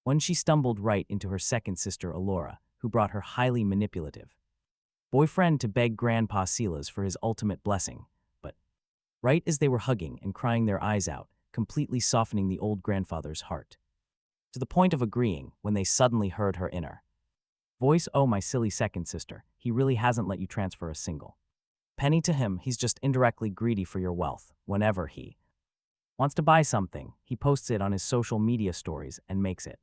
When she stumbled right into her second sister, Alora, who brought her highly manipulative boyfriend to beg Grandpa Silas for his ultimate blessing, but right as they were hugging and crying their eyes out, completely softening the old grandfather's heart, to the point of agreeing when they suddenly heard her inner voice, "Oh, my silly second sister, he really hasn't let you transfer a single penny to him. He's just indirectly greedy for your wealth. Whenever he wants to buy something, he posts it on his social media stories and makes it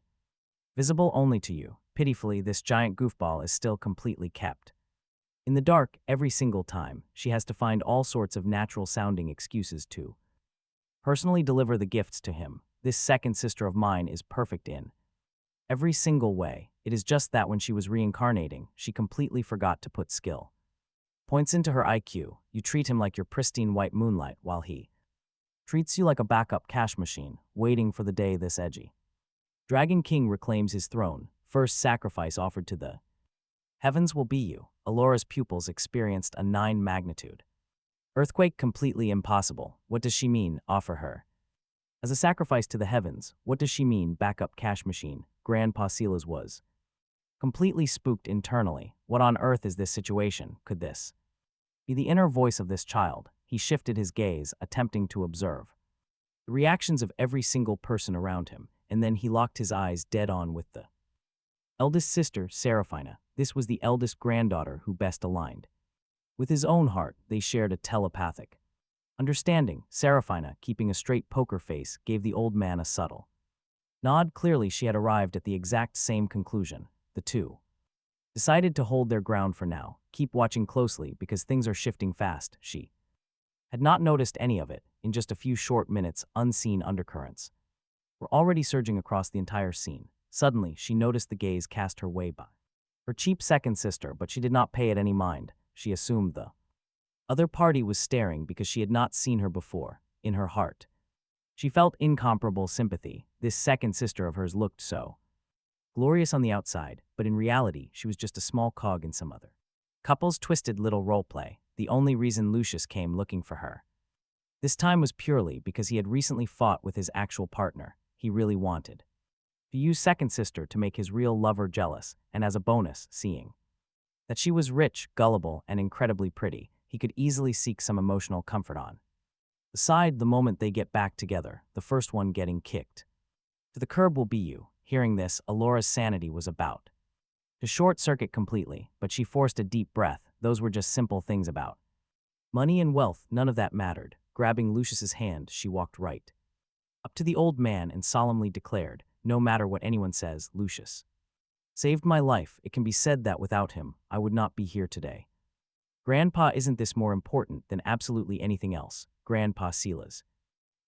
visible only to you. Pitifully, this giant goofball is still completely kept in the dark every single time. She has to find all sorts of natural-sounding excuses to personally deliver the gifts to him. This second sister of mine is perfect in every single way. It is just that when she was reincarnating, she completely forgot to put skill points into her IQ. You treat him like your pristine white moonlight while he treats you like a backup cash machine, waiting for the day this edgy Dragon King reclaims his throne. First sacrifice offered to the heavens will be you." Alora's pupils experienced a 9 magnitude earthquake. Completely impossible. What does she mean, offer her as a sacrifice to the heavens? What does she mean, backup cash machine? Grandpa Silas was completely spooked internally. What on earth is this situation? Could this be the inner voice of this child? He shifted his gaze, attempting to observe the reactions of every single person around him, and then he locked his eyes dead on with the eldest sister, Seraphina. This was the eldest granddaughter who best aligned with his own heart. They shared a telepathic understanding. Seraphina, keeping a straight poker face, gave the old man a subtle nod. Clearly, she had arrived at the exact same conclusion. The two decided to hold their ground for now. Keep watching closely because things are shifting fast. She had not noticed any of it. In just a few short minutes, unseen undercurrents were already surging across the entire scene. Suddenly, she noticed the gaze cast her way by her cheap second sister, but she did not pay it any mind. She assumed the other party was staring because she had not seen her before. In her heart, she felt incomparable sympathy. This second sister of hers looked so glorious on the outside, but in reality, she was just a small cog in some other couple's twisted little roleplay. The only reason Lucius came looking for her this time was purely because he had recently fought with his actual partner. He really wanted to use second sister to make his real lover jealous, and as a bonus, seeing that she was rich, gullible, and incredibly pretty, he could easily seek some emotional comfort on the side. The moment they get back together, the first one getting kicked to the curb will be you. Hearing this, Alora's sanity was about to short-circuit completely, but she forced a deep breath. Those were just simple things about money and wealth. None of that mattered. Grabbing Lucius's hand, she walked right up to the old man and solemnly declared, "No matter what anyone says, Lucius saved my life. It can be said that without him, I would not be here today. Grandpa, isn't this more important than absolutely anything else?" Grandpa Silas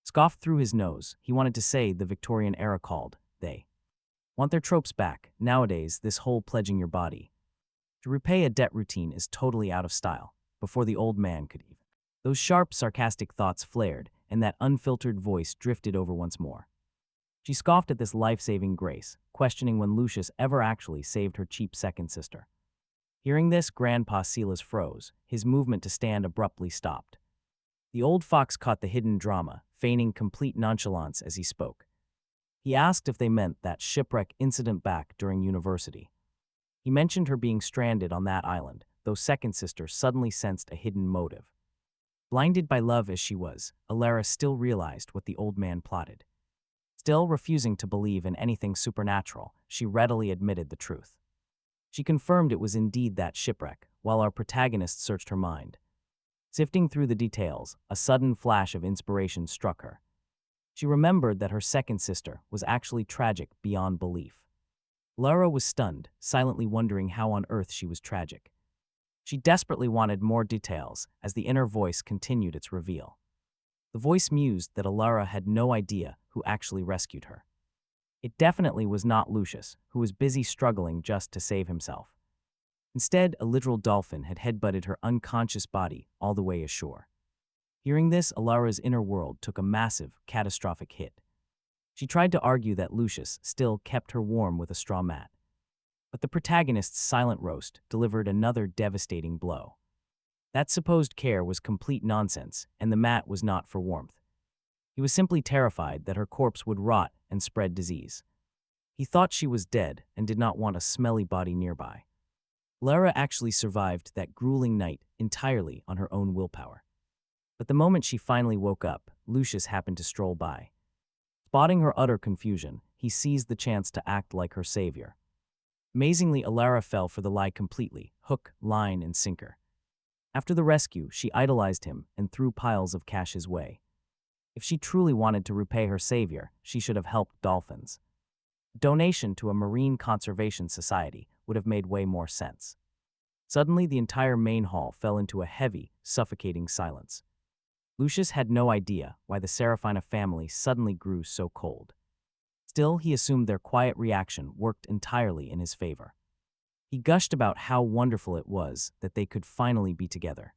scoffed through his nose. He wanted to say the Victorian era called. They want their tropes back. Nowadays, this whole pledging your body to repay a debt routine is totally out of style. Before the old man could even, those sharp, sarcastic thoughts flared, and that unfiltered voice drifted over once more. She scoffed at this life-saving grace, questioning when Lucius ever actually saved her cheap second sister. Hearing this, Grandpa Silas froze. His movement to stand abruptly stopped. The old fox caught the hidden drama, feigning complete nonchalance as he spoke. He asked if they meant that shipwreck incident back during university. He mentioned her being stranded on that island, though second sister suddenly sensed a hidden motive. Blinded by love as she was, Alara still realized what the old man plotted. Still refusing to believe in anything supernatural, she readily admitted the truth. She confirmed it was indeed that shipwreck, while our protagonist searched her mind. Sifting through the details, a sudden flash of inspiration struck her. She remembered that her second sister was actually tragic beyond belief. Lara was stunned, silently wondering how on earth she was tragic. She desperately wanted more details as the inner voice continued its reveal. The voice mused that Alara had no idea who actually rescued her. It definitely was not Lucius, who was busy struggling just to save himself. Instead, a literal dolphin had headbutted her unconscious body all the way ashore. Hearing this, Alara's inner world took a massive, catastrophic hit. She tried to argue that Lucius still kept her warm with a straw mat. But the protagonist's silent roast delivered another devastating blow. That supposed care was complete nonsense, and the mat was not for warmth. He was simply terrified that her corpse would rot and spread disease. He thought she was dead and did not want a smelly body nearby. Lara actually survived that grueling night entirely on her own willpower. But the moment she finally woke up, Lucius happened to stroll by. Spotting her utter confusion, he seized the chance to act like her savior. Amazingly, Alara fell for the lie completely, hook, line, and sinker. After the rescue, she idolized him and threw piles of cash his way. If she truly wanted to repay her savior, she should have helped dolphins. Donation to a marine conservation society would have made way more sense. Suddenly, the entire main hall fell into a heavy, suffocating silence. Lucius had no idea why the Serafina family suddenly grew so cold. Still, he assumed their quiet reaction worked entirely in his favor. He gushed about how wonderful it was that they could finally be together.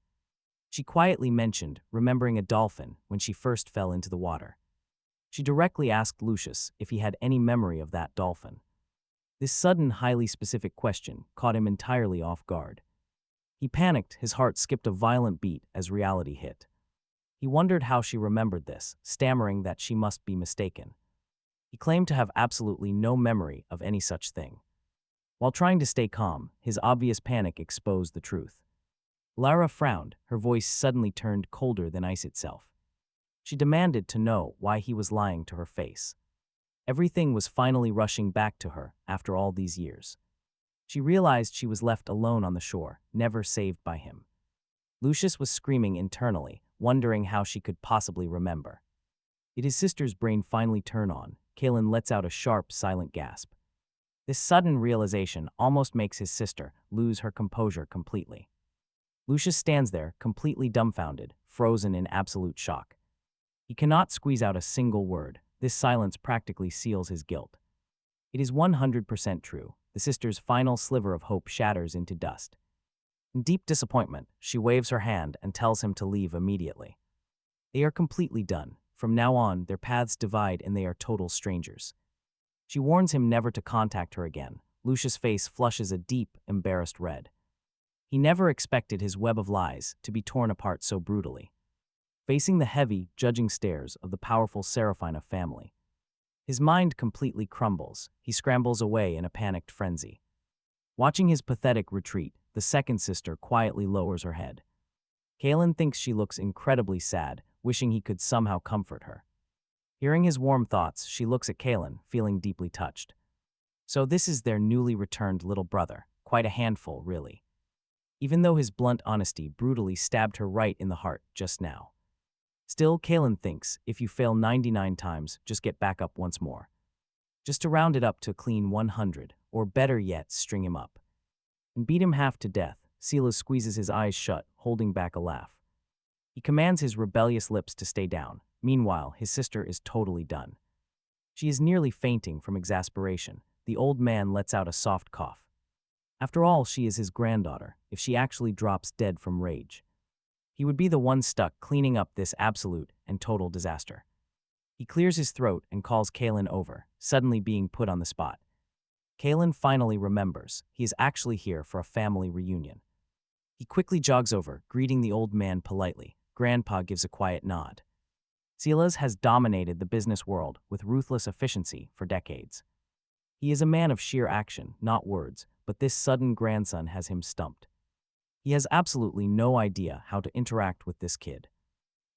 She quietly mentioned remembering a dolphin when she first fell into the water. She directly asked Lucius if he had any memory of that dolphin. This sudden, highly specific question caught him entirely off guard. He panicked, his heart skipped a violent beat as reality hit. He wondered how she remembered this, stammering that she must be mistaken. He claimed to have absolutely no memory of any such thing. While trying to stay calm, his obvious panic exposed the truth. Lara frowned, her voice suddenly turned colder than ice itself. She demanded to know why he was lying to her face. Everything was finally rushing back to her after all these years. She realized she was left alone on the shore, never saved by him. Lucius was screaming internally, wondering how she could possibly remember. Did his sister's brain finally turn on? Kaylin lets out a sharp, silent gasp. This sudden realization almost makes his sister lose her composure completely. Lucius stands there, completely dumbfounded, frozen in absolute shock. He cannot squeeze out a single word. This silence practically seals his guilt. It is 100% true. The sister's final sliver of hope shatters into dust. In deep disappointment, she waves her hand and tells him to leave immediately. They are completely done. From now on, their paths divide and they are total strangers. She warns him never to contact her again. Lucius' face flushes a deep, embarrassed red. He never expected his web of lies to be torn apart so brutally. Facing the heavy, judging stares of the powerful Serafina family, his mind completely crumbles. He scrambles away in a panicked frenzy. Watching his pathetic retreat, the second sister quietly lowers her head. Kaylin thinks she looks incredibly sad, wishing he could somehow comfort her. Hearing his warm thoughts, she looks at Kaylin, feeling deeply touched. So this is their newly returned little brother. Quite a handful, really. Even though his blunt honesty brutally stabbed her right in the heart just now. Still, Kaylin thinks, if you fail 99 times, just get back up once more. Just to round it up to a clean 100, or better yet, string him up. And beat him half to death. Silas squeezes his eyes shut, holding back a laugh. He commands his rebellious lips to stay down. Meanwhile, his sister is totally done. She is nearly fainting from exasperation. The old man lets out a soft cough. After all, she is his granddaughter. If she actually drops dead from rage, he would be the one stuck cleaning up this absolute and total disaster. He clears his throat and calls Kaylin over, suddenly being put on the spot. Kaylin finally remembers he is actually here for a family reunion. He quickly jogs over, greeting the old man politely. Grandpa gives a quiet nod. Silas has dominated the business world with ruthless efficiency for decades. He is a man of sheer action, not words, but this sudden grandson has him stumped. He has absolutely no idea how to interact with this kid.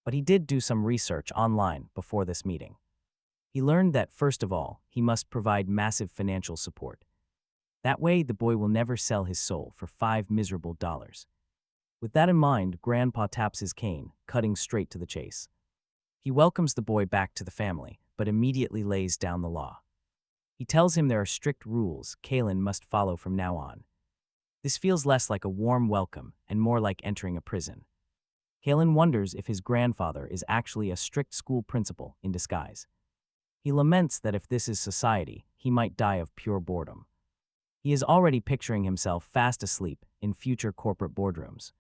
But he did do some research online before this meeting. He learned that, first of all, he must provide massive financial support. That way, the boy will never sell his soul for $5 miserable. With that in mind, Grandpa taps his cane, cutting straight to the chase. He welcomes the boy back to the family, but immediately lays down the law. He tells him there are strict rules Kaylin must follow from now on. This feels less like a warm welcome and more like entering a prison. Kaylin wonders if his grandfather is actually a strict school principal in disguise. He laments that if this is society, he might die of pure boredom. He is already picturing himself fast asleep in future corporate boardrooms.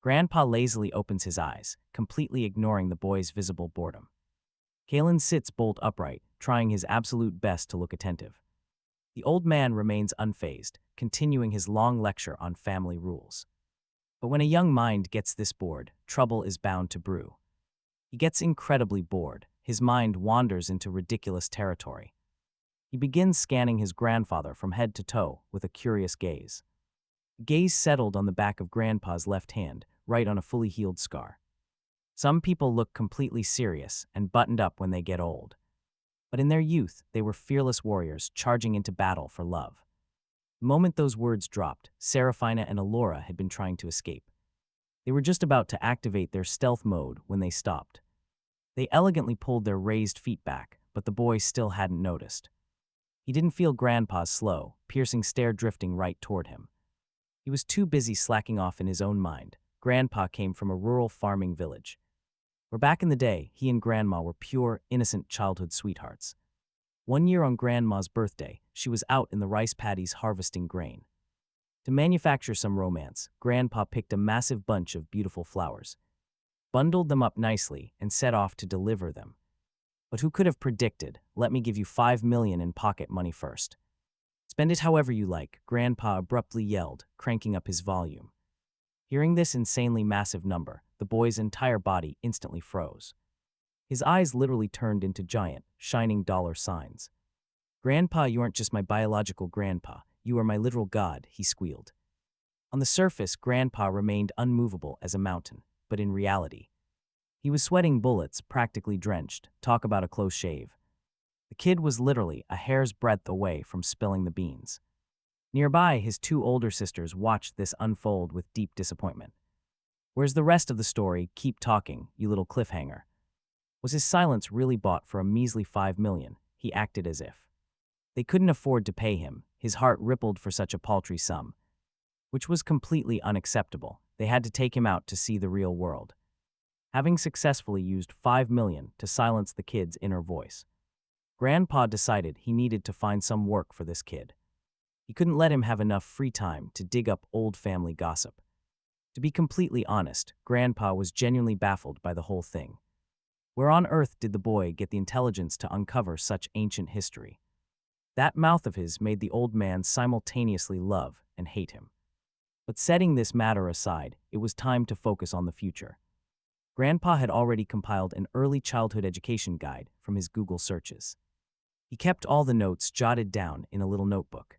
Grandpa lazily opens his eyes, completely ignoring the boy's visible boredom. Kaylin sits bolt upright, trying his absolute best to look attentive. The old man remains unfazed, continuing his long lecture on family rules. But when a young mind gets this bored, trouble is bound to brew. He gets incredibly bored. His mind wanders into ridiculous territory. He begins scanning his grandfather from head to toe with a curious gaze. The gaze settled on the back of Grandpa's left hand, right on a fully healed scar. Some people look completely serious and buttoned up when they get old. But in their youth, they were fearless warriors charging into battle for love. The moment those words dropped, Serafina and Alora had been trying to escape. They were just about to activate their stealth mode when they stopped. They elegantly pulled their raised feet back, but the boy still hadn't noticed. He didn't feel Grandpa's slow, piercing stare drifting right toward him. He was too busy slacking off in his own mind. Grandpa came from a rural farming village, where back in the day, he and Grandma were pure, innocent childhood sweethearts. One year on Grandma's birthday, she was out in the rice paddies harvesting grain. To manufacture some romance, Grandpa picked a massive bunch of beautiful flowers, bundled them up nicely, and set off to deliver them. But who could have predicted, "Let me give you 5 million in pocket money first. Spend it however you like," Grandpa abruptly yelled, cranking up his volume. Hearing this insanely massive number, the boy's entire body instantly froze. His eyes literally turned into giant, shining dollar signs. "Grandpa, you aren't just my biological grandpa, you are my literal god," he squealed. On the surface, Grandpa remained unmovable as a mountain, but in reality, he was sweating bullets, practically drenched. Talk about a close shave. The kid was literally a hair's breadth away from spilling the beans. Nearby, his two older sisters watched this unfold with deep disappointment. "Where's the rest of the story? Keep talking, you little cliffhanger." Was his silence really bought for a measly 5 million? He acted as if they couldn't afford to pay him. His heart rippled for such a paltry sum, which was completely unacceptable. They had to take him out to see the real world. Having successfully used 5 million to silence the kid's inner voice, Grandpa decided he needed to find some work for this kid. He couldn't let him have enough free time to dig up old family gossip. To be completely honest, Grandpa was genuinely baffled by the whole thing. Where on earth did the boy get the intelligence to uncover such ancient history? That mouth of his made the old man simultaneously love and hate him. But setting this matter aside, it was time to focus on the future. Grandpa had already compiled an early childhood education guide from his Google searches. He kept all the notes jotted down in a little notebook.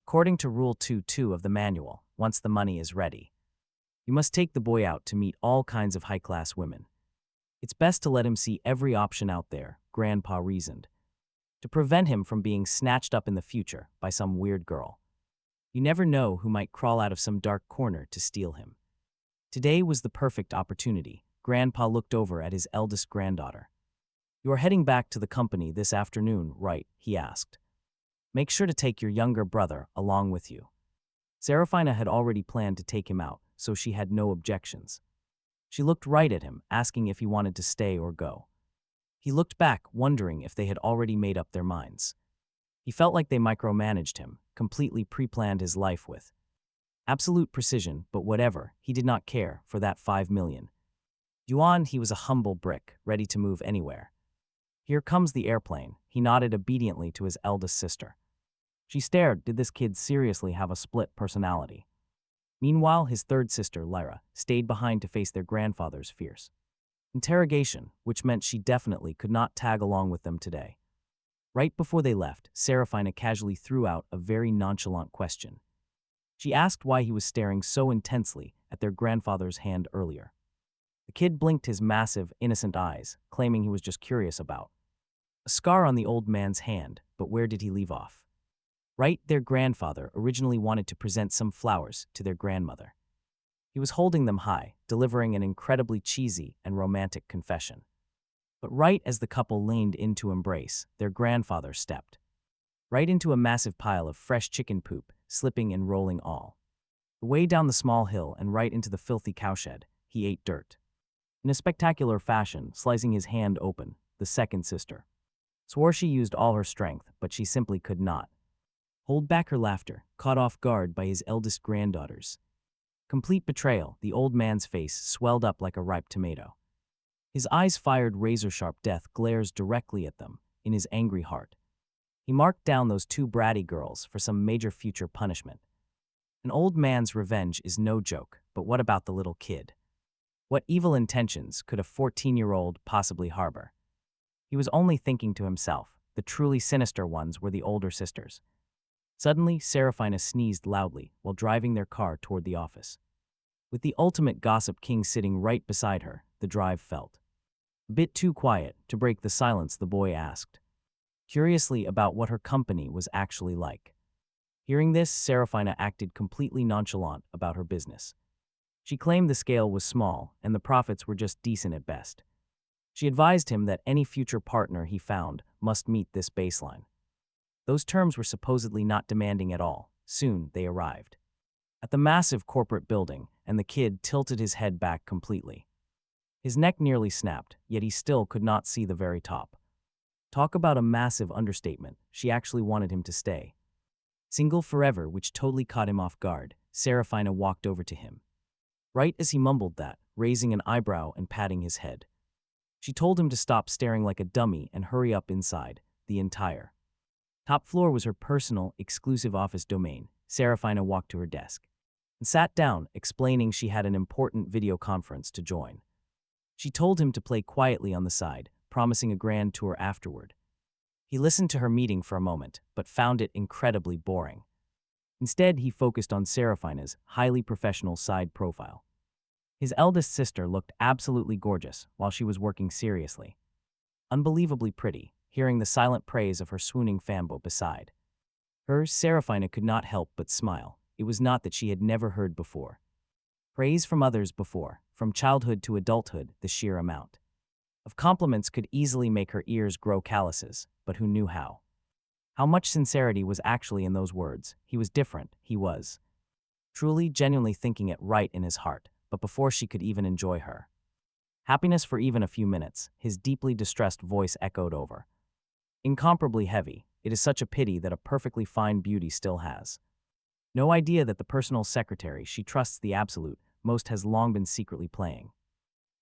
According to Rule 2.2 of the manual, once the money is ready, you must take the boy out to meet all kinds of high-class women. It's best to let him see every option out there, Grandpa reasoned, to prevent him from being snatched up in the future by some weird girl. You never know who might crawl out of some dark corner to steal him. Today was the perfect opportunity. Grandpa looked over at his eldest granddaughter. "You are heading back to the company this afternoon, right?" he asked. "Make sure to take your younger brother along with you." Serafina had already planned to take him out, so she had no objections. She looked right at him, asking if he wanted to stay or go. He looked back, wondering if they had already made up their minds. He felt like they micromanaged him, completely pre-planned his life with absolute precision, but whatever, he did not care for that 5 million. Yuan, he was a humble brick, ready to move anywhere. "Here comes the airplane," he nodded obediently to his eldest sister. She stared. Did this kid seriously have a split personality? Meanwhile, his third sister, Lyra, stayed behind to face their grandfather's fierce interrogation, which meant she definitely could not tag along with them today. Right before they left, Serafina casually threw out a very nonchalant question. She asked why he was staring so intensely at their grandfather's hand earlier. The kid blinked his massive, innocent eyes, claiming he was just curious about a scar on the old man's hand, but where did he leave off? Right, their grandfather originally wanted to present some flowers to their grandmother. He was holding them high, delivering an incredibly cheesy and romantic confession. But right as the couple leaned in to embrace, their grandfather stepped right into a massive pile of fresh chicken poop, slipping and rolling all the way down the small hill and right into the filthy cowshed. He ate dirt in a spectacular fashion, slicing his hand open. The second sister swore she used all her strength, but she simply could not hold back her laughter, caught off guard by his eldest granddaughter's complete betrayal. The old man's face swelled up like a ripe tomato. His eyes fired razor-sharp death glares directly at them in his angry heart. He marked down those two bratty girls for some major future punishment. An old man's revenge is no joke, but what about the little kid? What evil intentions could a 14-year-old possibly harbor? He was only thinking to himself, The truly sinister ones were the older sisters. Suddenly, Seraphina sneezed loudly while driving their car toward the office. With the ultimate gossip king sitting right beside her, the drive felt a bit too quiet. To break the silence, the boy asked, curiously about what her company was actually like. Hearing this, Seraphina acted completely nonchalant about her business. She claimed the scale was small and the profits were just decent at best. She advised him that any future partner he found must meet this baseline. Those terms were supposedly not demanding at all. Soon, they arrived at the massive corporate building, and the kid tilted his head back completely. His neck nearly snapped, yet he still could not see the very top. Talk about a massive understatement. She actually wanted him to stay single forever, which totally caught him off guard. Seraphina walked over to him, right as he mumbled that, raising an eyebrow and patting his head. She told him to stop staring like a dummy and hurry up inside. The entire top floor was her personal, exclusive office domain. Seraphina walked to her desk and sat down, explaining she had an important video conference to join. She told him to play quietly on the side, promising a grand tour afterward. He listened to her meeting for a moment, but found it incredibly boring. Instead, he focused on Seraphina's highly professional side profile. His eldest sister looked absolutely gorgeous while she was working seriously. Unbelievably pretty, hearing the silent praise of her swooning fanboy beside her, Seraphina could not help but smile. It was not that she had never heard before praise from others before. From childhood to adulthood, the sheer amount of compliments could easily make her ears grow calluses, but who knew how? How much sincerity was actually in those words? He was different. He was truly, genuinely thinking it right in his heart. But before she could even enjoy her happiness for even a few minutes, his deeply distressed voice echoed over. Incomparably heavy. It is such a pity that a perfectly fine beauty still has no idea that the personal secretary she trusts the absolute most has long been secretly playing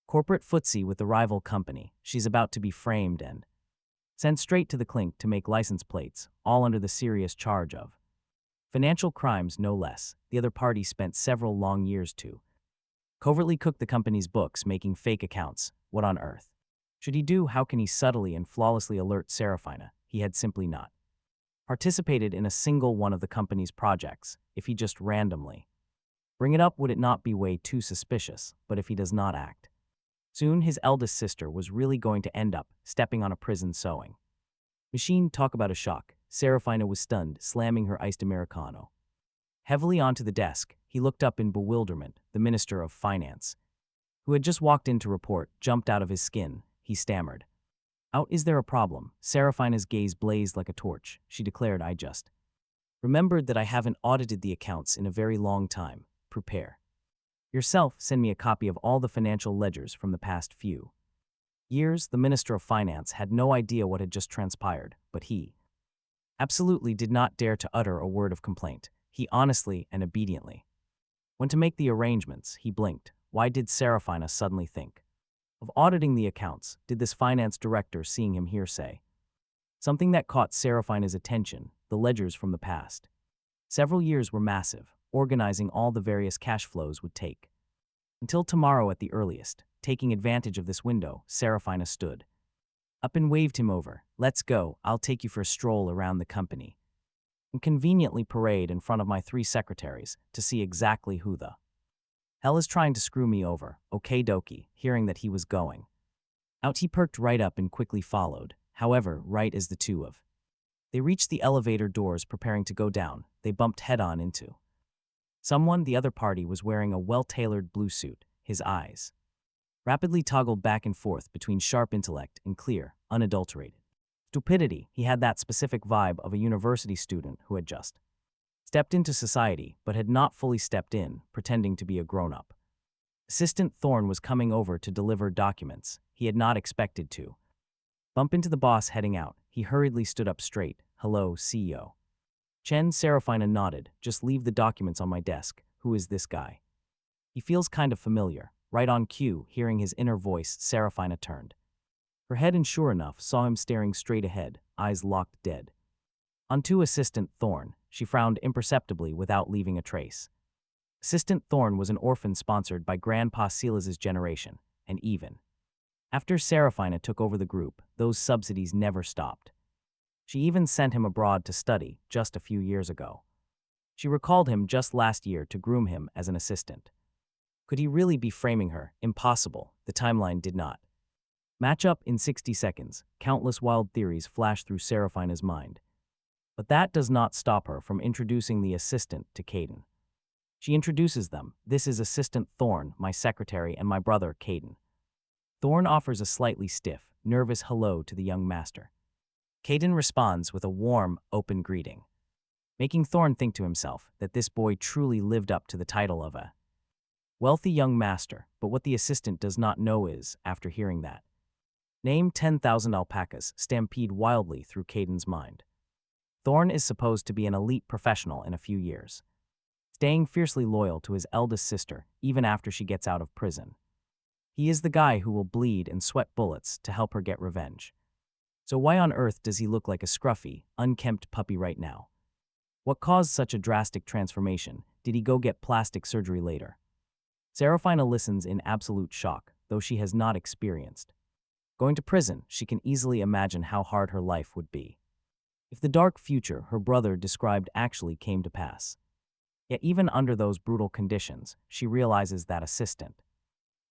corporate footsie with the rival company. She's about to be framed and sent straight to the clink to make license plates, all under the serious charge of financial crimes, no less. The other party spent several long years to covertly cook the company's books, making fake accounts. What on earth should he do? How can he subtly and flawlessly alert Seraphina he had simply not participated in a single one of the company's projects? If he just randomly bring it up, would it not be way too suspicious? But if he does not act, soon his eldest sister was really going to end up stepping on a prison sewing machine. Talk about a shock. Seraphina was stunned, slamming her iced Americano heavily onto the desk. He looked up in bewilderment. The Minister of Finance, who had just walked in to report, jumped out of his skin. He stammered out, "Is there a problem?" Seraphina's gaze blazed like a torch. She declared, "I just remembered that I haven't audited the accounts in a very long time. Prepare yourself, send me a copy of all the financial ledgers from the past few years." The Minister of Finance had no idea what had just transpired, but he absolutely did not dare to utter a word of complaint. He honestly and obediently went to make the arrangements. He blinked. Why did Seraphina suddenly think of auditing the accounts? Did this finance director, seeing him here, say something that caught Seraphina's attention? The ledgers from the past several years were massive. Organizing all the various cash flows would take until tomorrow at the earliest. Taking advantage of this window, Seraphina stood up and waved him over. "Let's go. I'll take you for a stroll around the company and conveniently parade in front of my 3 secretaries to see exactly who the hell is trying to screw me over." "Okay dokie." Hearing that he was going out, he perked right up and quickly followed. However, right as the two of they reached the elevator doors preparing to go down, they bumped head-on into someone. The other party was wearing a well-tailored blue suit. His eyes rapidly toggled back and forth between sharp intellect and clear, unadulterated stupidity. He had that specific vibe of a university student who had just stepped into society but had not fully stepped in, pretending to be a grown-up. Assistant Thorne was coming over to deliver documents. He had not expected to bump into the boss heading out. He hurriedly stood up straight. "Hello, CEO Chen." Seraphina nodded. "Just leave the documents on my desk. Who is this guy? He feels kind of familiar." Right on cue. Hearing his inner voice, Seraphina turned her head and sure enough saw him staring straight ahead, eyes locked dead onto Assistant Thorne. She frowned imperceptibly without leaving a trace. Assistant Thorne was an orphan sponsored by Grandpa Silas's generation, and even after Seraphina took over the group, those subsidies never stopped. She even sent him abroad to study just a few years ago. She recalled him just last year to groom him as an assistant. Could he really be framing her? Impossible. The timeline did not match up in 60 seconds. Countless wild theories flashed through Serafina's mind. But that does not stop her from introducing the assistant to Caden. She introduces them. This is Assistant Thorn, my secretary, and my brother, Caden. Thorn offers a slightly stiff, nervous hello to the young master. Caden responds with a warm, open greeting, making Thorn think to himself that this boy truly lived up to the title of a wealthy young master. But what the assistant does not know is, after hearing that name, 10,000 alpacas stampede wildly through Caden's mind. Thorn is supposed to be an elite professional in a few years, staying fiercely loyal to his eldest sister even after she gets out of prison. He is the guy who will bleed and sweat bullets to help her get revenge. So why on earth does he look like a scruffy, unkempt puppy right now? What caused such a drastic transformation? Did he go get plastic surgery later? Serafina listens in absolute shock, though she has not experienced going to prison. She can easily imagine how hard her life would be if the dark future her brother described actually came to pass. Yet even under those brutal conditions, she realizes that assistant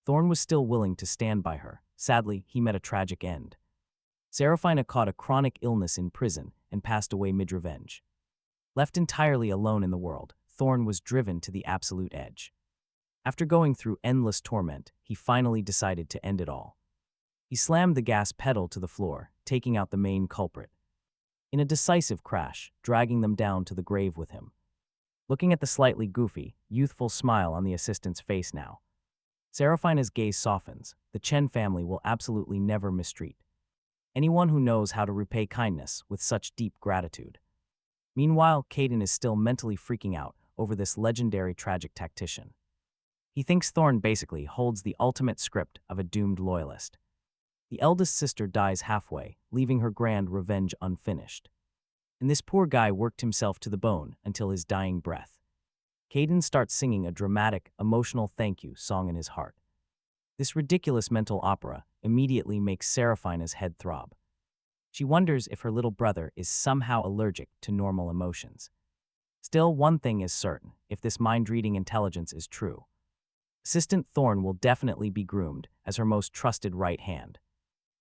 Thorn was still willing to stand by her. Sadly, he met a tragic end. Serafina caught a chronic illness in prison and passed away mid-revenge. Left entirely alone in the world, Thorn was driven to the absolute edge. After going through endless torment, he finally decided to end it all. He slammed the gas pedal to the floor, taking out the main culprit in a decisive crash, dragging them down to the grave with him. Looking at the slightly goofy, youthful smile on the assistant's face now, Serafina's gaze softens. The Chen family will absolutely never mistreat anyone who knows how to repay kindness with such deep gratitude. Meanwhile, Caden is still mentally freaking out over this legendary tragic tactician. He thinks Thorn basically holds the ultimate script of a doomed loyalist. The eldest sister dies halfway, leaving her grand revenge unfinished. And this poor guy worked himself to the bone until his dying breath. Caden starts singing a dramatic, emotional thank you song in his heart. This ridiculous mental opera immediately makes Serafina's head throb. She wonders if her little brother is somehow allergic to normal emotions. Still, one thing is certain: if this mind-reading intelligence is true, Assistant Thorn will definitely be groomed as her most trusted right hand.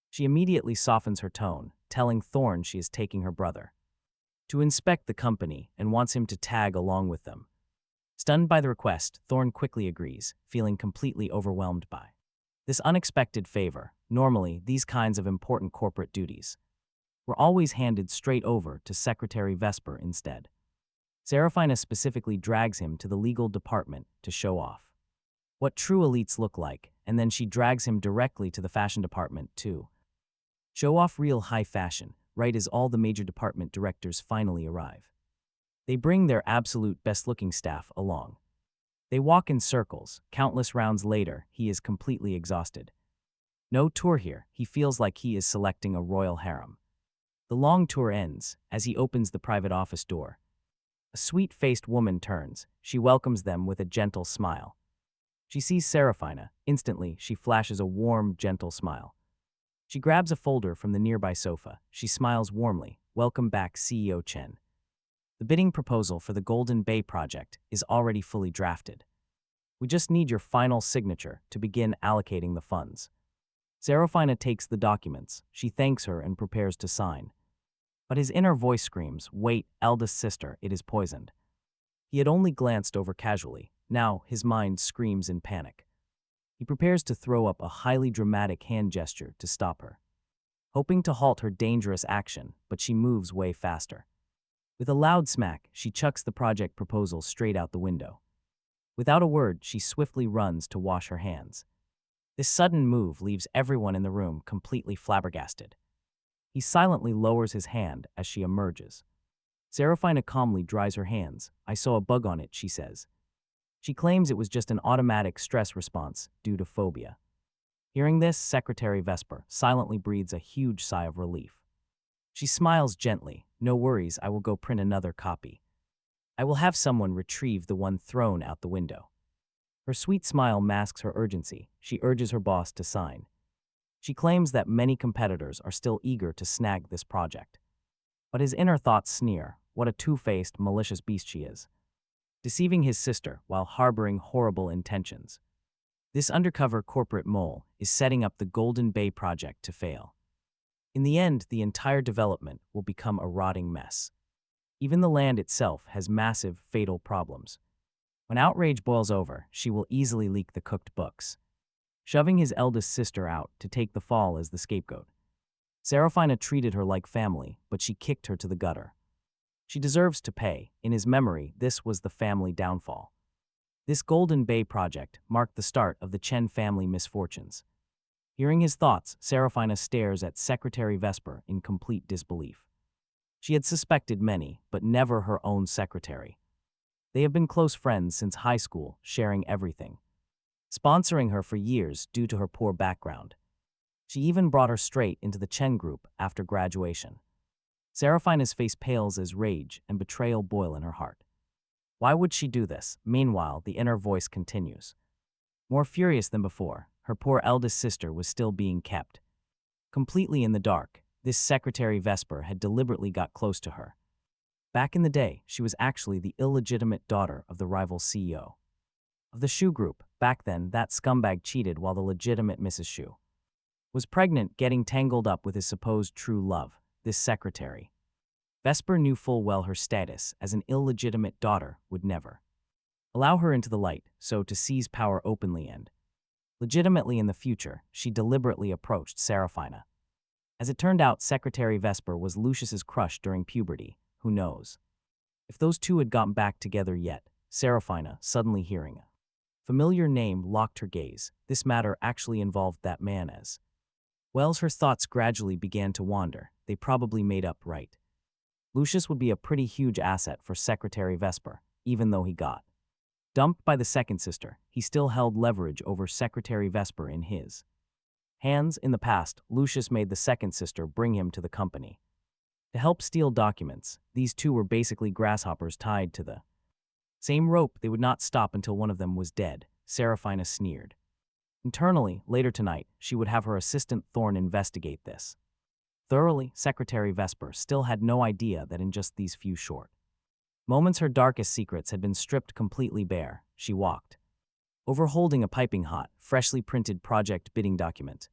She immediately softens her tone, telling Thorn she is taking her brother to inspect the company and wants him to tag along with them. Stunned by the request, Thorn quickly agrees, feeling completely overwhelmed by this unexpected favor. Normally, these kinds of important corporate duties were always handed straight over to Secretary Vesper instead. Serafina specifically drags him to the legal department to show off what true elites look like, and then she drags him directly to the fashion department to show off real high fashion, right as all the major department directors finally arrive. They bring their absolute best-looking staff along. They walk in circles. Countless rounds later, he is completely exhausted. No tour here. He feels like he is selecting a royal harem. The long tour ends as he opens the private office door. A sweet-faced woman turns. She welcomes them with a gentle smile. She sees Serafina. Instantly, she flashes a warm, gentle smile. She grabs a folder from the nearby sofa. She smiles warmly. Welcome back, CEO Chen. The bidding proposal for the Golden Bay project is already fully drafted. We just need your final signature to begin allocating the funds. Serafina takes the documents. She thanks her and prepares to sign. But his inner voice screams, "Wait, eldest sister, it is poisoned." He had only glanced over casually. Now his mind screams in panic. He prepares to throw up a highly dramatic hand gesture to stop her, hoping to halt her dangerous action, but she moves way faster. With a loud smack, she chucks the project proposal straight out the window. Without a word, she swiftly runs to wash her hands. This sudden move leaves everyone in the room completely flabbergasted. He silently lowers his hand as she emerges. Serafina calmly dries her hands. "I saw a bug on it," she says. She claims it was just an automatic stress response due to phobia. Hearing this, Secretary Vesper silently breathes a huge sigh of relief. She smiles gently. "No worries, I will go print another copy. I will have someone retrieve the one thrown out the window." Her sweet smile masks her urgency. She urges her boss to sign. She claims that many competitors are still eager to snag this project. But his inner thoughts sneer, what a two-faced, malicious beast she is, deceiving his sister while harboring horrible intentions. This undercover corporate mole is setting up the Golden Bay project to fail. In the end, the entire development will become a rotting mess. Even the land itself has massive, fatal problems. When outrage boils over, she will easily leak the cooked books, shoving his eldest sister out to take the fall as the scapegoat. Serafina treated her like family, but she kicked her to the gutter. She deserves to pay. In his memory, this was the family downfall. This Golden Bay project marked the start of the Chen family misfortunes. Hearing his thoughts, Serafina stares at Secretary Vesper in complete disbelief. She had suspected many, but never her own secretary. They have been close friends since high school, sharing everything, sponsoring her for years due to her poor background. She even brought her straight into the Chen group after graduation. Serafina's face pales as rage and betrayal boil in her heart. Why would she do this? Meanwhile, the inner voice continues. More furious than before, her poor eldest sister was still being kept. Completely in the dark, this Secretary Vesper had deliberately got close to her. Back in the day, she was actually the illegitimate daughter of the rival CEO of the Shu Group. Back then, that scumbag cheated while the legitimate Mrs. Shu was pregnant, getting tangled up with his supposed true love, this secretary. Vesper knew full well her status as an illegitimate daughter would never allow her into the light, so to seize power openly and legitimately in the future, she deliberately approached Serafina. As it turned out, Secretary Vesper was Lucius's crush during puberty. Who knows if those two had gotten back together yet? Serafina, suddenly hearing a familiar name, locked her gaze. This matter actually involved that man as well. Her thoughts gradually began to wander. They probably made up right. Lucius would be a pretty huge asset for Secretary Vesper, even though he got dumped by the second sister. He still held leverage over Secretary Vesper in his hands. In the past, Lucius made the second sister bring him to the company to help steal documents. These two were basically grasshoppers tied to the same rope. They would not stop until one of them was dead. Serafina sneered. Internally, later tonight, she would have her assistant Thorn investigate this thoroughly. Secretary Vesper still had no idea that in just these few short moments her darkest secrets had been stripped completely bare. She walked over holding a piping hot, freshly printed project bidding document.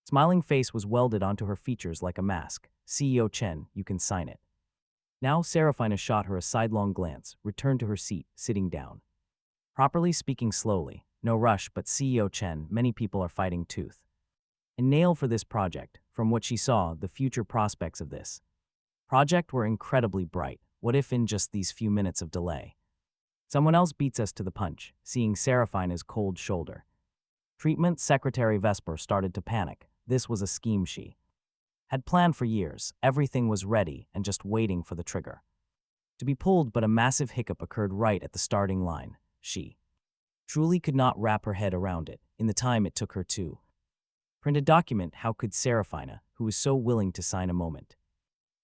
Smiling face was welded onto her features like a mask. CEO Chen, you can sign it. Now Serafina shot her a sidelong glance, returned to her seat, sitting down. Properly speaking slowly, no rush, but CEO Chen, many people are fighting tooth and nail for this project. From what she saw, the future prospects of this project were incredibly bright. What if in just these few minutes of delay, someone else beats us to the punch? Seeing Serafina's cold shoulder treatment, Secretary Vesper started to panic. This was a scheme she had planned for years. Everything was ready and just waiting for the trigger to be pulled, but a massive hiccup occurred right at the starting line. She truly could not wrap her head around it. In the time it took her to print a document, how could Serafina, who was so willing to sign a moment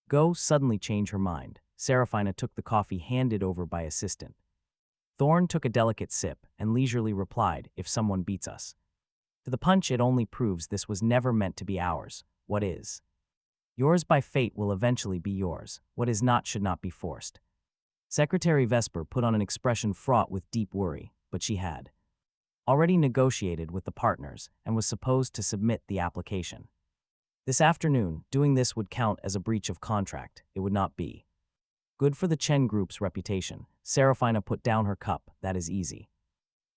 ago, suddenly change her mind? Serafina took the coffee handed over by assistant Thorn, took a delicate sip, and leisurely replied, if someone beats us to the punch, it only proves this was never meant to be ours. What is yours by fate will eventually be yours. What is not should not be forced. Secretary Vesper put on an expression fraught with deep worry, but she had already negotiated with the partners and was supposed to submit the application this afternoon. Doing this would count as a breach of contract. It would not be good for the Chen Group's reputation. Serafina put down her cup. That is easy.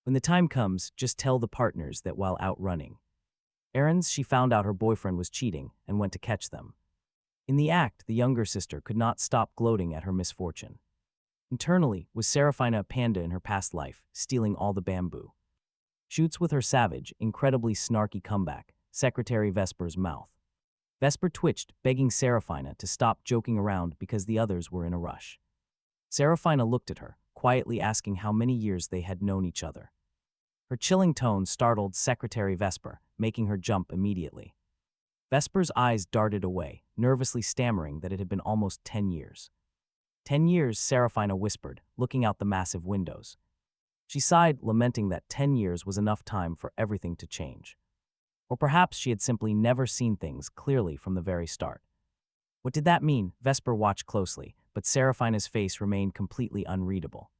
When the time comes, just tell the partners that while out running errands, she found out her boyfriend was cheating and went to catch them. In the act, the younger sister could not stop gloating at her misfortune. Internally, was Serafina a panda in her past life, stealing all the bamboo shoots with her savage, incredibly snarky comeback? Secretary Vesper's mouth Vesper twitched, begging Serafina to stop joking around because the others were in a rush. Serafina looked at her, quietly asking how many years they had known each other. Her chilling tone startled Secretary Vesper, making her jump immediately. Vesper's eyes darted away, nervously stammering that it had been almost 10 years. 10 years, Serafina whispered, looking out the massive windows. She sighed, lamenting that 10 years was enough time for everything to change. Or perhaps she had simply never seen things clearly from the very start. What did that mean? Vesper watched closely, but Seraphina's face remained completely unreadable.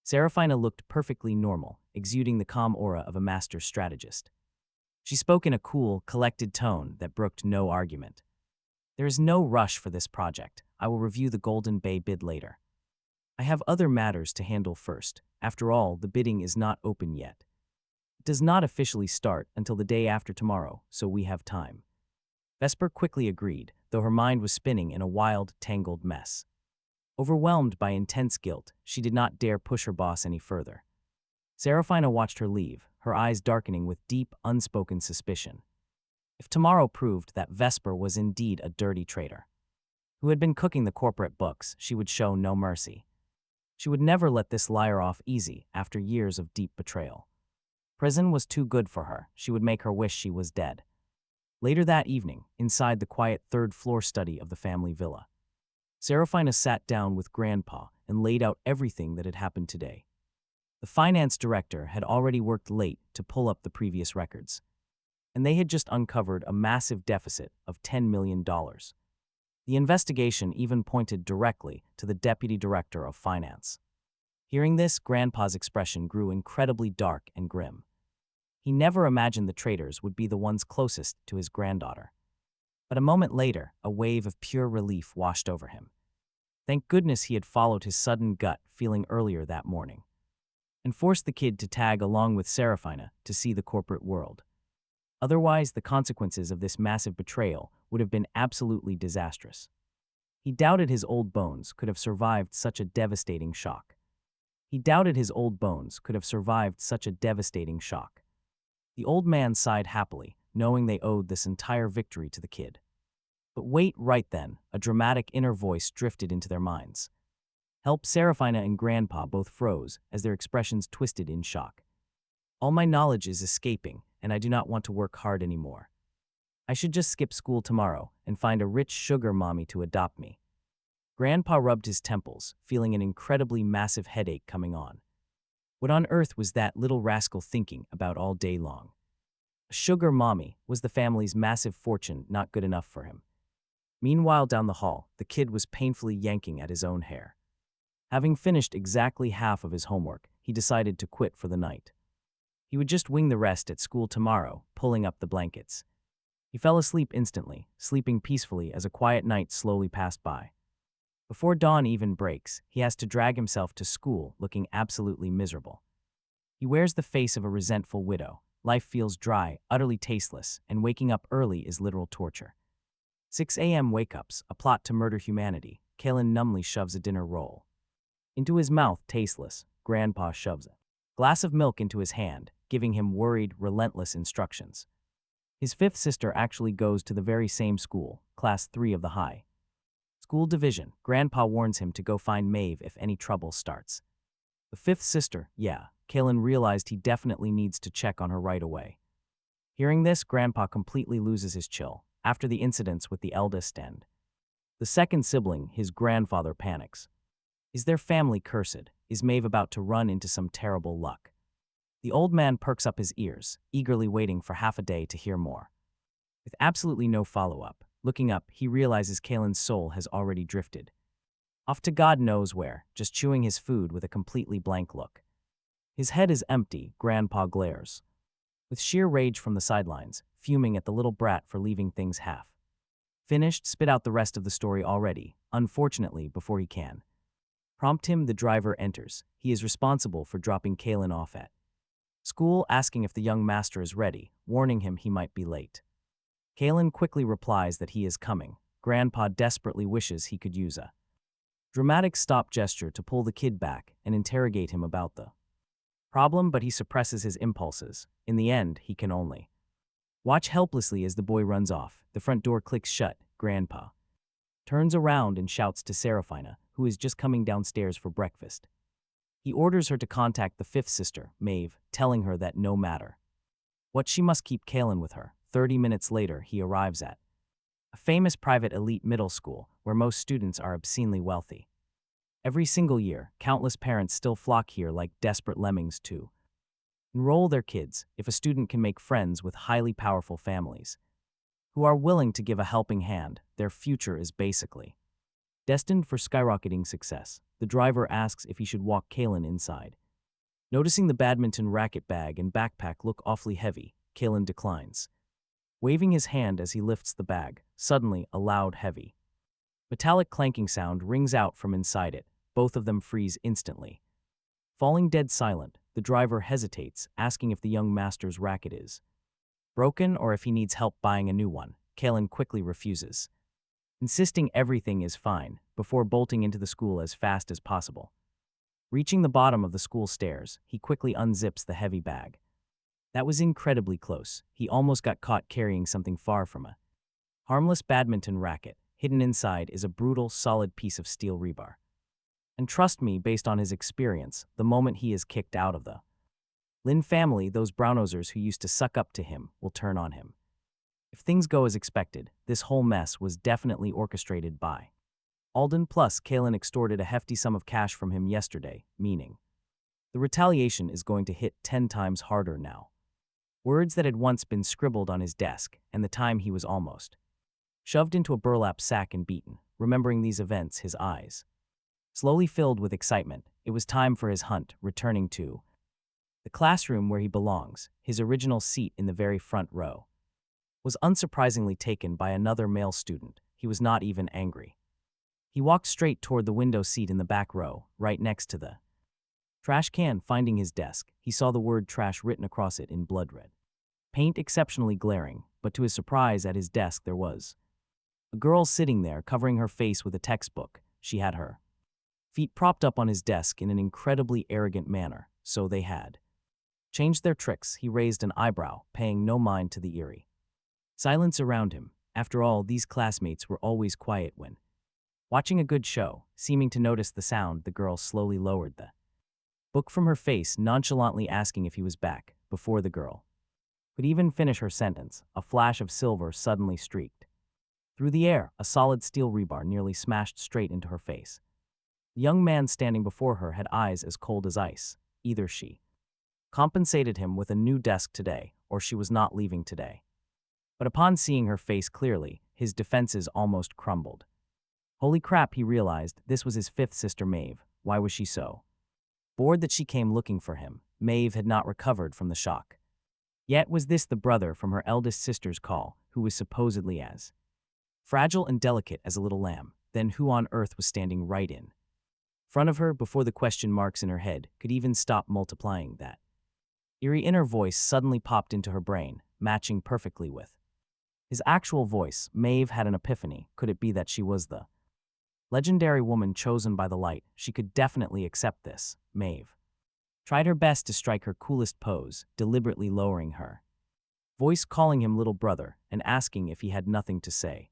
Seraphina looked perfectly normal, exuding the calm aura of a master strategist. She spoke in a cool, collected tone that brooked no argument. There is no rush for this project. I will review the Golden Bay bid later. I have other matters to handle first. After all, the bidding is not open yet. It does not officially start until the day after tomorrow, so we have time. Vesper quickly agreed, though her mind was spinning in a wild, tangled mess. Overwhelmed by intense guilt, she did not dare push her boss any further. Seraphina watched her leave, her eyes darkening with deep, unspoken suspicion. If tomorrow proved that Vesper was indeed a dirty traitor, who had been cooking the corporate books, she would show no mercy. She would never let this liar off easy after years of deep betrayal. Prison was too good for her. She would make her wish she was dead. Later that evening, inside the quiet third-floor study of the family villa, Seraphina sat down with Grandpa and laid out everything that had happened today. The finance director had already worked late to pull up the previous records, and they had just uncovered a massive deficit of $10 million. The investigation even pointed directly to the deputy director of finance. Hearing this, Grandpa's expression grew incredibly dark and grim. He never imagined the traitors would be the ones closest to his granddaughter. But a moment later, a wave of pure relief washed over him. Thank goodness he had followed his sudden gut feeling earlier that morning, and forced the kid to tag along with Seraphina to see the corporate world. Otherwise, the consequences of this massive betrayal would have been absolutely disastrous. He doubted his old bones could have survived such a devastating shock. He doubted his old bones could have survived such a devastating shock. The old man sighed happily, knowing they owed this entire victory to the kid. But wait, right then, a dramatic inner voice drifted into their minds. Help! Seraphina and Grandpa both froze as their expressions twisted in shock. All my knowledge is escaping, and I do not want to work hard anymore. I should just skip school tomorrow and find a rich sugar mommy to adopt me. Grandpa rubbed his temples, feeling an incredibly massive headache coming on. What on earth was that little rascal thinking about all day long? A sugar mommy, was the family's massive fortune not good enough for him? Meanwhile, down the hall, the kid was painfully yanking at his own hair. Having finished exactly half of his homework, he decided to quit for the night. He would just wing the rest at school tomorrow, pulling up the blankets. He fell asleep instantly, sleeping peacefully as a quiet night slowly passed by. Before dawn even breaks, he has to drag himself to school looking absolutely miserable. He wears the face of a resentful widow. Life feels dry, utterly tasteless, and waking up early is literal torture. 6 a.m. wake-ups, a plot to murder humanity. Kaylin numbly shoves a dinner roll into his mouth, tasteless. Grandpa shoves a glass of milk into his hand, giving him worried, relentless instructions. His fifth sister actually goes to the very same school, class 3 of the high school division. Grandpa warns him to go find Maeve if any trouble starts. The fifth sister, yeah, Kaylin realized he definitely needs to check on her right away. Hearing this, Grandpa completely loses his chill. After the incidents with the eldest and the second sibling, his grandfather panics. Is their family cursed? Is Maeve about to run into some terrible luck? The old man perks up his ears, eagerly waiting for half a day to hear more. With absolutely no follow-up, looking up, he realizes Kaylin's soul has already drifted off to God knows where, just chewing his food with a completely blank look. His head is empty. Grandpa glares with sheer rage from the sidelines, fuming at the little brat for leaving things half finished. Spit out the rest of the story already, unfortunately, before he can prompt him. The driver enters. He is responsible for dropping Kaylin off at school, asking if the young master is ready, warning him he might be late. Kaylin quickly replies that he is coming. Grandpa desperately wishes he could use a dramatic stop gesture to pull the kid back and interrogate him about the problem, but he suppresses his impulses. In the end, he can only watch helplessly as the boy runs off. The front door clicks shut. Grandpa turns around and shouts to Seraphina, who is just coming downstairs for breakfast. He orders her to contact the fifth sister, Maeve, telling her that no matter what, she must keep Kaylin with her. 30 minutes later, he arrives at a famous private elite middle school where most students are obscenely wealthy. Every single year, countless parents still flock here like desperate lemmings to enroll their kids if a student can make friends with highly powerful families who are willing to give a helping hand. Their future is basically destined for skyrocketing success. The driver asks if he should walk Kaylin inside. Noticing the badminton racket bag and backpack look awfully heavy, Kaylin declines, waving his hand as he lifts the bag. Suddenly, a loud, heavy, metallic clanking sound rings out from inside it. Both of them freeze instantly. Falling dead silent, the driver hesitates, asking if the young master's racket is broken or if he needs help buying a new one. Kaylin quickly refuses, insisting everything is fine, before bolting into the school as fast as possible. Reaching the bottom of the school stairs, he quickly unzips the heavy bag. That was incredibly close. He almost got caught carrying something far from a harmless badminton racket. Hidden inside is a brutal, solid piece of steel rebar. And trust me, based on his experience, the moment he is kicked out of the Lin family, those brownnosers who used to suck up to him will turn on him. If things go as expected, this whole mess was definitely orchestrated by Alden. Plus, Kaylin extorted a hefty sum of cash from him yesterday, meaning the retaliation is going to hit 10 times harder now. Words that had once been scribbled on his desk, and the time he was almost shoved into a burlap sack and beaten. Remembering these events, his eyes slowly filled with excitement. It was time for his hunt, returning to the classroom where he belongs. His original seat in the very front row was unsurprisingly taken by another male student. He was not even angry. He walked straight toward the window seat in the back row, right next to the trash can. Finding his desk, he saw the word trash written across it in blood red paint, exceptionally glaring, but to his surprise, at his desk there was a girl sitting there, covering her face with a textbook. She had her feet propped up on his desk in an incredibly arrogant manner. So they had changed their tricks. He raised an eyebrow, paying no mind to the eerie silence around him. After all, these classmates were always quiet when watching a good show. Seeming to notice the sound, the girl slowly lowered the book from her face, nonchalantly asking if he was back. Before the girl could even finish her sentence, a flash of silver suddenly streaked through the air. A solid steel rebar nearly smashed straight into her face. The young man standing before her had eyes as cold as ice. Either she compensated him with a new desk today, or she was not leaving today. But upon seeing her face clearly, his defenses almost crumbled. Holy crap, he realized. This was his fifth sister, Maeve. Why was she so bored that she came looking for him? Maeve had not recovered from the shock. Yet was this the brother from her eldest sister's call, who was supposedly as fragile and delicate as a little lamb? Then who on earth was standing right in front of her before the question marks in her head could even stop multiplying? That eerie inner voice suddenly popped into her brain, matching perfectly with his actual voice. Maeve had an epiphany. Could it be that she was the legendary woman chosen by the light? She could definitely accept this. Maeve tried her best to strike her coolest pose, deliberately lowering her voice, calling him little brother, and asking if he had nothing to say.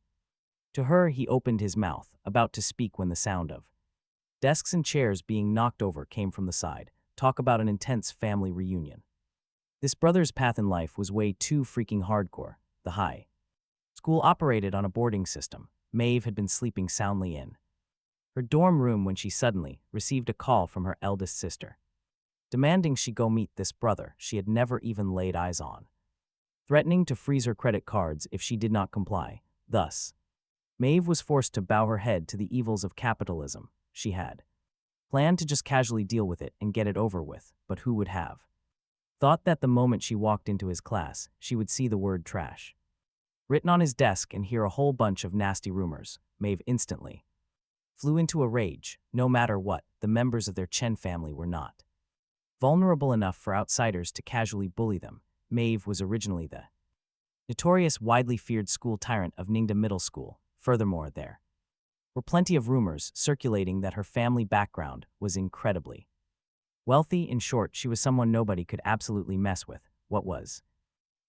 To her, he opened his mouth, about to speak, when the sound of desks and chairs being knocked over came from the side. Talk about an intense family reunion. This brother's path in life was way too freaking hardcore. The high school operated on a boarding system. Maeve had been sleeping soundly in her dorm room when she suddenly received a call from her eldest sister, demanding she go meet this brother she had never even laid eyes on, threatening to freeze her credit cards if she did not comply. Thus, Maeve was forced to bow her head to the evils of capitalism. She had planned to just casually deal with it and get it over with, but who would have thought that the moment she walked into his class, she would see the word trash written on his desk and hear a whole bunch of nasty rumors? Maeve instantly flew into a rage. No matter what, the members of their Chen family were not vulnerable enough for outsiders to casually bully them. Maeve was originally the notorious, widely feared school tyrant of Ningda Middle School. Furthermore, there were plenty of rumors circulating that her family background was incredibly wealthy. In short, she was someone nobody could absolutely mess with.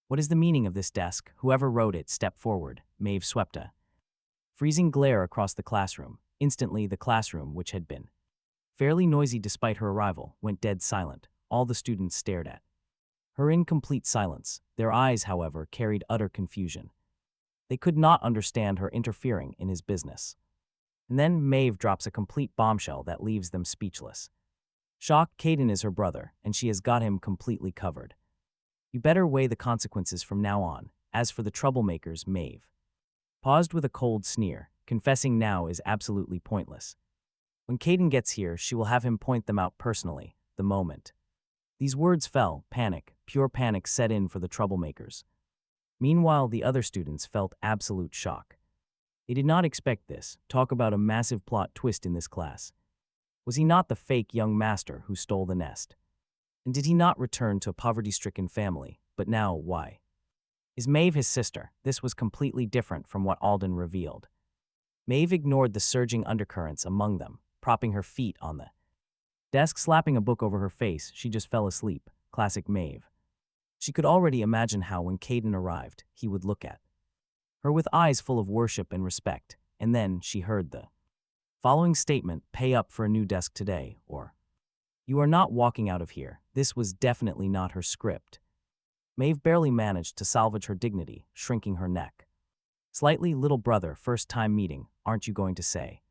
What is the meaning of this desk? Whoever wrote it, step forward. Maeve swept a freezing glare across the classroom. Instantly, the classroom, which had been fairly noisy despite her arrival, went dead silent. All the students stared at her in complete silence. Their eyes, however, carried utter confusion. They could not understand her interfering in his business. And then Maeve drops a complete bombshell that leaves them speechless. Shock, Kaylin is her brother, and she has got him completely covered. You better weigh the consequences from now on. As for the troublemakers, Maeve paused with a cold sneer, confessing now is absolutely pointless. When Caden gets here, she will have him point them out personally, the moment. These words fell, panic, pure panic set in for the troublemakers. Meanwhile, the other students felt absolute shock. They did not expect this. Talk about a massive plot twist in this class. Was he not the fake young master who stole the nest? And did he not return to a poverty-stricken family? But now, why? Is Maeve his sister? This was completely different from what Alden revealed. Maeve ignored the surging undercurrents among them, propping her feet on the desk, slapping a book over her face. She just fell asleep. Classic Maeve. She could already imagine how, when Caden arrived, he would look at her with eyes full of worship and respect, and then she heard the following statement: pay up for a new desk today, or you are not walking out of here. This was definitely not her script. Maeve barely managed to salvage her dignity, shrinking her neck slightly. Little brother, first time meeting, aren't you going to say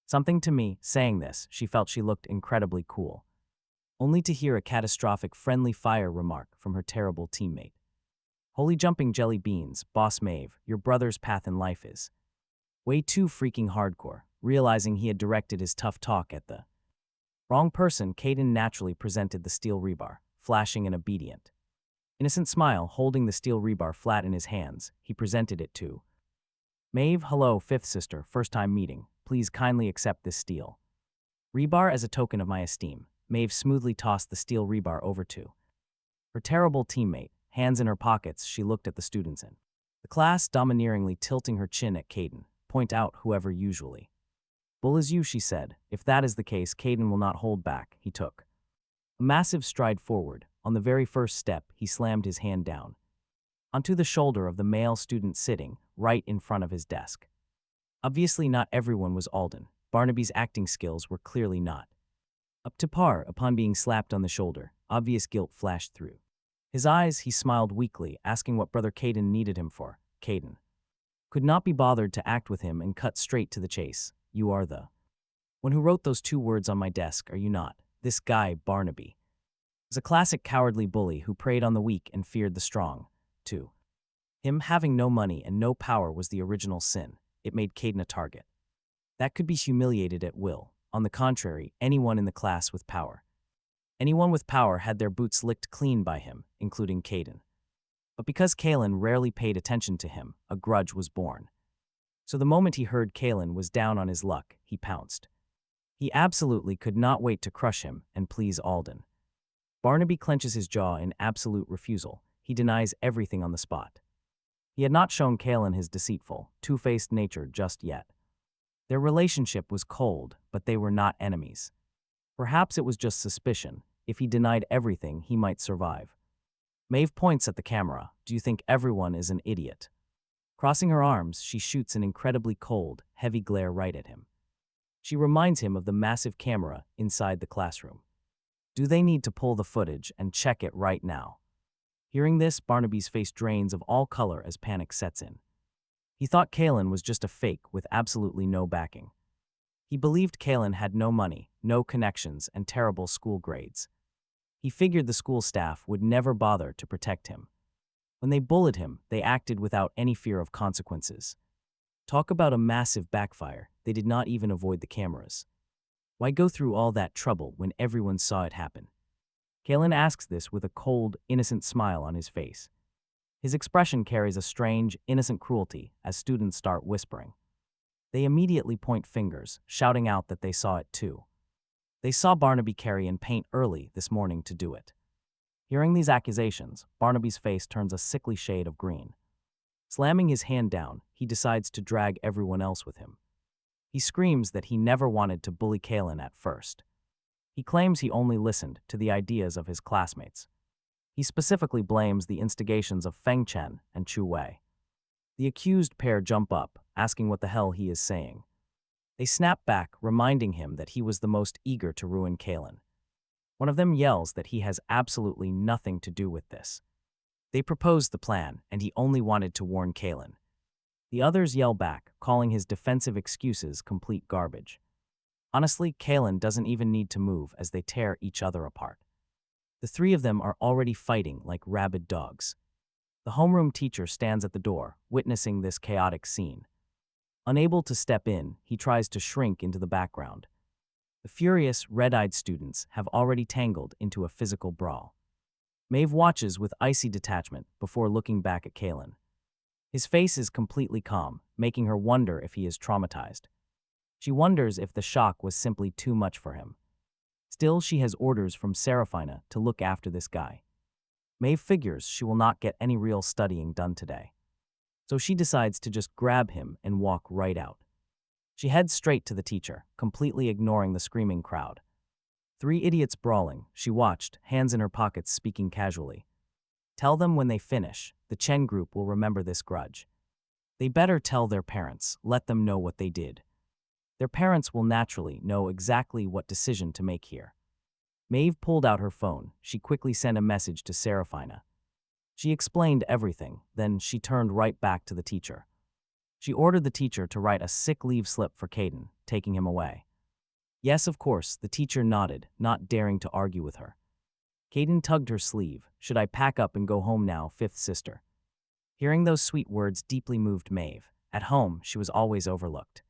something to me? Saying this, she felt she looked incredibly cool, only to hear a catastrophic friendly fire remark from her terrible teammate. Holy jumping jelly beans, Boss Maeve, your brother's path in life is way too freaking hardcore. Realizing he had directed his tough talk at the wrong person, Caden naturally presented the steel rebar, flashing an obedient, innocent smile. Holding the steel rebar flat in his hands, he presented it to Maeve. Hello, fifth sister, first time meeting. Please kindly accept this steel rebar as a token of my esteem. Maeve smoothly tossed the steel rebar over to her terrible teammate. Hands in her pockets, she looked at the students in the class, domineeringly tilting her chin at Caden. Point out whoever usually bull is you, she said. If that is the case, Caden will not hold back. He took a massive stride forward. On the very first step, he slammed his hand down onto the shoulder of the male student sitting right in front of his desk. Obviously, not everyone was Alden. Barnaby's acting skills were clearly not up to par. Upon being slapped on the shoulder, obvious guilt flashed through his eyes. He smiled weakly, asking what brother Caden needed him for. Caden could not be bothered to act with him and cut straight to the chase. You are the one who wrote those 2 words on my desk, are you not? This guy, Barnaby, was a classic cowardly bully who preyed on the weak and feared the strong. To him, having no money and no power was the original sin. It made Caden a target that could be humiliated at will. On the contrary, anyone in the class with power, anyone with power had their boots licked clean by him, including Caden. But because Kaylin rarely paid attention to him, a grudge was born. So the moment he heard Kaylin was down on his luck, he pounced. He absolutely could not wait to crush him and please Alden. Barnaby clenches his jaw in absolute refusal. He denies everything on the spot. He had not shown Kaylin his deceitful, two-faced nature just yet. Their relationship was cold, but they were not enemies. Perhaps it was just suspicion. If he denied everything, he might survive. Maeve points at the camera. Do you think everyone is an idiot? Crossing her arms, she shoots an incredibly cold, heavy glare right at him. She reminds him of the massive camera inside the classroom. Do they need to pull the footage and check it right now? Hearing this, Barnaby's face drains of all color as panic sets in. He thought Kaylin was just a fake with absolutely no backing. He believed Kaylin had no money, no connections, and terrible school grades. He figured the school staff would never bother to protect him. When they bullied him, they acted without any fear of consequences. Talk about a massive backfire. They did not even avoid the cameras. Why go through all that trouble when everyone saw it happen? Kaylin asks this with a cold, innocent smile on his face. His expression carries a strange, innocent cruelty as students start whispering. They immediately point fingers, shouting out that they saw it too. They saw Barnaby carry and paint early this morning to do it. Hearing these accusations, Barnaby's face turns a sickly shade of green. Slamming his hand down, he decides to drag everyone else with him. He screams that he never wanted to bully Kaylin at first. He claims he only listened to the ideas of his classmates. He specifically blames the instigations of Feng Chen and Chu Wei. The accused pair jump up, asking what the hell he is saying. They snap back, reminding him that he was the most eager to ruin Kaylin. One of them yells that he has absolutely nothing to do with this. They proposed the plan, and he only wanted to warn Kaylin. The others yell back, calling his defensive excuses complete garbage. Honestly, Kaylin doesn't even need to move as they tear each other apart. The 3 of them are already fighting like rabid dogs. The The homeroom teacher stands at the door, witnessing this chaotic scene. Unable to step in, he tries to shrink into the background. The furious, red-eyed students have already tangled into a physical brawl. Maeve watches with icy detachment before looking back at Kaylin. His face is completely calm, making her wonder if he is traumatized. She wonders if the shock was simply too much for him. Still, she has orders from Seraphina to look after this guy. Maeve figures she will not get any real studying done today. So she decides to just grab him and walk right out. She heads straight to the teacher, completely ignoring the screaming crowd. 3 idiots brawling, she watched, hands in her pockets, speaking casually. Tell them when they finish, the Chen group will remember this grudge. They better tell their parents, let them know what they did. Their parents will naturally know exactly what decision to make here. Maeve pulled out her phone. She quickly sent a message to Seraphina. She explained everything, then she turned right back to the teacher. She ordered the teacher to write a sick leave slip for Caden, taking him away. Yes, of course, the teacher nodded, not daring to argue with her. Caden tugged her sleeve. Should I pack up and go home now, fifth sister? Hearing those sweet words deeply moved Maeve. At home, she was always overlooked.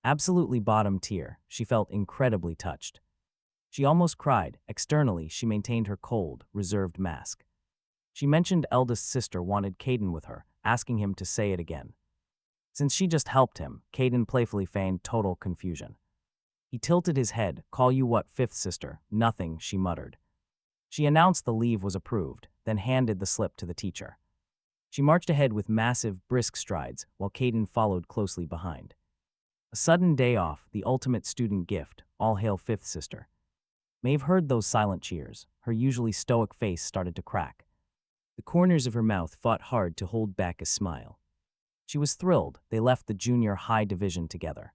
Absolutely bottom tier, she felt incredibly touched. She almost cried. Externally, she maintained her cold, reserved mask. She mentioned eldest sister wanted Caden with her, asking him to say it again. Since she just helped him, Caden playfully feigned total confusion. He tilted his head. Call you what, fifth sister? Nothing, she muttered. She announced the leave was approved, then handed the slip to the teacher. She marched ahead with massive, brisk strides, while Caden followed closely behind. A sudden day off, the ultimate student gift, all hail fifth sister. Maeve heard those silent cheers. Her usually stoic face started to crack. The corners of her mouth fought hard to hold back a smile. She was thrilled they left the junior high division together.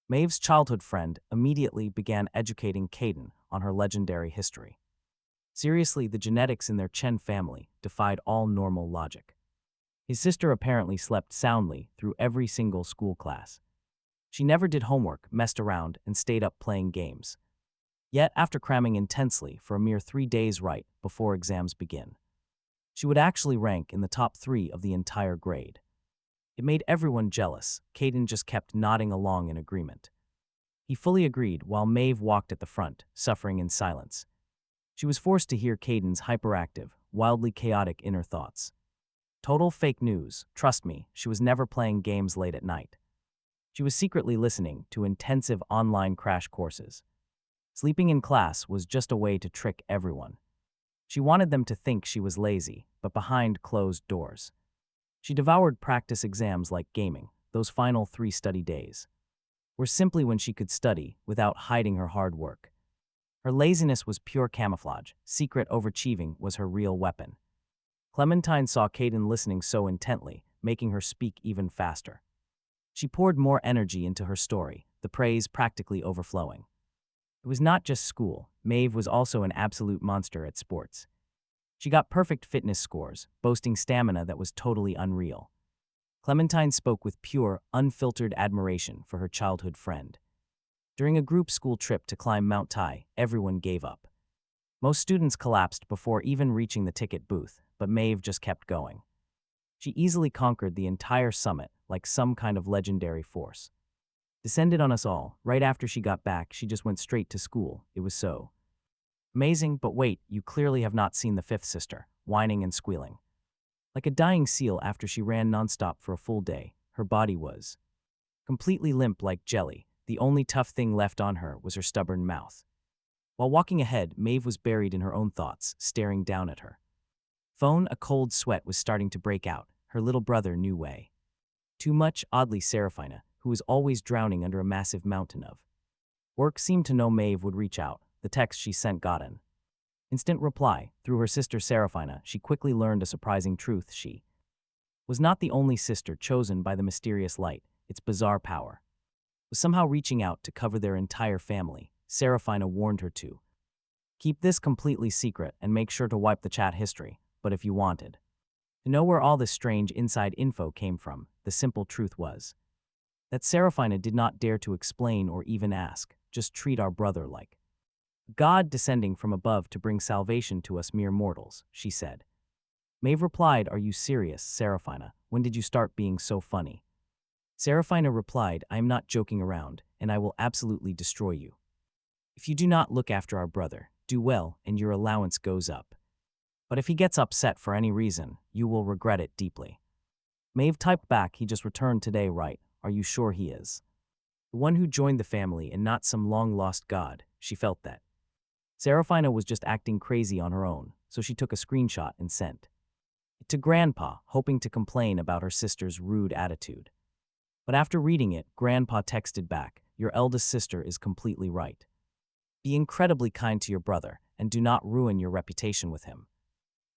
Maeve's childhood friend immediately began educating Caden on her legendary history. Seriously, the genetics in their Chen family defied all normal logic. His sister apparently slept soundly through every single school class. She never did homework, messed around, and stayed up playing games. Yet, after cramming intensely for a mere 3 days right before exams begin, she would actually rank in the top 3 of the entire grade. It made everyone jealous. Caden just kept nodding along in agreement. He fully agreed while Maeve walked at the front, suffering in silence. She was forced to hear Caden's hyperactive, wildly chaotic inner thoughts. Total fake news, trust me, she was never playing games late at night. She was secretly listening to intensive online crash courses. Sleeping in class was just a way to trick everyone. She wanted them to think she was lazy, but behind closed doors. She devoured practice exams like gaming. Those final 3 study days were simply when she could study without hiding her hard work. Her laziness was pure camouflage. Secret overachieving was her real weapon. Clementine saw Caden listening so intently, making her speak even faster. She poured more energy into her story, the praise practically overflowing. It was not just school. Maeve was also an absolute monster at sports. She got perfect fitness scores, boasting stamina that was totally unreal. Clementine spoke with pure, unfiltered admiration for her childhood friend. During a group school trip to climb Mount Tai, everyone gave up. Most students collapsed before even reaching the ticket booth, but Maeve just kept going. She easily conquered the entire summit like some kind of legendary force. Descended on us all. Right after she got back, she just went straight to school. It was so amazing, but wait, you clearly have not seen the fifth sister, whining and squealing. Like a dying seal after she ran nonstop for a full day, her body was completely limp like jelly. The only tough thing left on her was her stubborn mouth. While walking ahead, Maeve was buried in her own thoughts, staring down at her phone. A cold sweat was starting to break out. Her little brother knew way too much. Oddly, Seraphina, who was always drowning under a massive mountain of work, seemed to know Maeve would reach out. The text she sent got an instant reply. Through her sister Seraphina, she quickly learned a surprising truth. She was not the only sister chosen by the mysterious light. Its bizarre power was somehow reaching out to cover their entire family. Seraphina warned her to keep this completely secret and make sure to wipe the chat history. But if you wanted to know where all this strange inside info came from, the simple truth was that Seraphina did not dare to explain or even ask. Just treat our brother like God descending from above to bring salvation to us mere mortals, she said. Maeve replied, "Are you serious, Seraphina? When did you start being so funny?" Seraphina replied, "I am not joking around, and I will absolutely destroy you. If you do not look after our brother, do well, and your allowance goes up. But if he gets upset for any reason, you will regret it deeply." Maeve typed back, "He just returned today, right? Are you sure he is the one who joined the family and not some long-lost god?" She felt that Seraphina was just acting crazy on her own, so she took a screenshot and sent it to Grandpa, hoping to complain about her sister's rude attitude. But after reading it, Grandpa texted back, "Your eldest sister is completely right. Be incredibly kind to your brother, and do not ruin your reputation with him."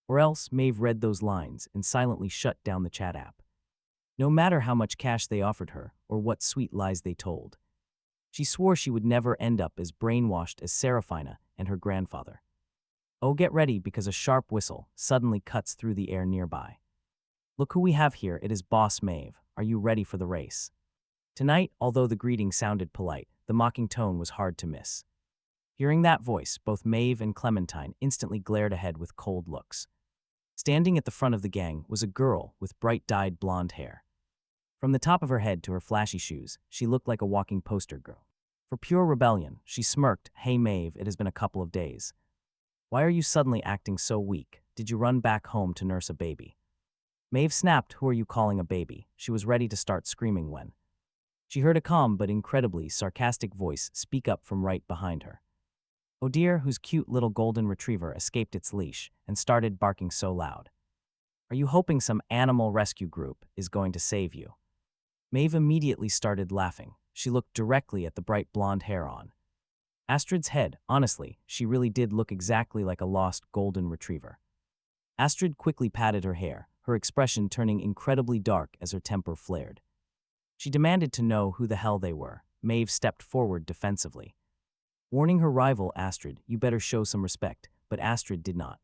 Or else, Maeve read those lines and silently shut down the chat app. No matter how much cash they offered her, or what sweet lies they told, she swore she would never end up as brainwashed as Seraphina and her grandfather. Oh, get ready, because a sharp whistle suddenly cuts through the air nearby. "Look who we have here, it is Boss Maeve. Are you ready for the race?" Tonight, although the greeting sounded polite, the mocking tone was hard to miss. Hearing that voice, both Maeve and Clementine instantly glared ahead with cold looks. Standing at the front of the gang was a girl with bright-dyed blonde hair. From the top of her head to her flashy shoes, she looked like a walking poster girl. For pure rebellion, she smirked, "Hey Maeve, it has been a couple of days. Why are you suddenly acting so weak? Did you run back home to nurse a baby?" Maeve snapped, "Who are you calling a baby?" She was ready to start screaming when she heard a calm but incredibly sarcastic voice speak up from right behind her. Oh dear, whose cute little golden retriever escaped its leash and started barking so loud. "Are you hoping some animal rescue group is going to save you?" Maeve immediately started laughing. She looked directly at the bright blonde hair on Astrid's head. Honestly, she really did look exactly like a lost golden retriever. Astrid quickly patted her hair, her expression turning incredibly dark as her temper flared. She demanded to know who the hell they were. Maeve stepped forward defensively, warning her rival Astrid, "You better show some respect," but Astrid did not.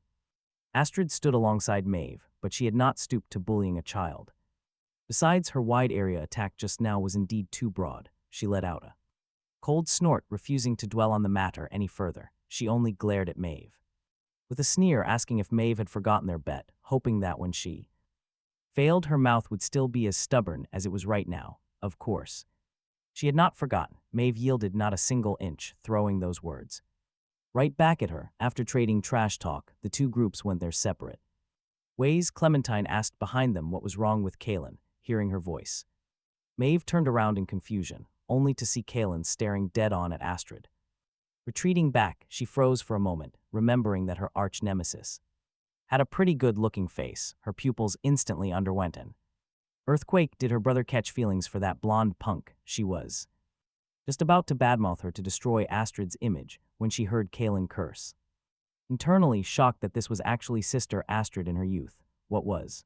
Astrid stood alongside Maeve, but she had not stooped to bullying a child. Besides, her wide area attack just now was indeed too broad. She let out a cold snort, refusing to dwell on the matter any further. She only glared at Maeve, with a sneer, asking if Maeve had forgotten their bet, hoping that when she failed, her mouth would still be as stubborn as it was right now. Of course, she had not forgotten. Maeve yielded not a single inch, throwing those words right back at her. After trading trash talk, the two groups went their separate ways. Clementine asked behind them what was wrong with Kaylin, hearing her voice. Maeve turned around in confusion, only to see Kaylin staring dead-on at Astrid. Retreating back, she froze for a moment, remembering that her arch-nemesis had a pretty good-looking face. Her pupils instantly underwent an earthquake. Did her brother catch feelings for that blonde punk? She was just about to badmouth her to destroy Astrid's image when she heard Kaylin curse, internally shocked that this was actually Sister Astrid in her youth. What was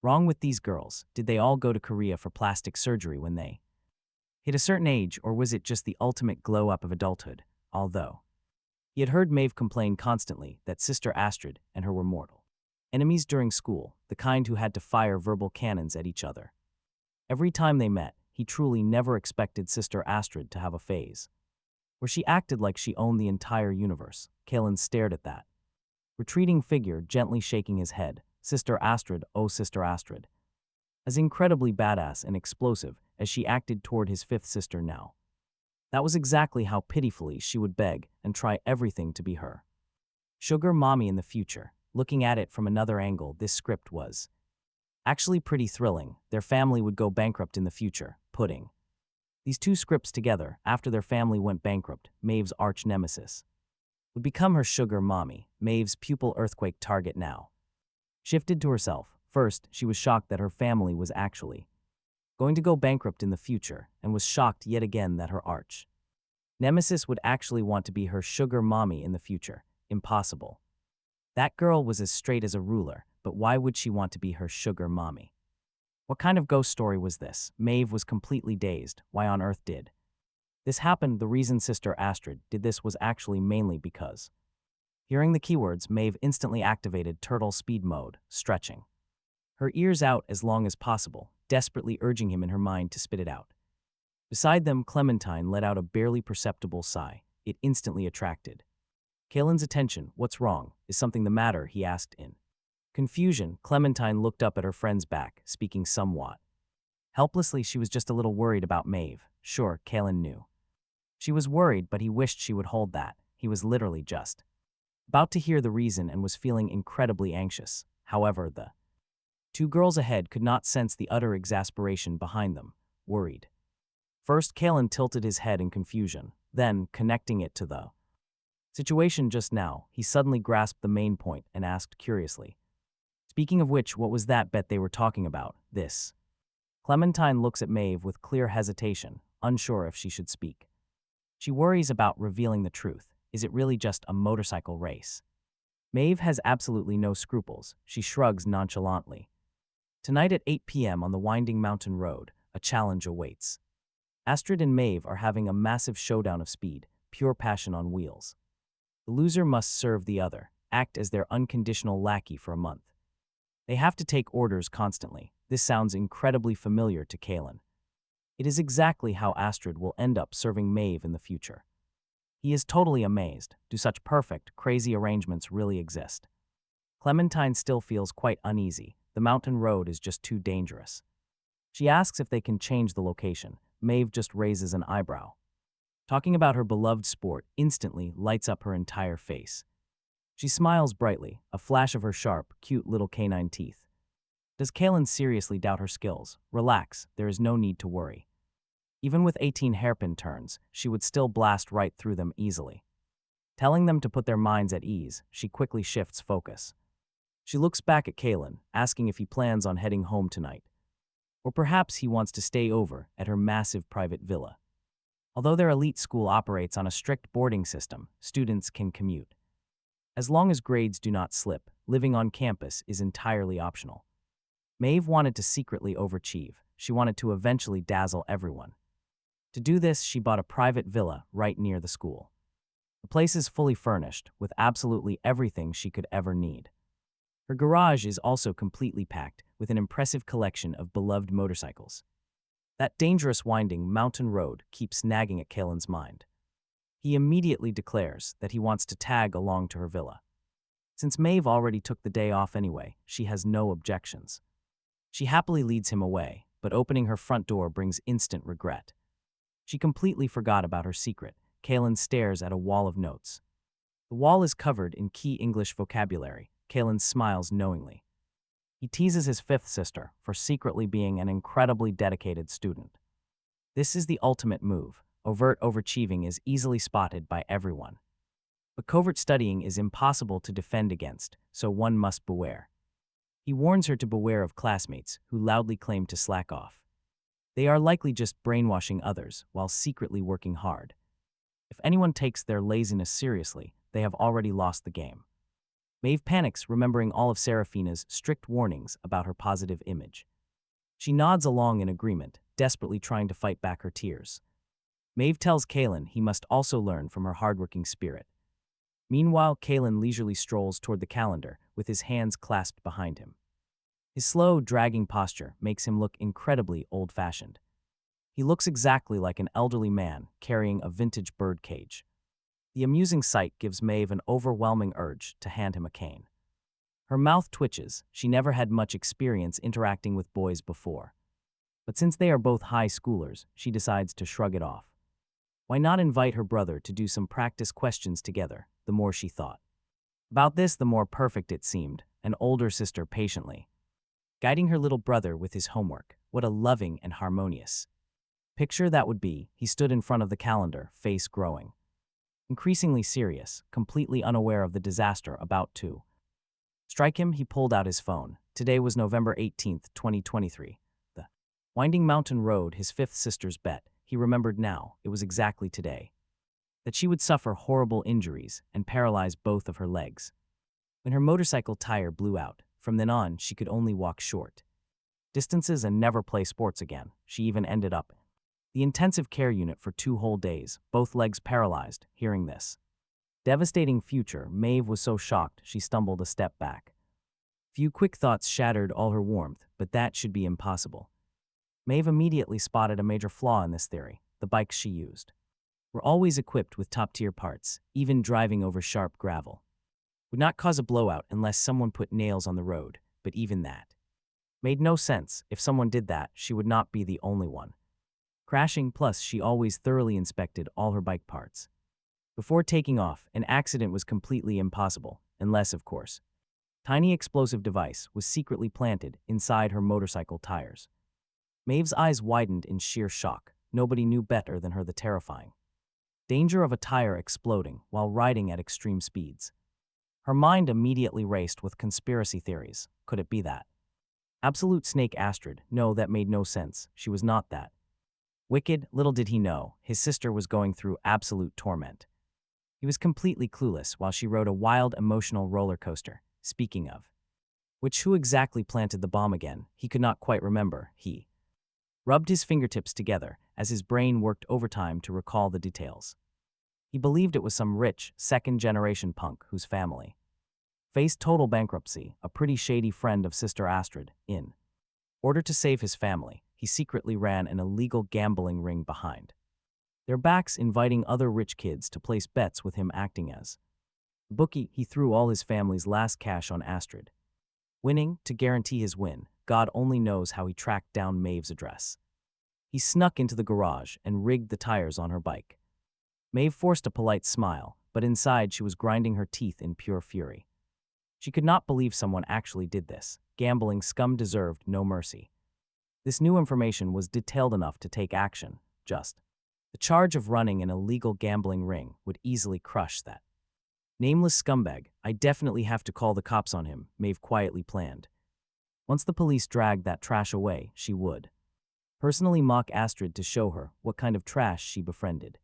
wrong with these girls? Did they all go to Korea for plastic surgery when they hit a certain age, or was it just the ultimate glow-up of adulthood? Although he had heard Maeve complain constantly that Sister Astrid and her were mortal enemies during school, the kind who had to fire verbal cannons at each other every time they met. He truly never expected Sister Astrid to have a phase where she acted like she owned the entire universe. Kaylin stared at that retreating figure, gently shaking his head. Sister Astrid, oh Sister Astrid, as incredibly badass and explosive as she acted toward his fifth sister now. That was exactly how pitifully she would beg and try everything to be her sugar mommy in the future. Looking at it from another angle, this script was actually pretty thrilling. Their family would go bankrupt in the future. Putting these two scripts together, after their family went bankrupt, Maeve's arch-nemesis would become her sugar mommy. Maeve's pupil earthquake target now shifted to herself. First, she was shocked that her family was actually going to go bankrupt in the future, and was shocked yet again that her arch-nemesis would actually want to be her sugar mommy in the future. Impossible. That girl was as straight as a ruler, but why would she want to be her sugar mommy? What kind of ghost story was this? Maeve was completely dazed. Why on earth did this happen? The reason Sister Astrid did this was actually mainly because, hearing the keywords, Maeve instantly activated turtle speed mode, stretching her ears out as long as possible, desperately urging him in her mind to spit it out. Beside them, Clementine let out a barely perceptible sigh. It instantly attracted Kaylin's attention. "What's wrong? Is something the matter?" he asked in Confusion, Clementine looked up at her friend's back, speaking somewhat. Helplessly, she was just a little worried about Maeve. Sure, Kaylin knew. She was worried, but he wished she would hold that. He was literally just about to hear the reason and was feeling incredibly anxious. However, the two girls ahead could not sense the utter exasperation behind them, worried. First, Kaylin tilted his head in confusion. Then, connecting it to the situation just now, he suddenly grasped the main point and asked curiously, "Speaking of which, what was that bet they were talking about, this?" Clementine looks at Maeve with clear hesitation, unsure if she should speak. She worries about revealing the truth. Is it really just a motorcycle race? Maeve has absolutely no scruples. She shrugs nonchalantly. Tonight at 8 p.m. on the winding mountain road, a challenge awaits. Astrid and Maeve are having a massive showdown of speed, pure passion on wheels. The loser must serve the other, act as their unconditional lackey for a month. They have to take orders constantly. This sounds incredibly familiar to Kaylin. It is exactly how Astrid will end up serving Maeve in the future. He is totally amazed. Do such perfect, crazy arrangements really exist? Clementine still feels quite uneasy. The mountain road is just too dangerous. She asks if they can change the location. Maeve just raises an eyebrow. Talking about her beloved sport instantly lights up her entire face. She smiles brightly, a flash of her sharp, cute little canine teeth. Does Kaylin seriously doubt her skills? Relax, there is no need to worry. Even with 18 hairpin turns, she would still blast right through them easily. Telling them to put their minds at ease, she quickly shifts focus. She looks back at Kaylin, asking if he plans on heading home tonight. Or perhaps he wants to stay over at her massive private villa. Although their elite school operates on a strict boarding system, students can commute. As long as grades do not slip, living on campus is entirely optional. Maeve wanted to secretly overachieve. She wanted to eventually dazzle everyone. To do this, she bought a private villa right near the school. The place is fully furnished, with absolutely everything she could ever need. Her garage is also completely packed with an impressive collection of beloved motorcycles. That dangerous winding mountain road keeps nagging at Kaylin's mind. He immediately declares that he wants to tag along to her villa. Since Maeve already took the day off anyway, she has no objections. She happily leads him away, but opening her front door brings instant regret. She completely forgot about her secret. Kaylin stares at a wall of notes. The wall is covered in key English vocabulary. Kaylin smiles knowingly. He teases his fifth sister for secretly being an incredibly dedicated student. This is the ultimate move. Overt overachieving is easily spotted by everyone. But covert studying is impossible to defend against, so one must beware. He warns her to beware of classmates who loudly claim to slack off. They are likely just brainwashing others while secretly working hard. If anyone takes their laziness seriously, they have already lost the game. Maeve panics, remembering all of Seraphina's strict warnings about her positive image. She nods along in agreement, desperately trying to fight back her tears. Maeve tells Kaylin he must also learn from her hardworking spirit. Meanwhile, Kaylin leisurely strolls toward the calendar with his hands clasped behind him. His slow, dragging posture makes him look incredibly old-fashioned. He looks exactly like an elderly man carrying a vintage bird cage. The amusing sight gives Maeve an overwhelming urge to hand him a cane. Her mouth twitches. She never had much experience interacting with boys before. But since they are both high schoolers, she decides to shrug it off. Why not invite her brother to do some practice questions together, the more she thought. About this, the more perfect it seemed, an older sister patiently guiding her little brother with his homework. What a loving and harmonious picture that would be. He stood in front of the calendar, face growing increasingly serious, completely unaware of the disaster about to strike him. He pulled out his phone. Today was November 18th, 2023. The winding mountain road, his fifth sister's bet. He remembered now, it was exactly today, that she would suffer horrible injuries and paralyze both of her legs. When her motorcycle tire blew out, from then on she could only walk short distances and never play sports again. She even ended up the intensive care unit for 2 whole days, both legs paralyzed. Hearing this devastating future, Maeve was so shocked she stumbled a step back. Few quick thoughts shattered all her warmth, but that should be impossible. Maeve immediately spotted a major flaw in this theory. The bikes she used were always equipped with top-tier parts, even driving over sharp gravel. Would not cause a blowout unless someone put nails on the road, but even that made no sense. If someone did that, she would not be the only one. Crashing, plus she always thoroughly inspected all her bike parts. Before taking off, an accident was completely impossible, unless, of course, tiny explosive device was secretly planted inside her motorcycle tires. Maeve's eyes widened in sheer shock. Nobody knew better than her the terrifying danger of a tire exploding while riding at extreme speeds. Her mind immediately raced with conspiracy theories. Could it be that? Absolute Snake Astrid? No, that made no sense. She was not that. Wicked, little did he know, his sister was going through absolute torment. He was completely clueless while she rode a wild, emotional roller coaster. Speaking of which, who exactly planted the bomb again? He could not quite remember. He rubbed his fingertips together as his brain worked overtime to recall the details. He believed it was some rich, second-generation punk whose family faced total bankruptcy, a pretty shady friend of Sister Astrid. In order to save his family, he secretly ran an illegal gambling ring behind their backs, inviting other rich kids to place bets with him acting as bookie. He threw all his family's last cash on Astrid, winning to guarantee his win. God only knows how he tracked down Maeve's address. He snuck into the garage and rigged the tires on her bike. Maeve forced a polite smile, but inside she was grinding her teeth in pure fury. She could not believe someone actually did this. Gambling scum deserved no mercy. This new information was detailed enough to take action. Just the charge of running an illegal gambling ring would easily crush that nameless scumbag. I definitely have to call the cops on him, Maeve quietly planned. Once the police dragged that trash away, she would personally mock Astrid to show her what kind of trash she befriended.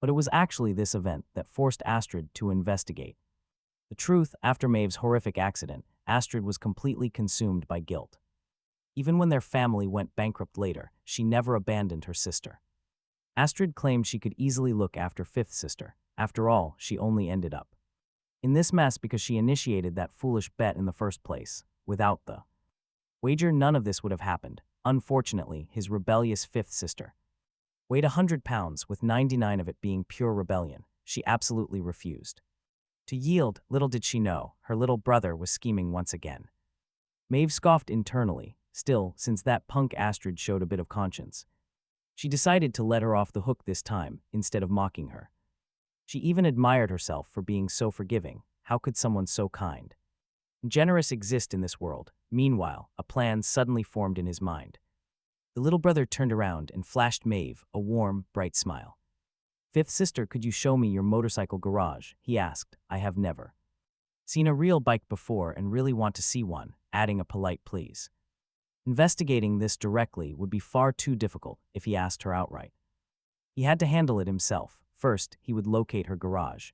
But it was actually this event that forced Astrid to investigate. The truth, after Maeve's horrific accident, Astrid was completely consumed by guilt. Even when their family went bankrupt later, she never abandoned her sister. Astrid claimed she could easily look after fifth sister. After all, she only ended up in this mess because she initiated that foolish bet in the first place. Without the wager, none of this would have happened. Unfortunately, his rebellious fifth sister weighed 100 pounds, with 99 of it being pure rebellion. She absolutely refused to yield. Little did she know, her little brother was scheming once again. Maeve scoffed internally. Still, since that punk Astrid showed a bit of conscience, she decided to let her off the hook this time, instead of mocking her. She even admired herself for being so forgiving. How could someone so kind and generous exist in this world? Meanwhile, a plan suddenly formed in his mind. The little brother turned around and flashed Maeve a warm, bright smile. Fifth sister, could you show me your motorcycle garage? He asked. I have never seen a real bike before and really want to see one, adding a polite please. Investigating this directly would be far too difficult if he asked her outright. He had to handle it himself. First, he would locate her garage,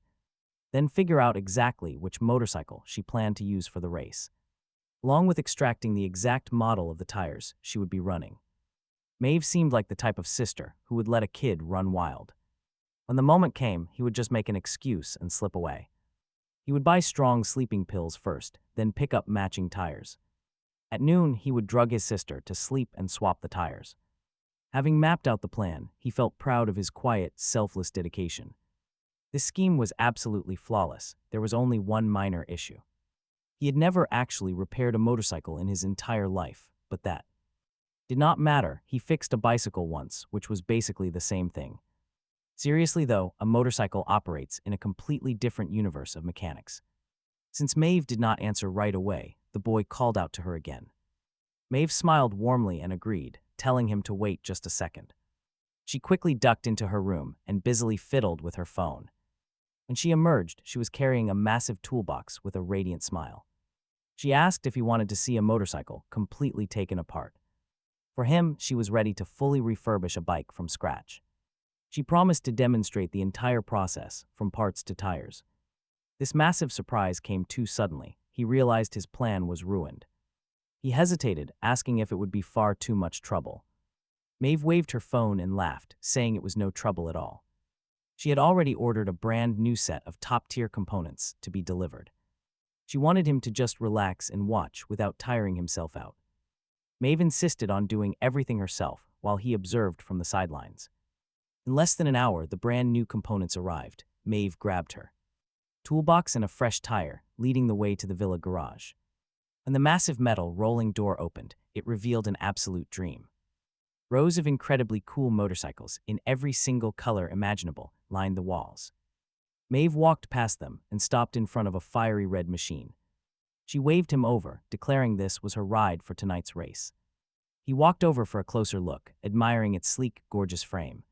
then figure out exactly which motorcycle she planned to use for the race, along with extracting the exact model of the tires she would be running. Maeve seemed like the type of sister who would let a kid run wild. When the moment came, he would just make an excuse and slip away. He would buy strong sleeping pills first, then pick up matching tires. At noon, he would drug his sister to sleep and swap the tires. Having mapped out the plan, he felt proud of his quiet, selfless dedication. This scheme was absolutely flawless. There was only one minor issue. He had never actually repaired a motorcycle in his entire life, but that did not matter. He fixed a bicycle once, which was basically the same thing. Seriously though, a motorcycle operates in a completely different universe of mechanics. Since Maeve did not answer right away, the boy called out to her again. Maeve smiled warmly and agreed, telling him to wait just a second. She quickly ducked into her room and busily fiddled with her phone. When she emerged, she was carrying a massive toolbox with a radiant smile. She asked if he wanted to see a motorcycle completely taken apart. For him, she was ready to fully refurbish a bike from scratch. She promised to demonstrate the entire process, from parts to tires. This massive surprise came too suddenly. He realized his plan was ruined. He hesitated, asking if it would be far too much trouble. Maeve waved her phone and laughed, saying it was no trouble at all. She had already ordered a brand new set of top-tier components to be delivered. She wanted him to just relax and watch without tiring himself out. Maeve insisted on doing everything herself while he observed from the sidelines. In less than an hour, the brand new components arrived. Maeve grabbed her toolbox and a fresh tire, leading the way to the villa garage. When the massive metal rolling door opened, it revealed an absolute dream. Rows of incredibly cool motorcycles in every single color imaginable lined the walls. Maeve walked past them and stopped in front of a fiery red machine. She waved him over, declaring this was her ride for tonight's race. He walked over for a closer look, admiring its sleek, gorgeous frame.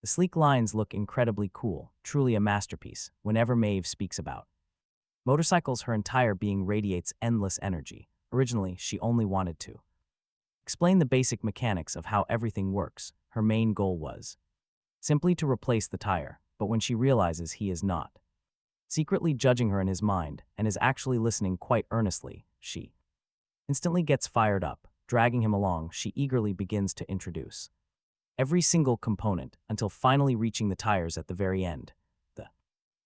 The sleek lines look incredibly cool, truly a masterpiece, whenever Maeve speaks about motorcycles. Her entire being radiates endless energy. Originally, she only wanted to explain the basic mechanics of how everything works. Her main goal was simply to replace the tire, but when she realizes he is not secretly judging her in his mind and is actually listening quite earnestly, she instantly gets fired up. Dragging him along, she eagerly begins to introduce every single component until finally reaching the tires at the very end. The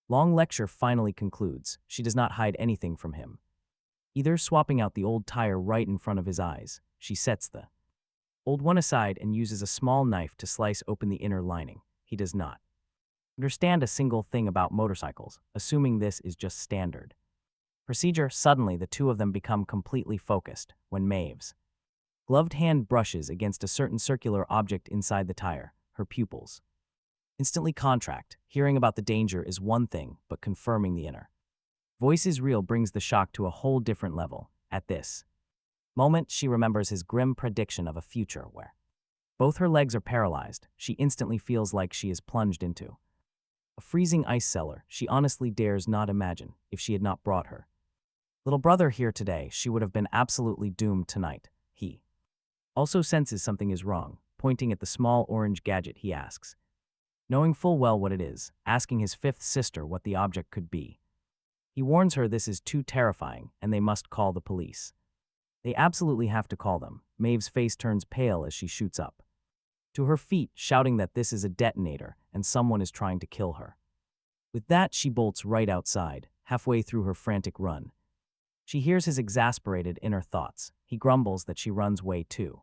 long lecture finally concludes. She does not hide anything from him, either swapping out the old tire right in front of his eyes. She sets the old one aside and uses a small knife to slice open the inner lining. He does not understand a single thing about motorcycles, assuming this is just standard procedure. Suddenly, the two of them become completely focused when Maeve's gloved hand brushes against a certain circular object inside the tire. Her pupils instantly contract. Hearing about the danger is one thing, but confirming the inner voice is real brings the shock to a whole different level. At this moment, she remembers his grim prediction of a future where both her legs are paralyzed. She instantly feels like she is plunged into a freezing ice cellar. She honestly dares not imagine if she had not brought her little brother here today, she would have been absolutely doomed tonight. He also senses something is wrong. Pointing at the small orange gadget, he asks, knowing full well what it is, asking his fifth sister what the object could be. He warns her this is too terrifying and they must call the police. They absolutely have to call them. Maeve's face turns pale as she shoots up to her feet, shouting that this is a detonator and someone is trying to kill her. With that, she bolts right outside. Halfway through her frantic run, she hears his exasperated inner thoughts. He grumbles that she runs way too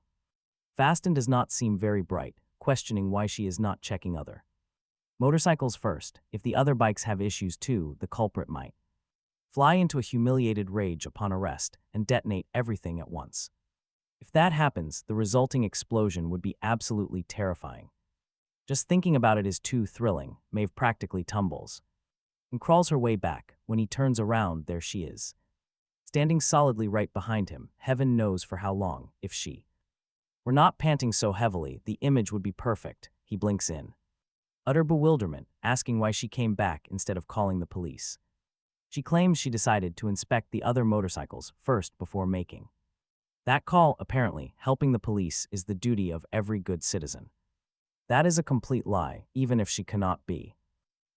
fast and does not seem very bright, questioning why she is not checking other motorcycles first. If the other bikes have issues too, the culprit might fly into a humiliated rage upon arrest and detonate everything at once. If that happens, the resulting explosion would be absolutely terrifying. Just thinking about it is too thrilling. Maeve practically tumbles and crawls her way back. When he turns around, there she is, standing solidly right behind him. Heaven knows for how long. If she were not panting so heavily, the image would be perfect. He blinks in utter bewilderment, asking why she came back instead of calling the police. She claims she decided to inspect the other motorcycles first before making that call. Apparently, helping the police is the duty of every good citizen. That is a complete lie. Even if she cannot be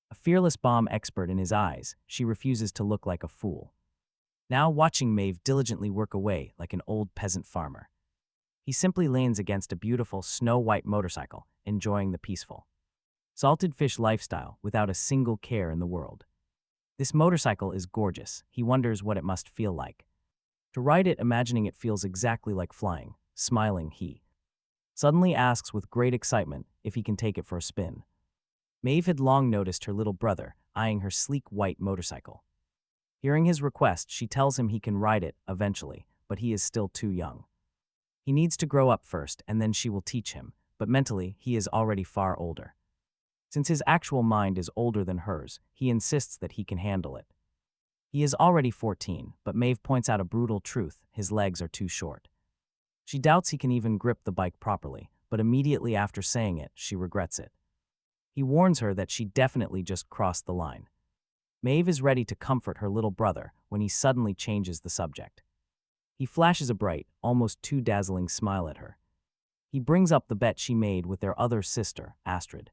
a fearless bomb expert in his eyes, she refuses to look like a fool. Now watching Maeve diligently work away like an old peasant farmer, he simply leans against a beautiful snow-white motorcycle, enjoying the peaceful salted fish lifestyle without a single care in the world. This motorcycle is gorgeous. He wonders what it must feel like to ride it, imagining it feels exactly like flying. Smiling, he suddenly asks with great excitement if he can take it for a spin. Maeve had long noticed her little brother eyeing her sleek white motorcycle. Hearing his request, she tells him he can ride it eventually, but he is still too young. He needs to grow up first and then she will teach him, but mentally he is already far older. Since his actual mind is older than hers, he insists that he can handle it. He is already 14, but Maeve points out a brutal truth: his legs are too short. She doubts he can even grip the bike properly, but immediately after saying it, she regrets it. He warns her that she definitely just crossed the line. Maeve is ready to comfort her little brother when he suddenly changes the subject. He flashes a bright, almost too dazzling smile at her. He brings up the bet she made with their other sister, Astrid.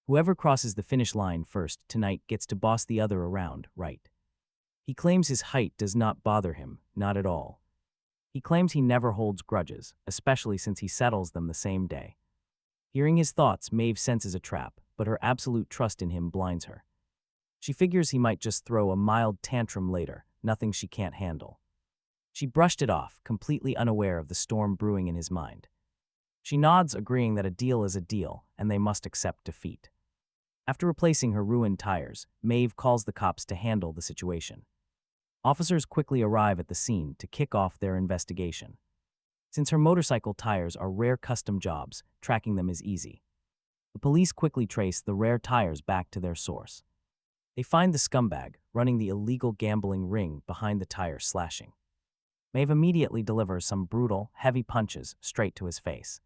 Whoever crosses the finish line first tonight gets to boss the other around, right? He claims his height does not bother him, not at all. He claims he never holds grudges, especially since he settles them the same day. Hearing his thoughts, Maeve senses a trap, but her absolute trust in him blinds her. She figures he might just throw a mild tantrum later, nothing she can't handle. She brushed it off, completely unaware of the storm brewing in his mind. She nods, agreeing that a deal is a deal, and they must accept defeat. After replacing her ruined tires, Maeve calls the cops to handle the situation. Officers quickly arrive at the scene to kick off their investigation. Since her motorcycle tires are rare custom jobs, tracking them is easy. The police quickly trace the rare tires back to their source. They find the scumbag running the illegal gambling ring behind the tire slashing. Maeve immediately delivers some brutal, heavy punches straight to his face.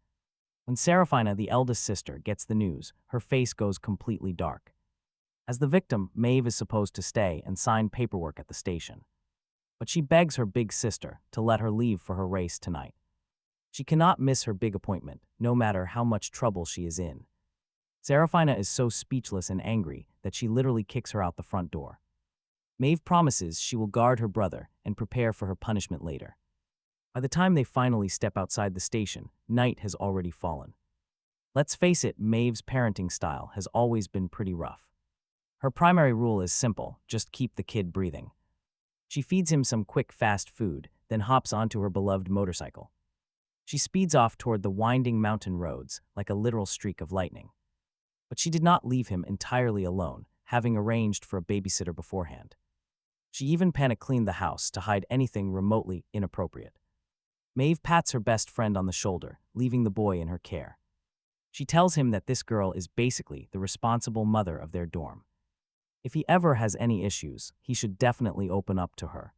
When Serafina, the eldest sister, gets the news, her face goes completely dark. As the victim, Maeve is supposed to stay and sign paperwork at the station. But she begs her big sister to let her leave for her race tonight. She cannot miss her big appointment, no matter how much trouble she is in. Serafina is so speechless and angry that she literally kicks her out the front door. Maeve promises she will guard her brother and prepare for her punishment later. By the time they finally step outside the station, night has already fallen. Let's face it, Maeve's parenting style has always been pretty rough. Her primary rule is simple: just keep the kid breathing. She feeds him some quick, fast food, then hops onto her beloved motorcycle. She speeds off toward the winding mountain roads like a literal streak of lightning. But she did not leave him entirely alone, having arranged for a babysitter beforehand. She even panic-cleaned the house to hide anything remotely inappropriate. Maeve pats her best friend on the shoulder, leaving the boy in her care. She tells him that this girl is basically the responsible mother of their dorm. If he ever has any issues, he should definitely open up to her.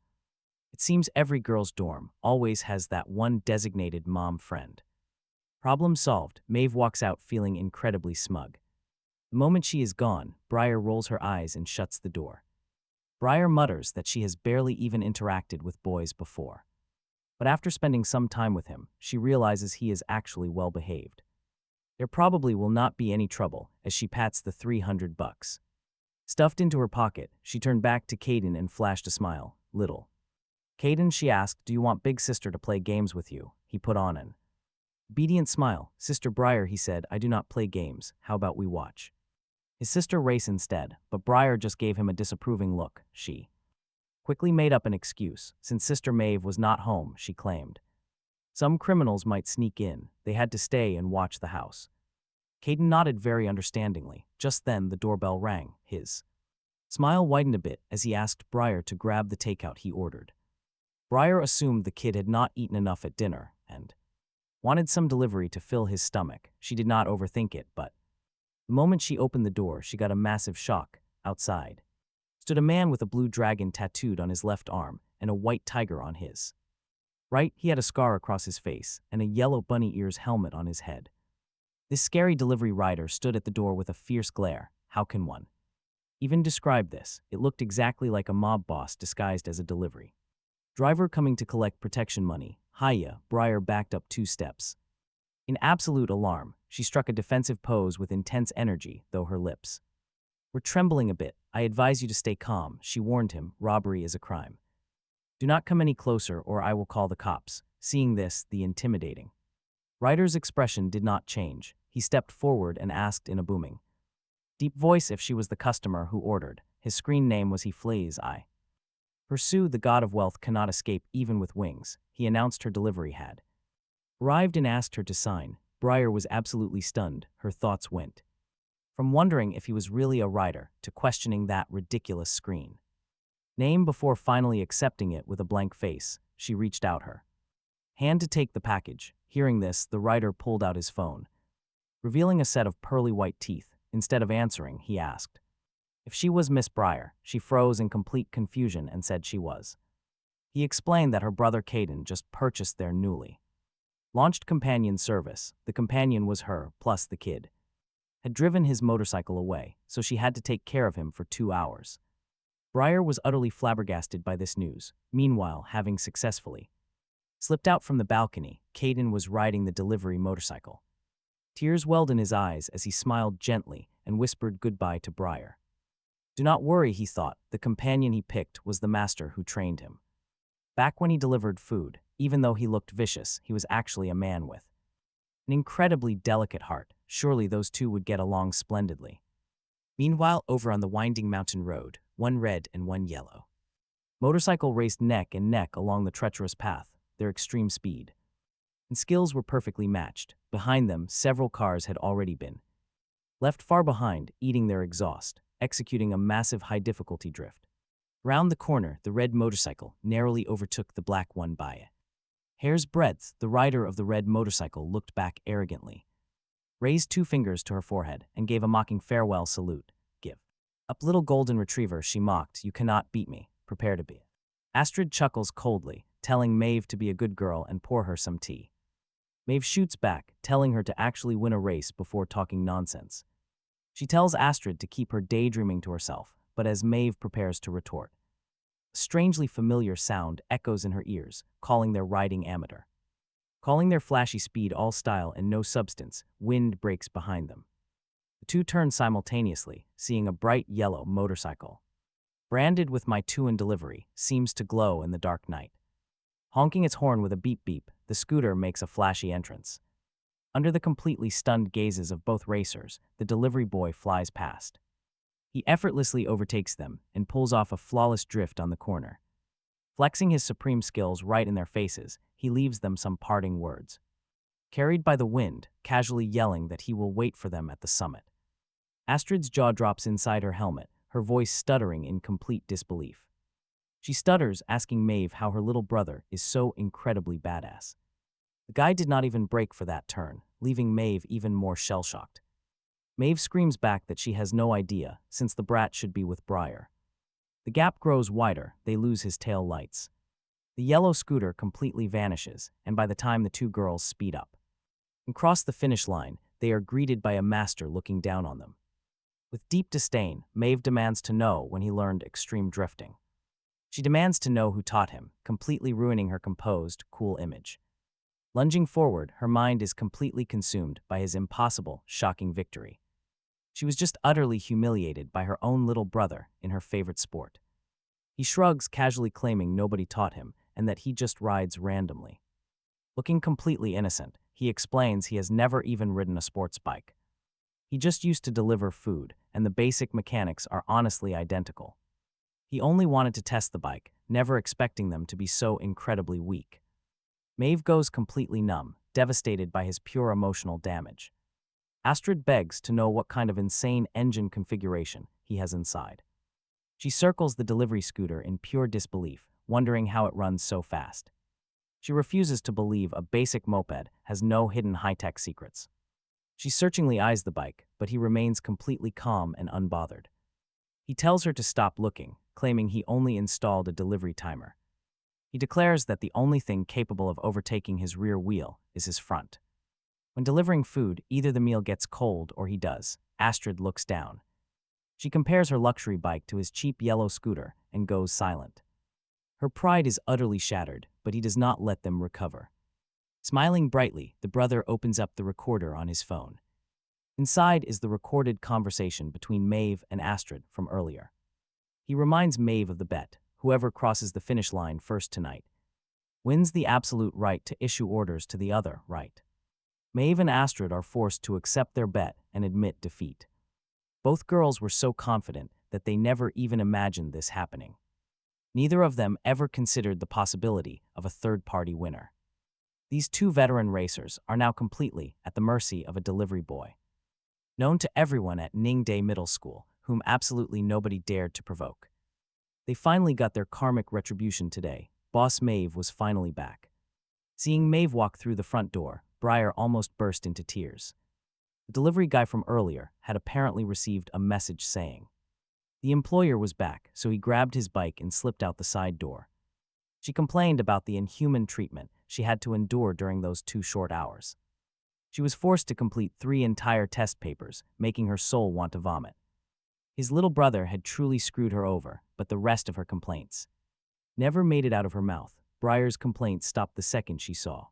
It seems every girl's dorm always has that one designated mom friend. Problem solved, Maeve walks out feeling incredibly smug. The moment she is gone, Briar rolls her eyes and shuts the door. Briar mutters that she has barely even interacted with boys before. But after spending some time with him, she realizes he is actually well behaved. There probably will not be any trouble as she pats the $300. Stuffed into her pocket, she turned back to Kaylin and flashed a smile. Little. Kaylin, she asked, do you want big sister to play games with you? He put on an obedient smile. Sister Briar, he said, I do not play games. How about we watch? His sister raced instead, but Briar just gave him a disapproving look. She quickly made up an excuse. Since Sister Maeve was not home, she claimed. Some criminals might sneak in. They had to stay and watch the house. Kaylin nodded very understandingly. Just then, the doorbell rang. His smile widened a bit as he asked Briar to grab the takeout he ordered. Briar assumed the kid had not eaten enough at dinner and wanted some delivery to fill his stomach. She did not overthink it, but the moment she opened the door, she got a massive shock. Outside stood a man with a blue dragon tattooed on his left arm and a white tiger on his right. He had a scar across his face and a yellow bunny ears helmet on his head. This scary delivery rider stood at the door with a fierce glare. How can one even describe this? It looked exactly like a mob boss disguised as a delivery driver coming to collect protection money. Hiya, Briar backed up 2 steps. In absolute alarm, she struck a defensive pose with intense energy, though her lips were trembling a bit. I advise you to stay calm, she warned him. Robbery is a crime. Do not come any closer or I will call the cops. Seeing this, the intimidating rider's expression did not change. He stepped forward and asked in a booming, deep voice if she was the customer who ordered. His screen name was Flay's Eye. Pursue, the god of wealth cannot escape even with wings, he announced her delivery had arrived and asked her to sign. Briar was absolutely stunned. Her thoughts went from wondering if he was really a rider to questioning that ridiculous screen name before finally accepting it with a blank face. She reached out her hand to take the package. Hearing this, the rider pulled out his phone, revealing a set of pearly white teeth. Instead of answering, he asked if she was Miss Briar. She froze in complete confusion and said she was. He explained that her brother Kaylin just purchased their newly launched companion service. The companion was her, plus the kid had driven his motorcycle away, so she had to take care of him for 2 hours. Briar was utterly flabbergasted by this news. Meanwhile, having successfully slipped out from the balcony, Kaylin was riding the delivery motorcycle. Tears welled in his eyes as he smiled gently and whispered goodbye to Briar. Do not worry, he thought. The companion he picked was the master who trained him. Back when he delivered food, even though he looked vicious, he was actually a man with an incredibly delicate heart. Surely those two would get along splendidly. Meanwhile, over on the winding mountain road, one red and one yellow motorcycle raced neck and neck along the treacherous path. Their extreme speed and skills were perfectly matched. Behind them, several cars had already been left far behind, eating their exhaust, executing a massive high-difficulty drift. Round the corner, the red motorcycle narrowly overtook the black one by a hair's breadth. The rider of the red motorcycle looked back arrogantly, raised two fingers to her forehead, and gave a mocking farewell salute. Give up, little golden retriever, she mocked. You cannot beat me. Prepare to be. Astrid chuckles coldly, telling Maeve to be a good girl and pour her some tea. Maeve shoots back, telling her to actually win a race before talking nonsense. She tells Astrid to keep her daydreaming to herself, but as Maeve prepares to retort, a strangely familiar sound echoes in her ears, calling their riding amateur. Calling their flashy speed all style and no substance. Wind breaks behind them. The two turn simultaneously, seeing a bright yellow motorcycle, branded with "My two in delivery," seems to glow in the dark night. Honking its horn with a beep-beep, the scooter makes a flashy entrance. Under the completely stunned gazes of both racers, the delivery boy flies past. He effortlessly overtakes them and pulls off a flawless drift on the corner. Flexing his supreme skills right in their faces, he leaves them some parting words. Carried by the wind, casually yelling that he will wait for them at the summit. Astrid's jaw drops inside her helmet, her voice stuttering in complete disbelief. She stutters, asking Maeve how her little brother is so incredibly badass. The guy did not even brake for that turn, leaving Maeve even more shell-shocked. Maeve screams back that she has no idea, since the brat should be with Briar. The gap grows wider, they lose his tail lights. The yellow scooter completely vanishes, and by the time the two girls speed up and cross the finish line, they are greeted by a master looking down on them. With deep disdain, Maeve demands to know when he learned extreme drifting. She demands to know who taught him, completely ruining her composed, cool image. Lunging forward, her mind is completely consumed by his impossible, shocking victory. She was just utterly humiliated by her own little brother in her favorite sport. He shrugs, casually claiming nobody taught him and that he just rides randomly. Looking completely innocent, he explains he has never even ridden a sports bike. He just used to deliver food, and the basic mechanics are honestly identical. He only wanted to test the bike, never expecting them to be so incredibly weak. Maeve goes completely numb, devastated by his pure emotional damage. Astrid begs to know what kind of insane engine configuration he has inside. She circles the delivery scooter in pure disbelief, wondering how it runs so fast. She refuses to believe a basic moped has no hidden high-tech secrets. She searchingly eyes the bike, but he remains completely calm and unbothered. He tells her to stop looking, claiming he only installed a delivery timer. He declares that the only thing capable of overtaking his rear wheel is his front. When delivering food, either the meal gets cold or he does. Astrid looks down. She compares her luxury bike to his cheap yellow scooter and goes silent. Her pride is utterly shattered, but he does not let them recover. Smiling brightly, the brother opens up the recorder on his phone. Inside is the recorded conversation between Maeve and Astrid from earlier. He reminds Maeve of the bet: whoever crosses the finish line first tonight wins the absolute right to issue orders to the other, right? Maeve and Astrid are forced to accept their bet and admit defeat. Both girls were so confident that they never even imagined this happening. Neither of them ever considered the possibility of a third-party winner. These two veteran racers are now completely at the mercy of a delivery boy. Known to everyone at Ningdae Middle School, whom absolutely nobody dared to provoke. They finally got their karmic retribution today. Boss Maeve was finally back. Seeing Maeve walk through the front door, Briar almost burst into tears. The delivery guy from earlier had apparently received a message saying the employer was back, so he grabbed his bike and slipped out the side door. She complained about the inhuman treatment she had to endure during those 2 short hours. She was forced to complete 3 entire test papers, making her soul want to vomit. His little brother had truly screwed her over, but the rest of her complaints never made it out of her mouth. Briar's complaints stopped the second she saw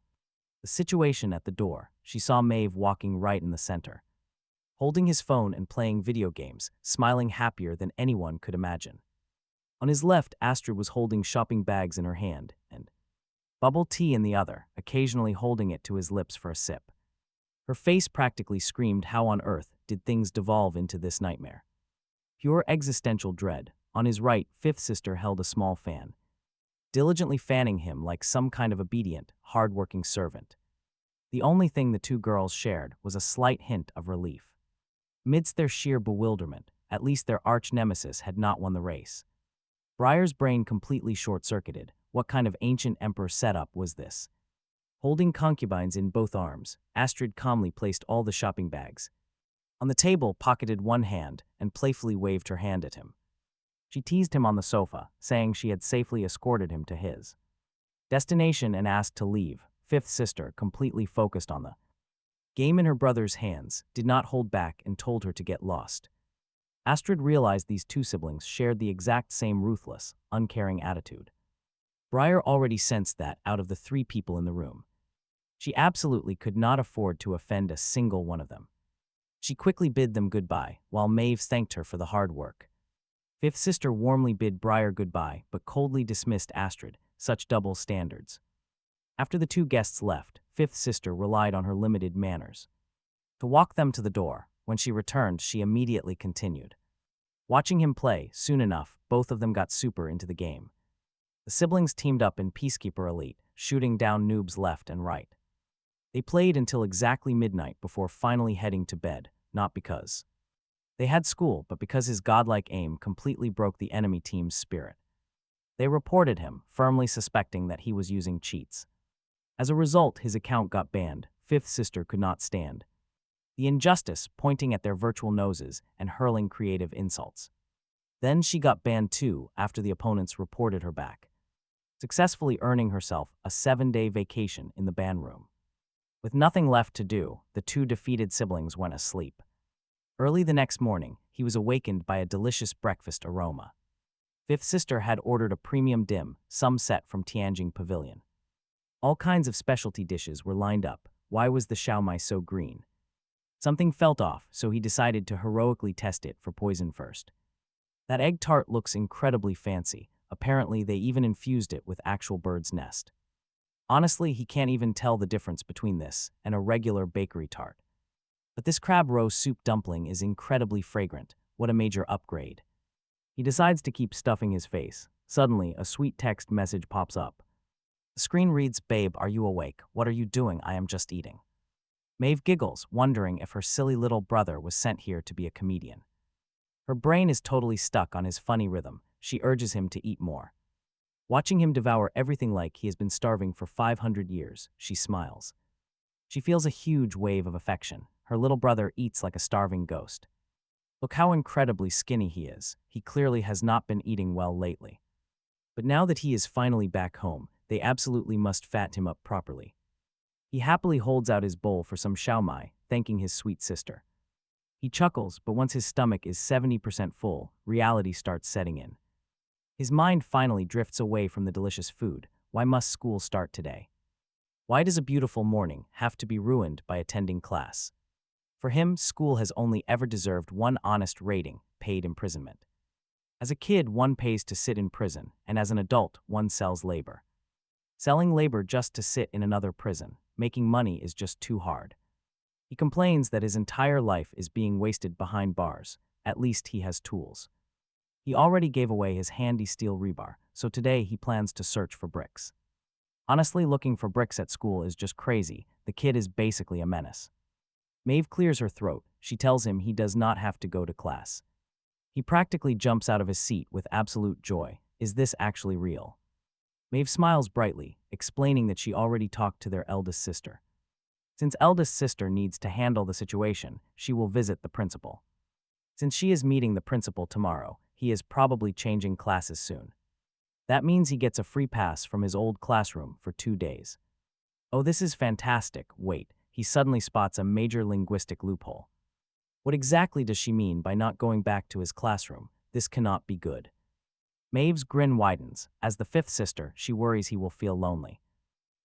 the situation at the door. She saw Maeve walking right in the center, holding his phone and playing video games, smiling happier than anyone could imagine. On his left, Astrid was holding shopping bags in her hand and bubble tea in the other, occasionally holding it to his lips for a sip. Her face practically screamed how on earth did things devolve into this nightmare. Pure existential dread. On his right, fifth sister held a small fan, diligently fanning him like some kind of obedient, hard-working servant. The only thing the two girls shared was a slight hint of relief. Amidst their sheer bewilderment, at least their arch-nemesis had not won the race. Briar's brain completely short-circuited. What kind of ancient emperor setup was this? Holding concubines in both arms, Astrid calmly placed all the shopping bags on the table, pocketed one hand, and playfully waved her hand at him. She teased him on the sofa, saying she had safely escorted him to his destination and asked to leave. Fifth sister, completely focused on the game in her brother's hands, did not hold back and told her to get lost. Astrid realized these two siblings shared the exact same ruthless, uncaring attitude. Briar already sensed that out of the three people in the room, she absolutely could not afford to offend a single one of them. She quickly bid them goodbye, while Maeve thanked her for the hard work. Fifth sister warmly bid Briar goodbye, but coldly dismissed Astrid. Such double standards. After the two guests left, fifth sister relied on her limited manners to walk them to the door. When she returned, she immediately continued. Watching him play, soon enough, both of them got super into the game. The siblings teamed up in Peacekeeper Elite, shooting down noobs left and right. They played until exactly midnight before finally heading to bed, not because they had school, but because his godlike aim completely broke the enemy team's spirit. They reported him, firmly suspecting that he was using cheats. As a result, his account got banned. Fifth sister could not stand the injustice, pointing at their virtual noses and hurling creative insults. Then she got banned too after the opponents reported her back, successfully earning herself a 7-day vacation in the ban room. With nothing left to do, the two defeated siblings went asleep. Early the next morning, he was awakened by a delicious breakfast aroma. Fifth sister had ordered a premium dim sum set from Tianjin Pavilion. All kinds of specialty dishes were lined up. Why was the xiaomai so green? Something felt off, so he decided to heroically test it for poison first. That egg tart looks incredibly fancy. Apparently, they even infused it with actual bird's nest. Honestly, he can't even tell the difference between this and a regular bakery tart. But this crab roe soup dumpling is incredibly fragrant. What a major upgrade. He decides to keep stuffing his face. Suddenly, a sweet text message pops up. The screen reads, "Babe, are you awake? What are you doing? I am just eating." Maeve giggles, wondering if her silly little brother was sent here to be a comedian. Her brain is totally stuck on his funny rhythm. She urges him to eat more. Watching him devour everything like he has been starving for 500 years, she smiles. She feels a huge wave of affection. Her little brother eats like a starving ghost. Look how incredibly skinny he is. He clearly has not been eating well lately. But now that he is finally back home, they absolutely must fat him up properly. He happily holds out his bowl for some xiaomai, thanking his sweet sister. He chuckles, but once his stomach is 70% full, reality starts setting in. His mind finally drifts away from the delicious food. Why must school start today? Why does a beautiful morning have to be ruined by attending class? For him, school has only ever deserved one honest rating: paid imprisonment. As a kid, one pays to sit in prison, and as an adult, one sells labor. Selling labor just to sit in another prison, making money is just too hard. He complains that his entire life is being wasted behind bars. At least he has tools. He already gave away his handy steel rebar, so today he plans to search for bricks. Honestly, looking for bricks at school is just crazy. The kid is basically a menace. Maeve clears her throat. She tells him he does not have to go to class. He practically jumps out of his seat with absolute joy. Is this actually real? Maeve smiles brightly, explaining that she already talked to their eldest sister. Since eldest sister needs to handle the situation, she will visit the principal. Since she is meeting the principal tomorrow, he is probably changing classes soon. That means he gets a free pass from his old classroom for 2 days. Oh, this is fantastic. Wait, he suddenly spots a major linguistic loophole. What exactly does she mean by not going back to his classroom? This cannot be good. Maeve's grin widens. As the fifth sister, she worries he will feel lonely.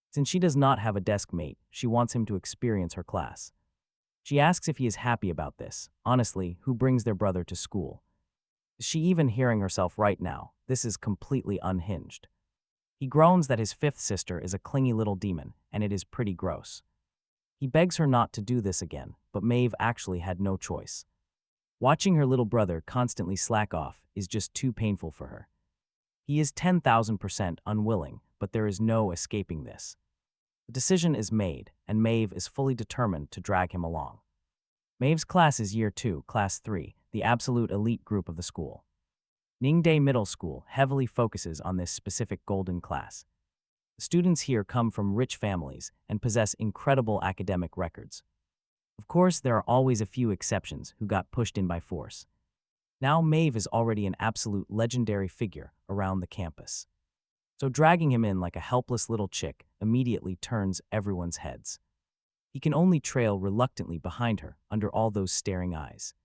Since she does not have a desk mate, she wants him to experience her class. She asks if he is happy about this. Honestly, who brings their brother to school? Is she even hearing herself right now? This is completely unhinged. He groans that his fifth sister is a clingy little demon, and it is pretty gross. He begs her not to do this again, but Maeve actually had no choice. Watching her little brother constantly slack off is just too painful for her. He is 10,000% unwilling, but there is no escaping this. The decision is made, and Maeve is fully determined to drag him along. Maeve's class is Year 2, Class 3, the absolute elite group of the school. Ningde Middle School heavily focuses on this specific golden class. The students here come from rich families and possess incredible academic records. Of course, there are always a few exceptions who got pushed in by force. Now Maeve is already an absolute legendary figure around the campus. So dragging him in like a helpless little chick immediately turns everyone's heads. He can only trail reluctantly behind her under all those staring eyes.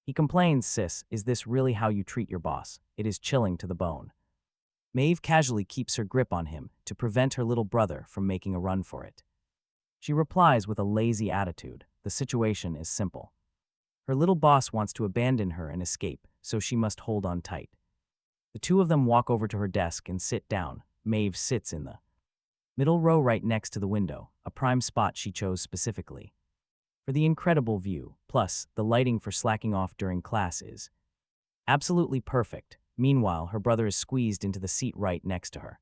He complains, "Sis, is this really how you treat your boss? It is chilling to the bone." Maeve casually keeps her grip on him to prevent her little brother from making a run for it. She replies with a lazy attitude. The situation is simple. Her little boss wants to abandon her and escape, so she must hold on tight. The two of them walk over to her desk and sit down. Maeve sits in the middle row right next to the window, a prime spot she chose specifically. For the incredible view, plus the lighting for slacking off during class is absolutely perfect. Meanwhile, her brother is squeezed into the seat right next to her.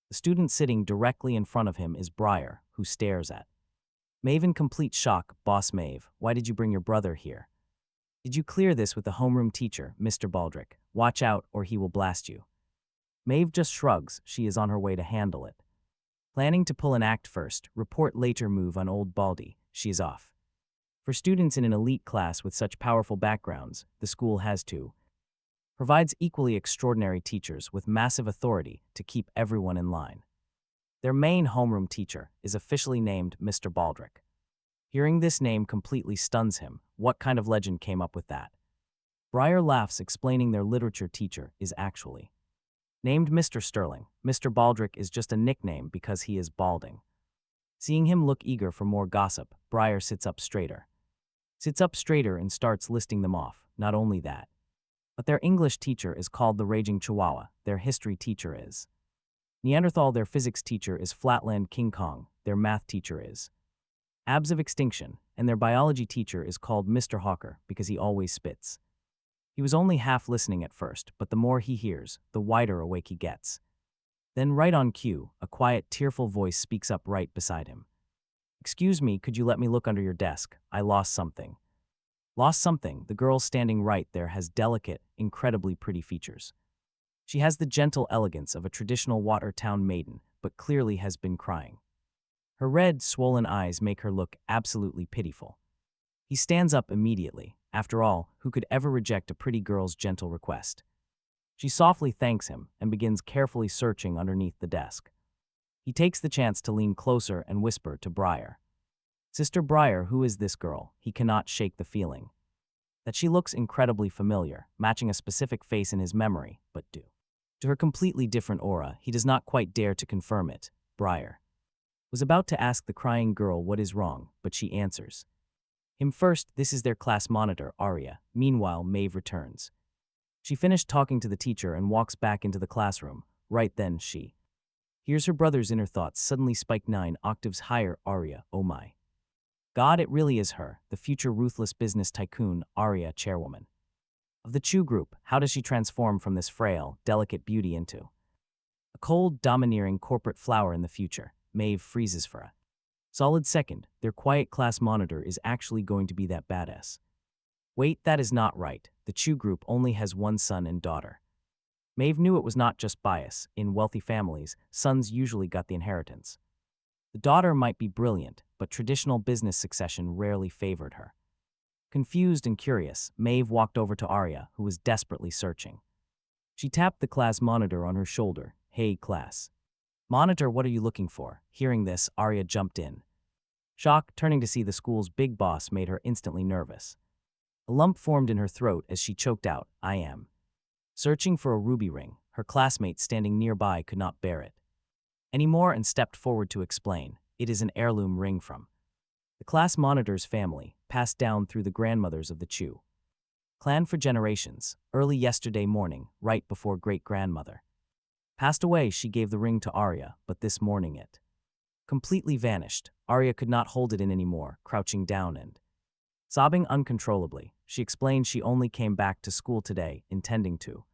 The student sitting directly in front of him is Briar, who stares at Maeve in complete shock. "Boss Maeve, why did you bring your brother here? Did you clear this with the homeroom teacher, Mr. Baldrick? Watch out or he will blast you." Maeve just shrugs. She is on her way to handle it. Planning to pull an act first, report later move on old Baldy, she is off. For students in an elite class with such powerful backgrounds, the school has to provides equally extraordinary teachers with massive authority to keep everyone in line. Their main homeroom teacher is officially named Mr. Baldrick. Hearing this name completely stuns him. What kind of legend came up with that? Briar laughs, explaining their literature teacher is actually named Mr. Sterling. Mr. Baldrick is just a nickname because he is balding. Seeing him look eager for more gossip, Briar sits up straighter and starts listing them off. Not only that, but their English teacher is called the Raging Chihuahua, their history teacher is Neanderthal, their physics teacher is Flatland King Kong, their math teacher is Abs of Extinction, and their biology teacher is called Mr. Hawker because he always spits. He was only half listening at first, but the more he hears, the wider awake he gets. Then right on cue, a quiet, tearful voice speaks up right beside him. "Excuse me, could you let me look under your desk? I lost something." Lost something? The girl standing right there has delicate, incredibly pretty features. She has the gentle elegance of a traditional Watertown maiden, but clearly has been crying. Her red, swollen eyes make her look absolutely pitiful. He stands up immediately. After all, who could ever reject a pretty girl's gentle request? She softly thanks him and begins carefully searching underneath the desk. He takes the chance to lean closer and whisper to Briar. "Sister Briar, who is this girl?" He cannot shake the feeling that she looks incredibly familiar, matching a specific face in his memory, but due to her completely different aura, he does not quite dare to confirm it. Briar was about to ask the crying girl what is wrong, but she answers him first. This is their class monitor, Arya. Meanwhile, Maeve returns. She finished talking to the teacher and walks back into the classroom. Right then, she hears her brother's inner thoughts suddenly spike 9 octaves higher. Arya, oh my God, it really is her, the future ruthless business tycoon, Arya, chairwoman of the Chu group. How does she transform from this frail, delicate beauty into a cold, domineering corporate flower in the future? Maeve freezes for a solid second. Their quiet class monitor is actually going to be that badass. Wait, that is not right. The Chu group only has one son and daughter. Maeve knew it was not just bias. In wealthy families, sons usually got the inheritance. The daughter might be brilliant, but traditional business succession rarely favored her. Confused and curious, Maeve walked over to Arya, who was desperately searching. She tapped the class monitor on her shoulder. "Hey, class monitor, what are you looking for?" Hearing this, Arya jumped in. Shock, turning to see the school's big boss, made her instantly nervous. A lump formed in her throat as she choked out, "I am searching for a ruby ring." Her classmate standing nearby could not bear it anymore and stepped forward to explain. "It is an heirloom ring from the class monitor's family, passed down through the grandmothers of the Chu clan for generations. Early yesterday morning, right before great-grandmother passed away, she gave the ring to Arya, but this morning it completely vanished." Arya could not hold it in anymore, crouching down and sobbing uncontrollably. She explained she only came back to school today, intending to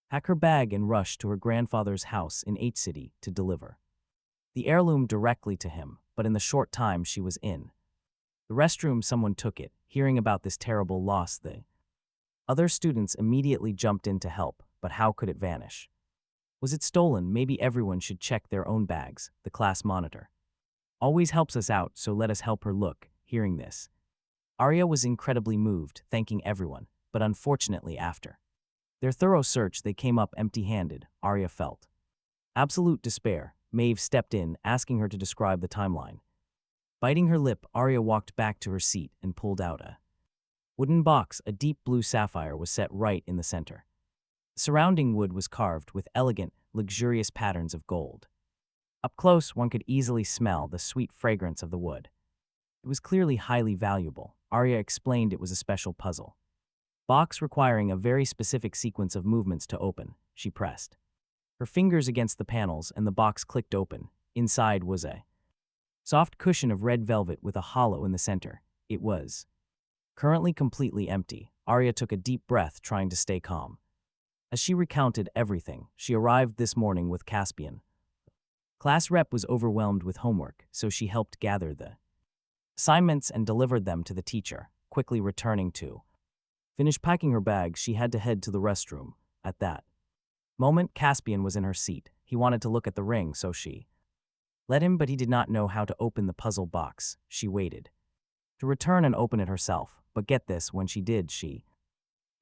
pack her bag and rush to her grandfather's house in H-City to deliver the heirloom directly to him, but in the short time she was in the restroom, someone took it. Hearing about this terrible loss, the other students immediately jumped in to help. but how could it vanish? Was it stolen? Maybe everyone should check their own bags, the class monitor. Always helps us out, so let us help her look. Hearing this, Arya was incredibly moved, thanking everyone, but unfortunately after their thorough search they came up empty-handed. Arya felt absolute despair. Maeve stepped in, asking her to describe the timeline. Biting her lip, Arya walked back to her seat and pulled out a wooden box. A deep blue sapphire was set right in the center. The surrounding wood was carved with elegant, luxurious patterns of gold. Up close, one could easily smell the sweet fragrance of the wood. It was clearly highly valuable. Arya explained it was a special puzzle box requiring a very specific sequence of movements to open. She pressed her fingers against the panels and the box clicked open. Inside was a soft cushion of red velvet with a hollow in the center. It was currently completely empty. Arya took a deep breath, trying to stay calm. As she recounted everything, she arrived this morning with Caspian. Class rep was overwhelmed with homework, so she helped gather the assignments and delivered them to the teacher. Quickly returning to finish packing her bag, she had to head to the restroom. At that moment, Caspian was in her seat. He wanted to look at the ring, so she let him, but he did not know how to open the puzzle box. She waited to return and open it herself, but get this, when she did, she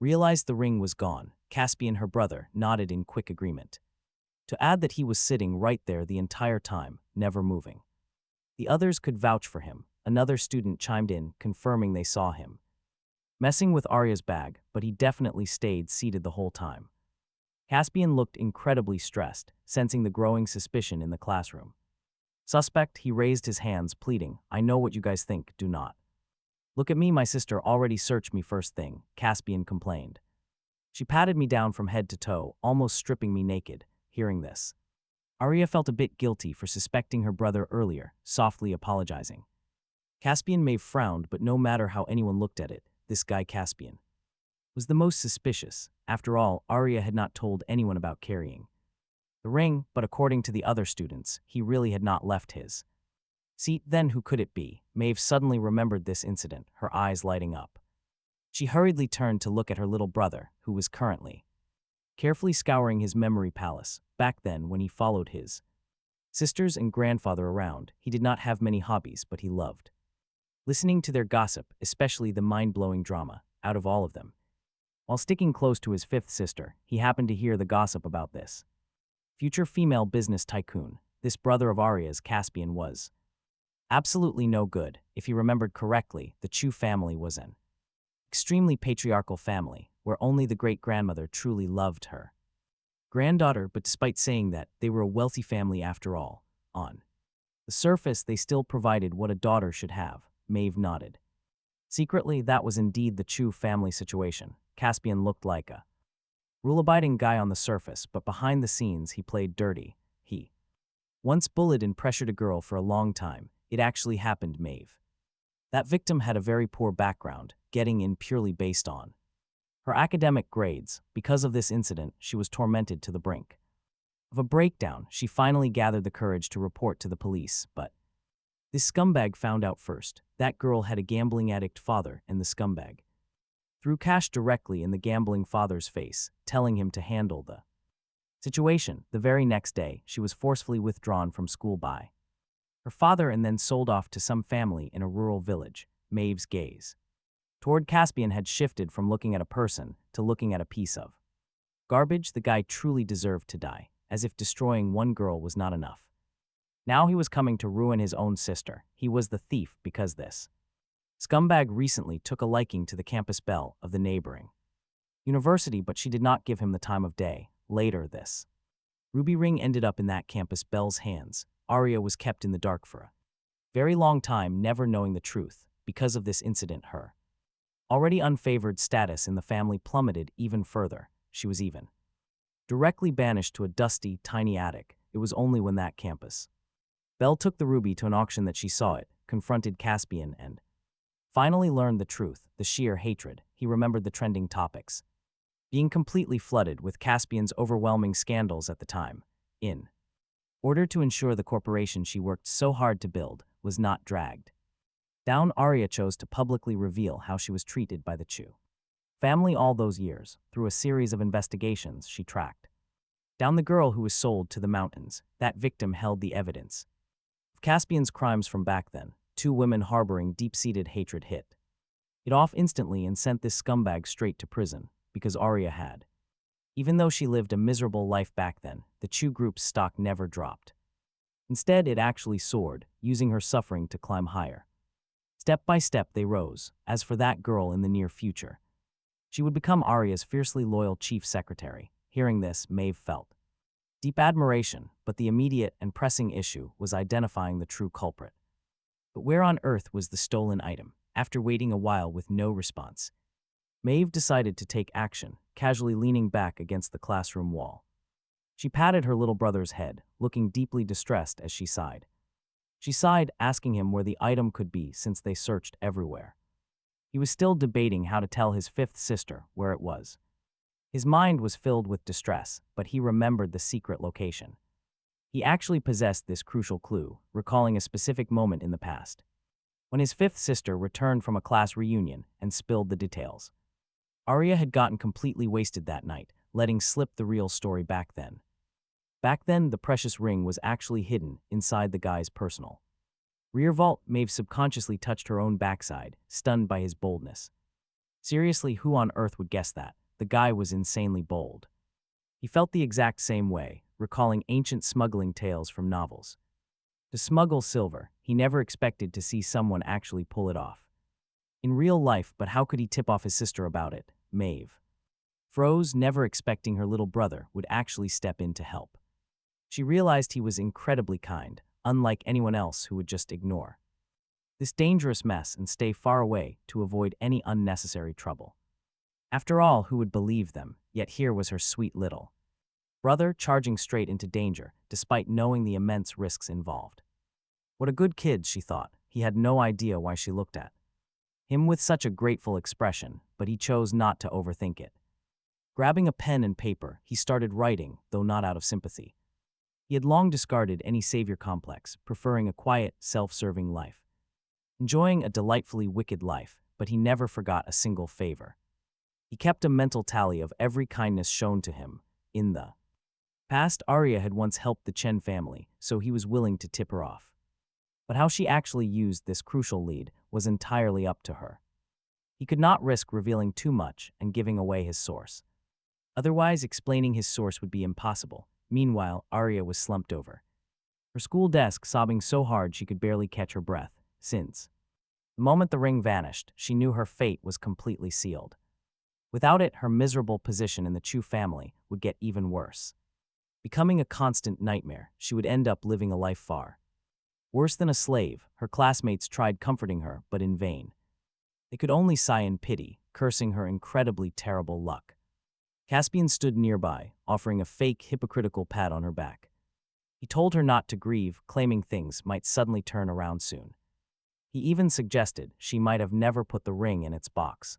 realized the ring was gone. Caspian, her brother, nodded in quick agreement, to add that he was sitting right there the entire time, never moving. The others could vouch for him. Another student chimed in, confirming they saw him messing with Arya's bag, but he definitely stayed seated the whole time. Caspian looked incredibly stressed, sensing the growing suspicion in the classroom. Suspect, he raised his hands, pleading, "I know what you guys think, do not look at me. My sister already searched me first thing," Caspian complained. "She patted me down from head to toe, almost stripping me naked." Hearing this, Arya felt a bit guilty for suspecting her brother earlier, softly apologizing. Caspian may have frowned, but no matter how anyone looked at it, this guy Caspian was the most suspicious. After all, Arya had not told anyone about carrying the ring, but according to the other students, he really had not left his seat. Then who could it be? Maeve suddenly remembered this incident, her eyes lighting up. She hurriedly turned to look at her little brother, who was currently carefully scouring his memory palace. Back then, when he followed his sisters and grandfather around, he did not have many hobbies, but he loved listening to their gossip, especially the mind-blowing drama. Out of all of them, while sticking close to his fifth sister, he happened to hear the gossip about this future female business tycoon. This brother of Arya's, Caspian, was absolutely no good. If he remembered correctly, the Chu family was an extremely patriarchal family, where only the great-grandmother truly loved her granddaughter, but despite saying that, they were a wealthy family after all. On the surface, they still provided what a daughter should have. Maeve nodded. Secretly, that was indeed the Chu family situation. Caspian looked like a rule-abiding guy on the surface, but behind the scenes he played dirty. He once bullied and pressured a girl for a long time. It actually happened, Maeve. That victim had a very poor background, getting in purely based on her academic grades. Because of this incident, she was tormented to the brink of a breakdown. She finally gathered the courage to report to the police, but this scumbag found out first. That girl had a gambling addict father, and the scumbag threw cash directly in the gambling father's face, telling him to handle the situation. The very next day, she was forcefully withdrawn from school by her father and then sold off to some family in a rural village. Maeve's gaze toward Caspian had shifted from looking at a person to looking at a piece of garbage. The guy truly deserved to die, as if destroying one girl was not enough. Now he was coming to ruin his own sister. He was the thief because this scumbag recently took a liking to the campus belle of the neighboring university, but she did not give him the time of day. Later, this ruby ring ended up in that campus belle's hands. Arya was kept in the dark for a very long time, never knowing the truth. Because of this incident, her already unfavored status in the family plummeted even further. She was even directly banished to a dusty, tiny attic. It was only when that campus belle took the ruby to an auction that she saw it, confronted Caspian, and finally learned the truth, the sheer hatred. He remembered the trending topics being completely flooded with Caspian's overwhelming scandals at the time. In order to ensure the corporation she worked so hard to build was not dragged down, Arya chose to publicly reveal how she was treated by the Chu Family all those years, through a series of investigations she tracked down the girl who was sold to the mountains. That victim held the evidence of Caspian's crimes from back then. Two women harboring deep-seated hatred hit it off instantly and sent this scumbag straight to prison, because Arya had. Even though she lived a miserable life back then, the Chu group's stock never dropped. Instead, it actually soared, using her suffering to climb higher. Step by step they rose. As for that girl in the near future, she would become Arya's fiercely loyal chief secretary. Hearing this, Maeve felt deep admiration, but the immediate and pressing issue was identifying the true culprit. But where on earth was the stolen item? After waiting a while with no response, Maeve decided to take action, casually leaning back against the classroom wall. She patted her little brother's head, looking deeply distressed as she sighed. She sighed, asking him where the item could be since they searched everywhere. He was still debating how to tell his fifth sister where it was. His mind was filled with distress, but he remembered the secret location. He actually possessed this crucial clue, recalling a specific moment in the past, when his fifth sister returned from a class reunion and spilled the details. Arya had gotten completely wasted that night, letting slip the real story back then. Back then, the precious ring was actually hidden inside the guy's personal rear vault. Maeve subconsciously touched her own backside, stunned by his boldness. Seriously, who on earth would guess that? The guy was insanely bold. He felt the exact same way, recalling ancient smuggling tales from novels. To smuggle silver, he never expected to see someone actually pull it off in real life, but how could he tip off his sister about it? Maeve froze, never expecting her little brother would actually step in to help. She realized he was incredibly kind, unlike anyone else who would just ignore this dangerous mess and stay far away to avoid any unnecessary trouble. After all, who would believe them? Yet here was her sweet little brother charging straight into danger, despite knowing the immense risks involved. What a good kid, she thought. He had no idea why she looked at him with such a grateful expression, but he chose not to overthink it. Grabbing a pen and paper, he started writing, though not out of sympathy. He had long discarded any savior complex, preferring a quiet, self-serving life, enjoying a delightfully wicked life, but he never forgot a single favor. He kept a mental tally of every kindness shown to him. In the past, Arya had once helped the Chen family, so he was willing to tip her off. But how she actually used this crucial lead was entirely up to her. He could not risk revealing too much and giving away his source. Otherwise, explaining his source would be impossible. Meanwhile, Arya was slumped over her school desk, sobbing so hard she could barely catch her breath. Since the moment the ring vanished, she knew her fate was completely sealed. Without it, her miserable position in the Chu family would get even worse. Becoming a constant nightmare, she would end up living a life far worse than a slave. Her classmates tried comforting her, but in vain. They could only sigh in pity, cursing her incredibly terrible luck. Caspian stood nearby, offering a fake, hypocritical pat on her back. He told her not to grieve, claiming things might suddenly turn around soon. He even suggested she might have never put the ring in its box.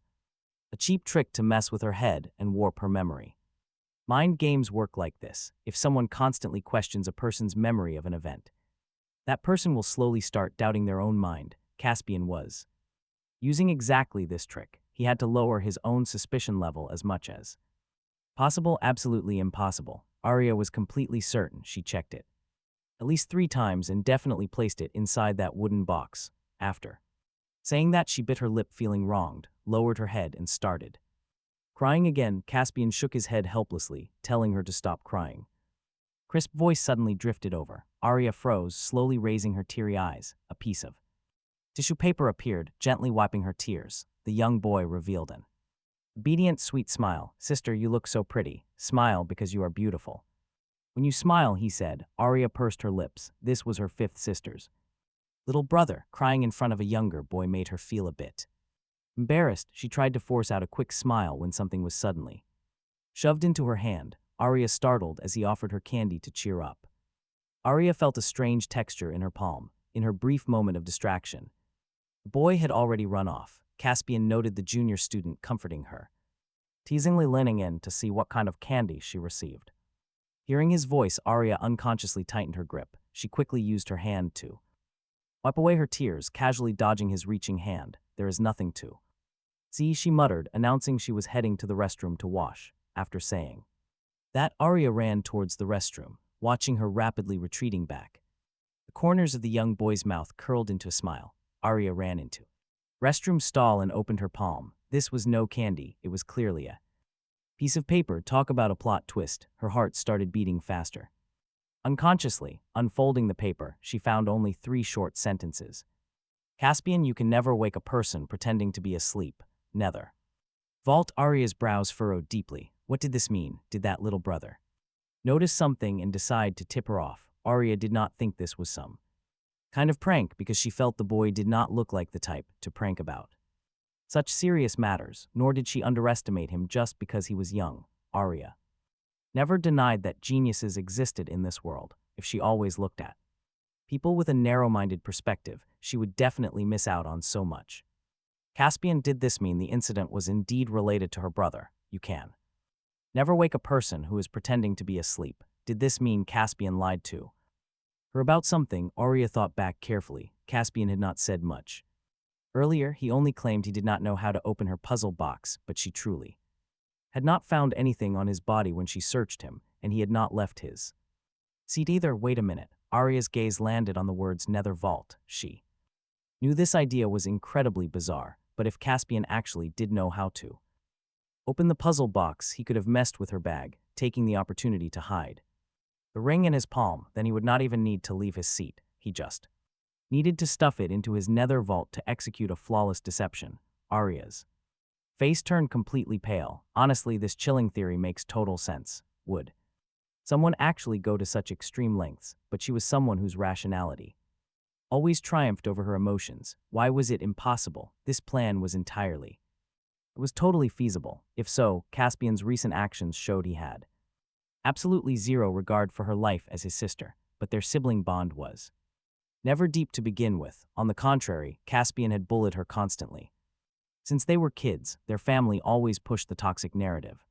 A cheap trick to mess with her head and warp her memory. Mind games work like this. If someone constantly questions a person's memory of an event, that person will slowly start doubting their own mind. Caspian was using exactly this trick. He had to lower his own suspicion level as much as possible. Absolutely impossible. Arya was completely certain she checked it at least 3 times and definitely placed it inside that wooden box. After saying that, she bit her lip, feeling wronged, lowered her head, and started crying again. Caspian shook his head helplessly, telling her to stop crying. Crisp voice suddenly drifted over. Arya froze, slowly raising her teary eyes. A piece of tissue paper appeared, gently wiping her tears. The young boy revealed an obedient, sweet smile. Sister, you look so pretty. Smile because you are beautiful. When you smile, he said. Arya pursed her lips. This was her fifth sister's little brother. Crying in front of a younger boy made her feel a bit embarrassed. She tried to force out a quick smile when something was suddenly shoved into her hand. Arya startled as he offered her candy to cheer up. Arya felt a strange texture in her palm. In her brief moment of distraction, the boy had already run off. Caspian noted the junior student comforting her, teasingly leaning in to see what kind of candy she received. Hearing his voice, Arya unconsciously tightened her grip. She quickly used her hand to wipe away her tears, casually dodging his reaching hand. There is nothing to See, she muttered, announcing she was heading to the restroom to wash. After saying that, Arya ran towards the restroom, watching her rapidly retreating back. The corners of the young boy's mouth curled into a smile. Arya ran into restroom stall and opened her palm. This was no candy, it was clearly a piece of paper. Talk about a plot twist. Her heart started beating faster. Unconsciously, unfolding the paper, she found only 3 short sentences. Caspian, you can never wake a person pretending to be asleep. Nether. Vault. Arya's brows furrowed deeply. What did this mean? Did that little brother notice something and decide to tip her off? Arya did not think this was some kind of prank because she felt the boy did not look like the type to prank about such serious matters, nor did she underestimate him just because he was young. Arya never denied that geniuses existed in this world. If she always looked at people with a narrow-minded perspective, she would definitely miss out on so much. Caspian, did this mean the incident was indeed related to her brother? You can never wake a person who is pretending to be asleep. Did this mean Caspian lied to her about something? Arya thought back carefully. Caspian had not said much. Earlier, he only claimed he did not know how to open her puzzle box, but she truly had not found anything on his body when she searched him, and he had not left his seat either. Wait a minute. Arya's gaze landed on the words Nether Vault. She knew this idea was incredibly bizarre, but if Caspian actually did know how to open the puzzle box, he could have messed with her bag, taking the opportunity to hide the ring in his palm. Then he would not even need to leave his seat. He just needed to stuff it into his nether vault to execute a flawless deception. Arya's face turned completely pale. Honestly, this chilling theory makes total sense. Would someone actually go to such extreme lengths? But she was someone whose rationality always triumphed over her emotions. Why was it impossible? This plan was entirely. It was totally feasible. If so, Caspian's recent actions showed he had absolutely zero regard for her life as his sister, but their sibling bond was never deep to begin with. On the contrary, Caspian had bullied her constantly. Since they were kids, their family always pushed the toxic narrative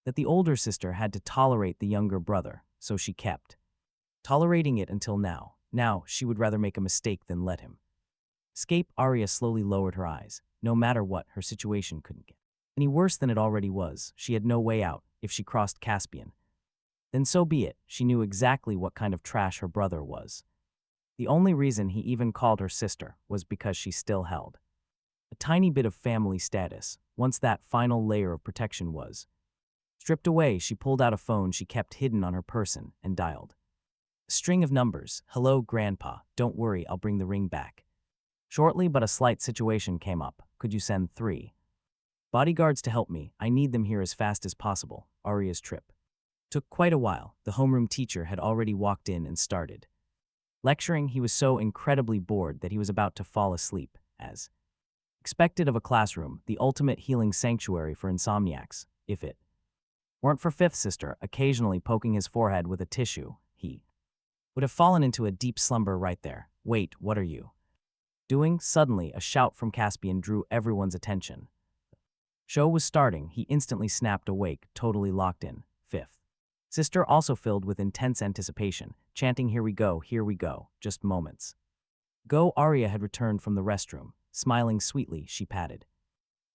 that the older sister had to tolerate the younger brother, so she kept tolerating it until now. Now, she would rather make a mistake than let him escape. Arya slowly lowered her eyes. No matter what, her situation couldn't get any worse than it already was. She had no way out. If she crossed Caspian, then so be it. She knew exactly what kind of trash her brother was. The only reason he even called her sister was because she still held a tiny bit of family status. Once that final layer of protection was stripped away, she pulled out a phone she kept hidden on her person and dialed a string of numbers. Hello, Grandpa. Don't worry, I'll bring the ring back shortly, but a slight situation came up. Could you send 3 bodyguards to help me? I need them here as fast as possible. Arya's trip took quite a while. The homeroom teacher had already walked in and started lecturing. He was so incredibly bored that he was about to fall asleep, as expected of a classroom, the ultimate healing sanctuary for insomniacs. If it weren't for Fifth Sister occasionally poking his forehead with a tissue, he would have fallen into a deep slumber right there. Wait, what are you doing? Suddenly, a shout from Caspian drew everyone's attention. Show was starting. He instantly snapped awake, totally locked in. Fifth Sister also filled with intense anticipation, chanting, here we go, just moments ago. Arya had returned from the restroom. Smiling sweetly, she patted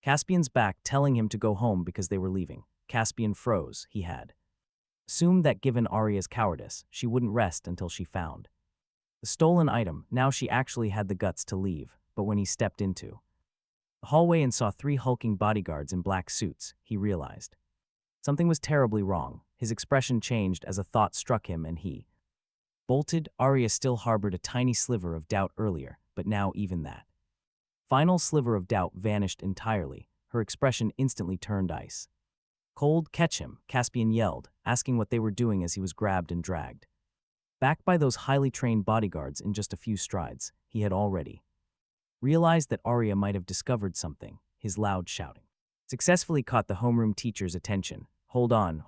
Caspian's back, telling him to go home because they were leaving. Caspian froze. He had assumed that given Arya's cowardice, she wouldn't rest until she found the stolen item. Now she actually had the guts to leave, but when he stepped into the hallway and saw 3 hulking bodyguards in black suits, he realized something was terribly wrong. His expression changed as a thought struck him and he bolted. Arya still harbored a tiny sliver of doubt earlier, but now even that final sliver of doubt vanished entirely. Her expression instantly turned ice cold. Catch him, Caspian yelled, asking what they were doing as he was grabbed and dragged back by those highly trained bodyguards. In just a few strides, he had already realized that Arya might have discovered something. His loud shouting successfully caught the homeroom teacher's attention. Hold on.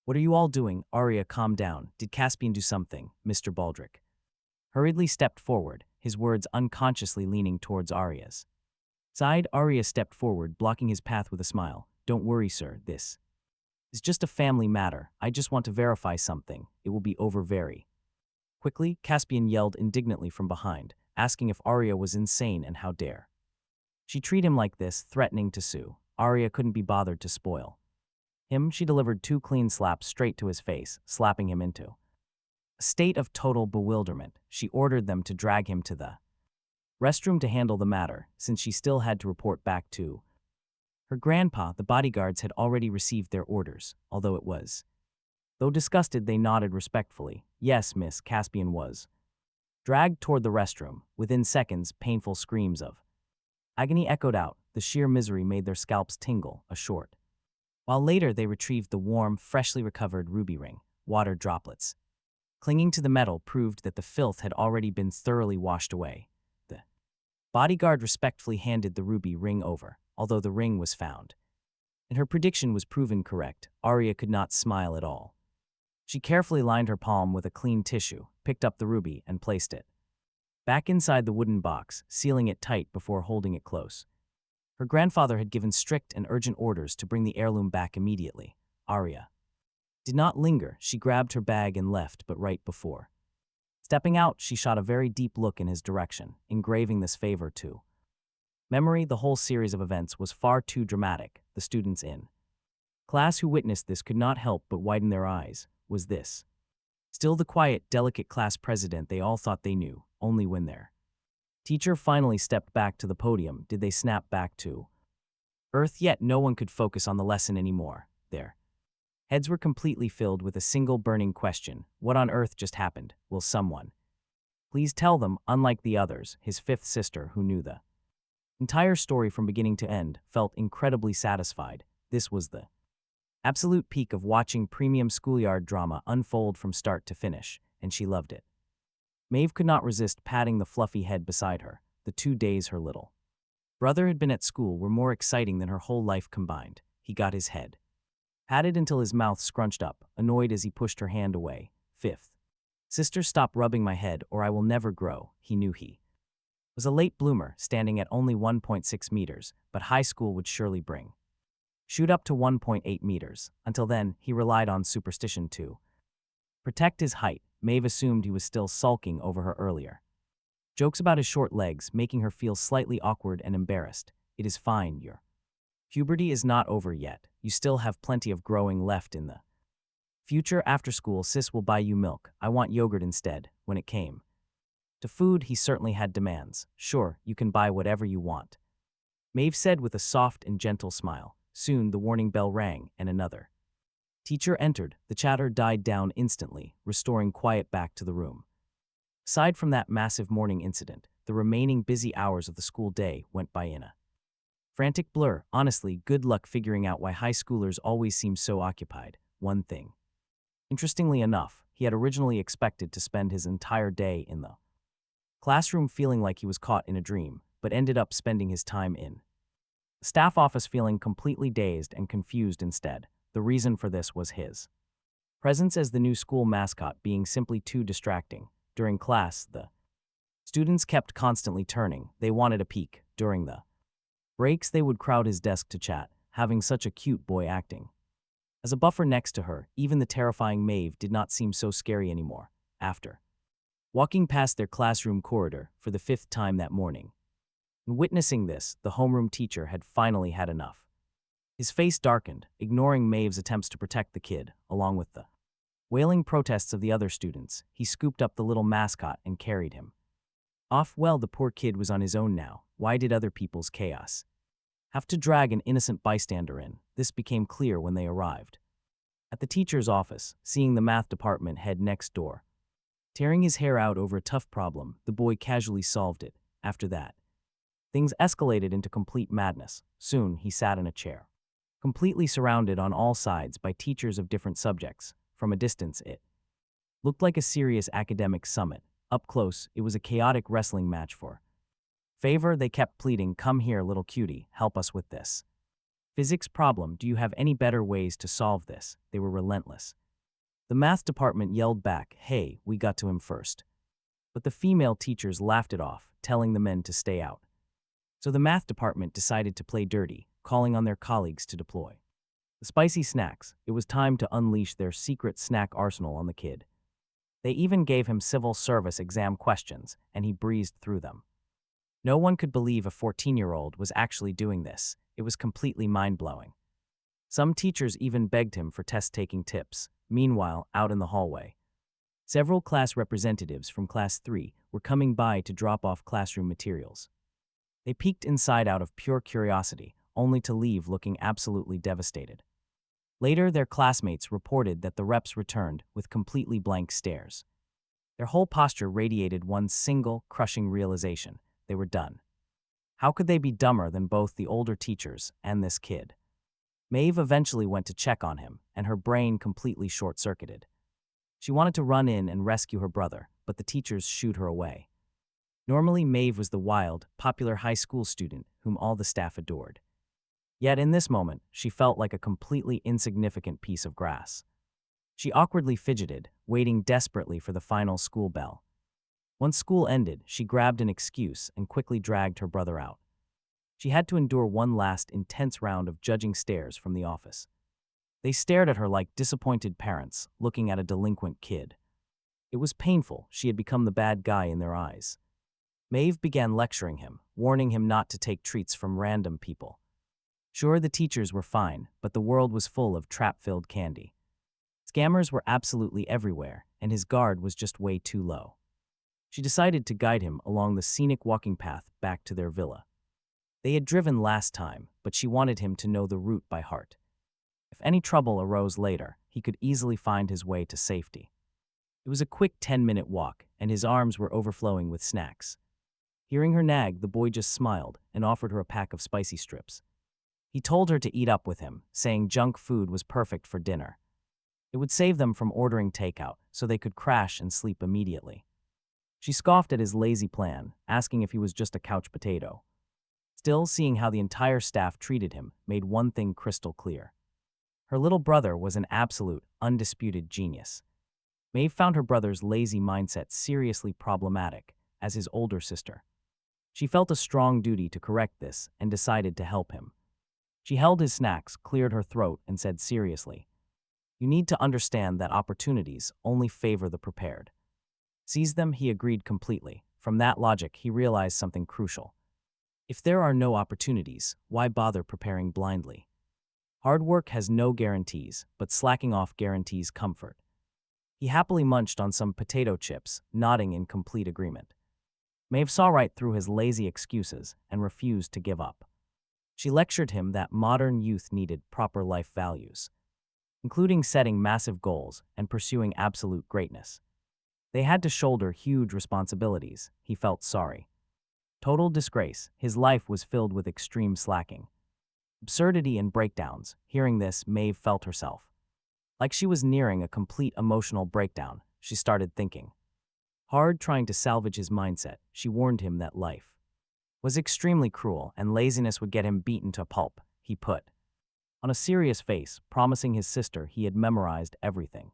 What are you all doing? Arya, calm down. Did Caspian do something? Mr. Baldric hurriedly stepped forward, his words unconsciously leaning towards Arya's side. Arya stepped forward, blocking his path with a smile. Don't worry, sir. This is just a family matter. I just want to verify something. It will be over very quickly. Caspian yelled indignantly from behind, asking if Arya was insane and how dare She treated him like this, threatening to sue. Arya couldn't be bothered to spoil him. She delivered 2 clean slaps straight to his face, slapping him into a state of total bewilderment. She ordered them to drag him to the restroom to handle the matter, since she still had to report back to her grandpa. The bodyguards had already received their orders, though disgusted, they nodded respectfully. Yes, Miss. Caspian was dragged toward the restroom. Within seconds, painful screams of agony echoed out. The sheer misery made their scalps tingle. While later they retrieved the warm, freshly recovered ruby ring. Water droplets clinging to the metal proved that the filth had already been thoroughly washed away. The bodyguard respectfully handed the ruby ring over, although the ring was found, and her prediction was proven correct. Arya could not smile at all. She carefully lined her palm with a clean tissue, picked up the ruby, and placed it back inside the wooden box, sealing it tight before holding it close. Her grandfather had given strict and urgent orders to bring the heirloom back immediately. Arya did not linger. She grabbed her bag and left, but right before stepping out, she shot a very deep look in his direction, engraving this favor to memory. The whole series of events was far too dramatic. The students in class who witnessed this could not help but widen their eyes. Was this still the quiet, delicate class president they all thought they knew? Only when their teacher finally stepped back to the podium did they snap back to earth. Yet no one could focus on the lesson anymore. Their heads were completely filled with a single burning question. What on earth just happened? Will someone please tell them? Unlike the others, his 5th sister, who knew the entire story from beginning to end, felt incredibly satisfied. This was the absolute peak of watching premium schoolyard drama unfold from start to finish, and she loved it. Maeve could not resist patting the fluffy head beside her. The 2 days her little brother had been at school were more exciting than her whole life combined. He got his head patted until his mouth scrunched up, annoyed as he pushed her hand away. 5th sister, stop rubbing my head or I will never grow. He knew he was a late bloomer, standing at only 1.6 meters, but high school would surely shoot up to 1.8 meters. Until then, he relied on superstition to protect his height. Maeve assumed he was still sulking over her earlier jokes about his short legs, making her feel slightly awkward and embarrassed. It is fine, your puberty is not over yet. You still have plenty of growing left in the future. After school, sis will buy you milk. I want yogurt instead. When it came to food, he certainly had demands. Sure, you can buy whatever you want, Maeve said with a soft and gentle smile. Soon the warning bell rang, and another teacher entered. The chatter died down instantly, restoring quiet back to the room. Aside from that massive morning incident, the remaining busy hours of the school day went by in a frantic blur. Honestly, good luck figuring out why high schoolers always seem so occupied. One thing. Interestingly enough, he had originally expected to spend his entire day in the classroom feeling like he was caught in a dream, but ended up spending his time in the staff office feeling completely dazed and confused instead. The reason for this was his presence as the new school mascot being simply too distracting. During class, the students kept constantly turning. They wanted a peek. During the breaks, they would crowd his desk to chat, having such a cute boy acting as a buffer next to her. Even the terrifying Maeve did not seem so scary anymore. After walking past their classroom corridor for the 5th time that morning, and witnessing this, the homeroom teacher had finally had enough. His face darkened, ignoring Maeve's attempts to protect the kid, along with the wailing protests of the other students. He scooped up the little mascot and carried him off. Well, the poor kid was on his own now. Why did other people's chaos have to drag an innocent bystander in? This became clear when they arrived at the teacher's office, seeing the math department head next door tearing his hair out over a tough problem. The boy casually solved it. After that, things escalated into complete madness. Soon, he sat in a chair, completely surrounded on all sides by teachers of different subjects. From a distance, it looked like a serious academic summit. Up close, it was a chaotic wrestling match for favor. They kept pleading, "Come here, little cutie, help us with this physics problem. Do you have any better ways to solve this?" They were relentless. The math department yelled back, "Hey, we got to him first." But the female teachers laughed it off, telling the men to stay out. So the math department decided to play dirty, calling on their colleagues to deploy the spicy snacks. It was time to unleash their secret snack arsenal on the kid. They even gave him civil service exam questions, and he breezed through them. No one could believe a 14-year-old was actually doing this. It was completely mind-blowing. Some teachers even begged him for test-taking tips. Meanwhile, out in the hallway, several class representatives from Class 3 were coming by to drop off classroom materials. They peeked inside out of pure curiosity, only to leave looking absolutely devastated. Later, their classmates reported that the reps returned with completely blank stares. Their whole posture radiated one single, crushing realization: they were done. How could they be dumber than both the older teachers and this kid? Maeve eventually went to check on him, and her brain completely short-circuited. She wanted to run in and rescue her brother, but the teachers shooed her away. Normally, Maeve was the wild, popular high school student whom all the staff adored. Yet in this moment, she felt like a completely insignificant piece of grass. She awkwardly fidgeted, waiting desperately for the final school bell. Once school ended, she grabbed an excuse and quickly dragged her brother out. She had to endure one last intense round of judging stares from the office. They stared at her like disappointed parents looking at a delinquent kid. It was painful. She had become the bad guy in their eyes. Maeve began lecturing him, warning him not to take treats from random people. Sure, the teachers were fine, but the world was full of trap-filled candy. Scammers were absolutely everywhere, and his guard was just way too low. She decided to guide him along the scenic walking path back to their villa. They had driven last time, but she wanted him to know the route by heart. If any trouble arose later, he could easily find his way to safety. It was a quick 10-minute walk, and his arms were overflowing with snacks. Hearing her nag, the boy just smiled and offered her a pack of spicy strips. He told her to eat up with him, saying junk food was perfect for dinner. It would save them from ordering takeout, so they could crash and sleep immediately. She scoffed at his lazy plan, asking if he was just a couch potato. Still, seeing how the entire staff treated him made one thing crystal clear. Her little brother was an absolute, undisputed genius. Maeve found her brother's lazy mindset seriously problematic, as his older sister. She felt a strong duty to correct this and decided to help him. She held his snacks, cleared her throat, and said seriously, "You need to understand that opportunities only favor the prepared." Seize them, he agreed completely. From that logic, he realized something crucial. If there are no opportunities, why bother preparing blindly? Hard work has no guarantees, but slacking off guarantees comfort. He happily munched on some potato chips, nodding in complete agreement. Maeve saw right through his lazy excuses and refused to give up. She lectured him that modern youth needed proper life values, including setting massive goals and pursuing absolute greatness. They had to shoulder huge responsibilities. He felt sorry. Total disgrace. His life was filled with extreme slacking, absurdity, and breakdowns. Hearing this, Maeve felt herself like she was nearing a complete emotional breakdown. She started thinking hard, trying to salvage his mindset. She warned him that life was extremely cruel and laziness would get him beaten to pulp. He put on a serious face, promising his sister he had memorized everything.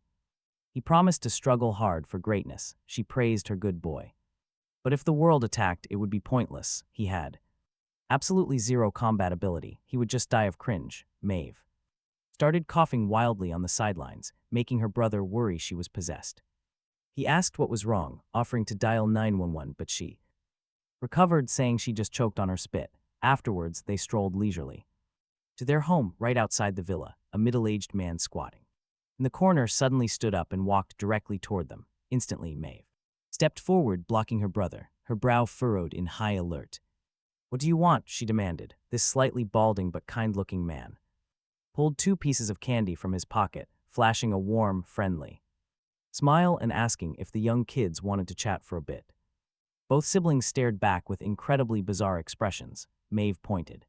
He promised to struggle hard for greatness. She praised her good boy. But if the world attacked, it would be pointless. He had absolutely zero combat ability. He would just die of cringe. Maeve started coughing wildly on the sidelines, making her brother worry she was possessed. He asked what was wrong, offering to dial 911, but she recovered, saying she just choked on her spit. Afterwards, they strolled leisurely to their home right outside the villa. A middle-aged man squatting in the corner suddenly stood up and walked directly toward them. Instantly, Maeve stepped forward, blocking her brother, her brow furrowed in high alert. "What do you want?" she demanded. This slightly balding but kind-looking man pulled 2 pieces of candy from his pocket, flashing a warm, friendly smile and asking if the young kids wanted to chat for a bit. Both siblings stared back with incredibly bizarre expressions. Maeve pointed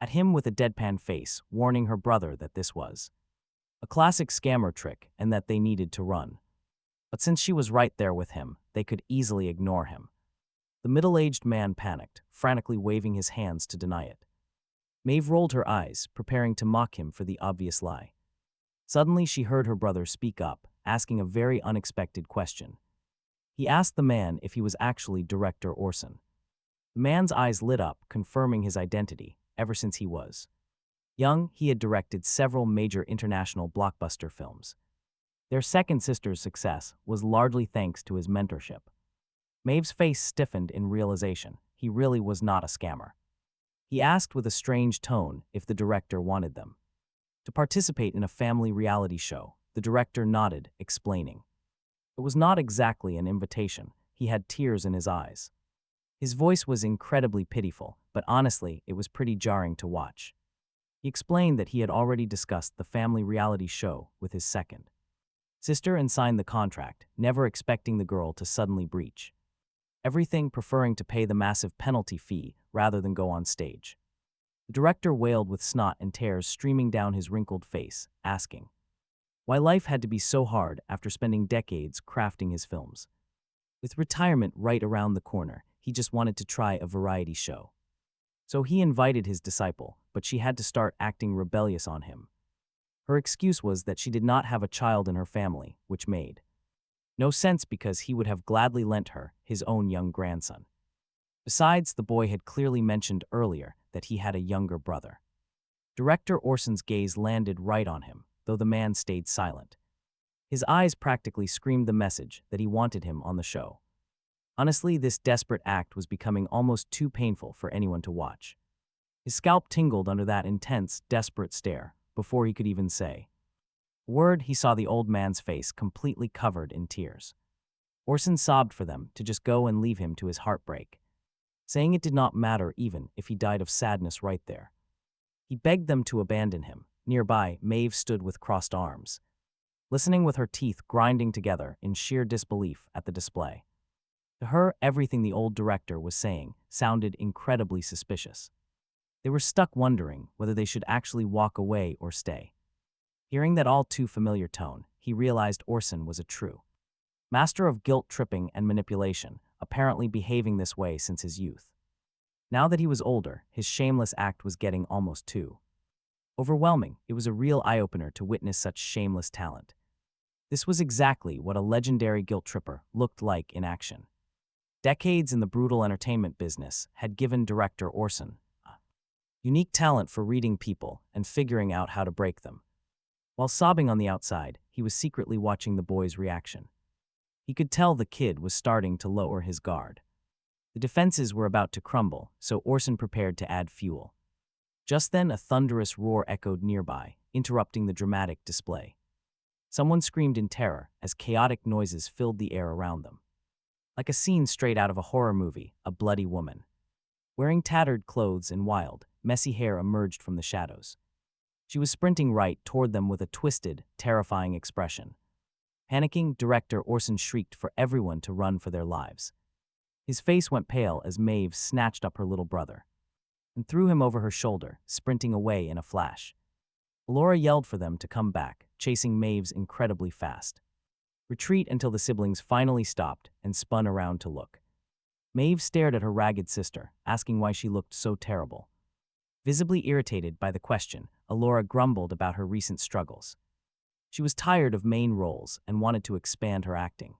at him with a deadpan face, warning her brother that this was a classic scammer trick and that they needed to run. But since she was right there with him, they could easily ignore him. The middle-aged man panicked, frantically waving his hands to deny it. Maeve rolled her eyes, preparing to mock him for the obvious lie. Suddenly, she heard her brother speak up, asking a very unexpected question. He asked the man if he was actually Director Orson. The man's eyes lit up, confirming his identity. Ever since he was young, he had directed several major international blockbuster films. Their second sister's success was largely thanks to his mentorship. Maeve's face stiffened in realization. he really was not a scammer. He asked with a strange tone if the director wanted them to participate in a family reality show. The director nodded, explaining. It was not exactly an invitation. He had tears in his eyes. His voice was incredibly pitiful, but honestly, it was pretty jarring to watch. He explained that he had already discussed the family reality show with his second sister and signed the contract, never expecting the girl to suddenly breach everything, preferring to pay the massive penalty fee rather than go on stage. The director wailed with snot and tears streaming down his wrinkled face, asking why life had to be so hard after spending decades crafting his films. With retirement right around the corner, he just wanted to try a variety show. So he invited his disciple, but she had to start acting rebellious on him. Her excuse was that she did not have a child in her family, which made no sense because he would have gladly lent her his own young grandson. Besides, the boy had clearly mentioned earlier that he had a younger brother. Director Orson's gaze landed right on him, though the man stayed silent. His eyes practically screamed the message that he wanted him on the show. Honestly, this desperate act was becoming almost too painful for anyone to watch. His scalp tingled under that intense, desperate stare before he could even say a word. He saw the old man's face completely covered in tears. Orson sobbed for them to just go and leave him to his heartbreak, saying it did not matter even if he died of sadness right there. He begged them to abandon him. Nearby, Maeve stood with crossed arms, listening with her teeth grinding together in sheer disbelief at the display. To her, everything the old director was saying sounded incredibly suspicious. They were stuck wondering whether they should actually walk away or stay. Hearing that all too familiar tone, he realized Orson was a true master of guilt-tripping and manipulation, apparently behaving this way since his youth. Now that he was older, his shameless act was getting almost too overwhelming. It was a real eye-opener to witness such shameless talent. This was exactly what a legendary guilt tripper looked like in action. Decades in the brutal entertainment business had given director Orson a unique talent for reading people and figuring out how to break them. While sobbing on the outside, he was secretly watching the boy's reaction. He could tell the kid was starting to lower his guard. The defenses were about to crumble, so Orson prepared to add fuel. Just then, a thunderous roar echoed nearby, interrupting the dramatic display. Someone screamed in terror as chaotic noises filled the air around them. Like a scene straight out of a horror movie, a bloody woman, wearing tattered clothes and wild, messy hair, emerged from the shadows. She was sprinting right toward them with a twisted, terrifying expression. Panicking, director Orson shrieked for everyone to run for their lives. His face went pale as Maeve snatched up her little brother and threw him over her shoulder, sprinting away in a flash. Laura yelled for them to come back, chasing Maeve's incredibly fast retreat until the siblings finally stopped and spun around to look. Maeve stared at her ragged sister, asking why she looked so terrible. Visibly irritated by the question, Alora grumbled about her recent struggles. She was tired of main roles and wanted to expand her acting.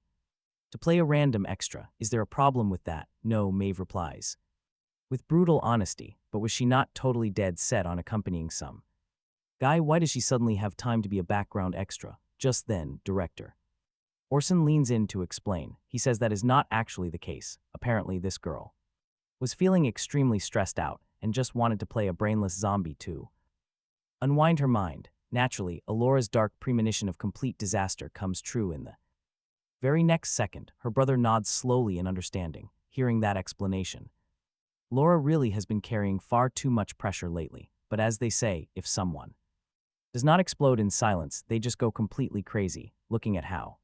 To play a random extra, is there a problem with that? No, Maeve replies, with brutal honesty, but was she not totally dead set on accompanying some guy? Why does she suddenly have time to be a background extra? Just then, director Orson leans in to explain. He says that is not actually the case. Apparently, this girl was feeling extremely stressed out and just wanted to play a brainless zombie to unwind her mind. Naturally, Alora's dark premonition of complete disaster comes true in the very next second. Her brother nods slowly in understanding, hearing that explanation. Laura really has been carrying far too much pressure lately, but as they say, if someone does not explode in silence, they just go completely crazy. Looking at how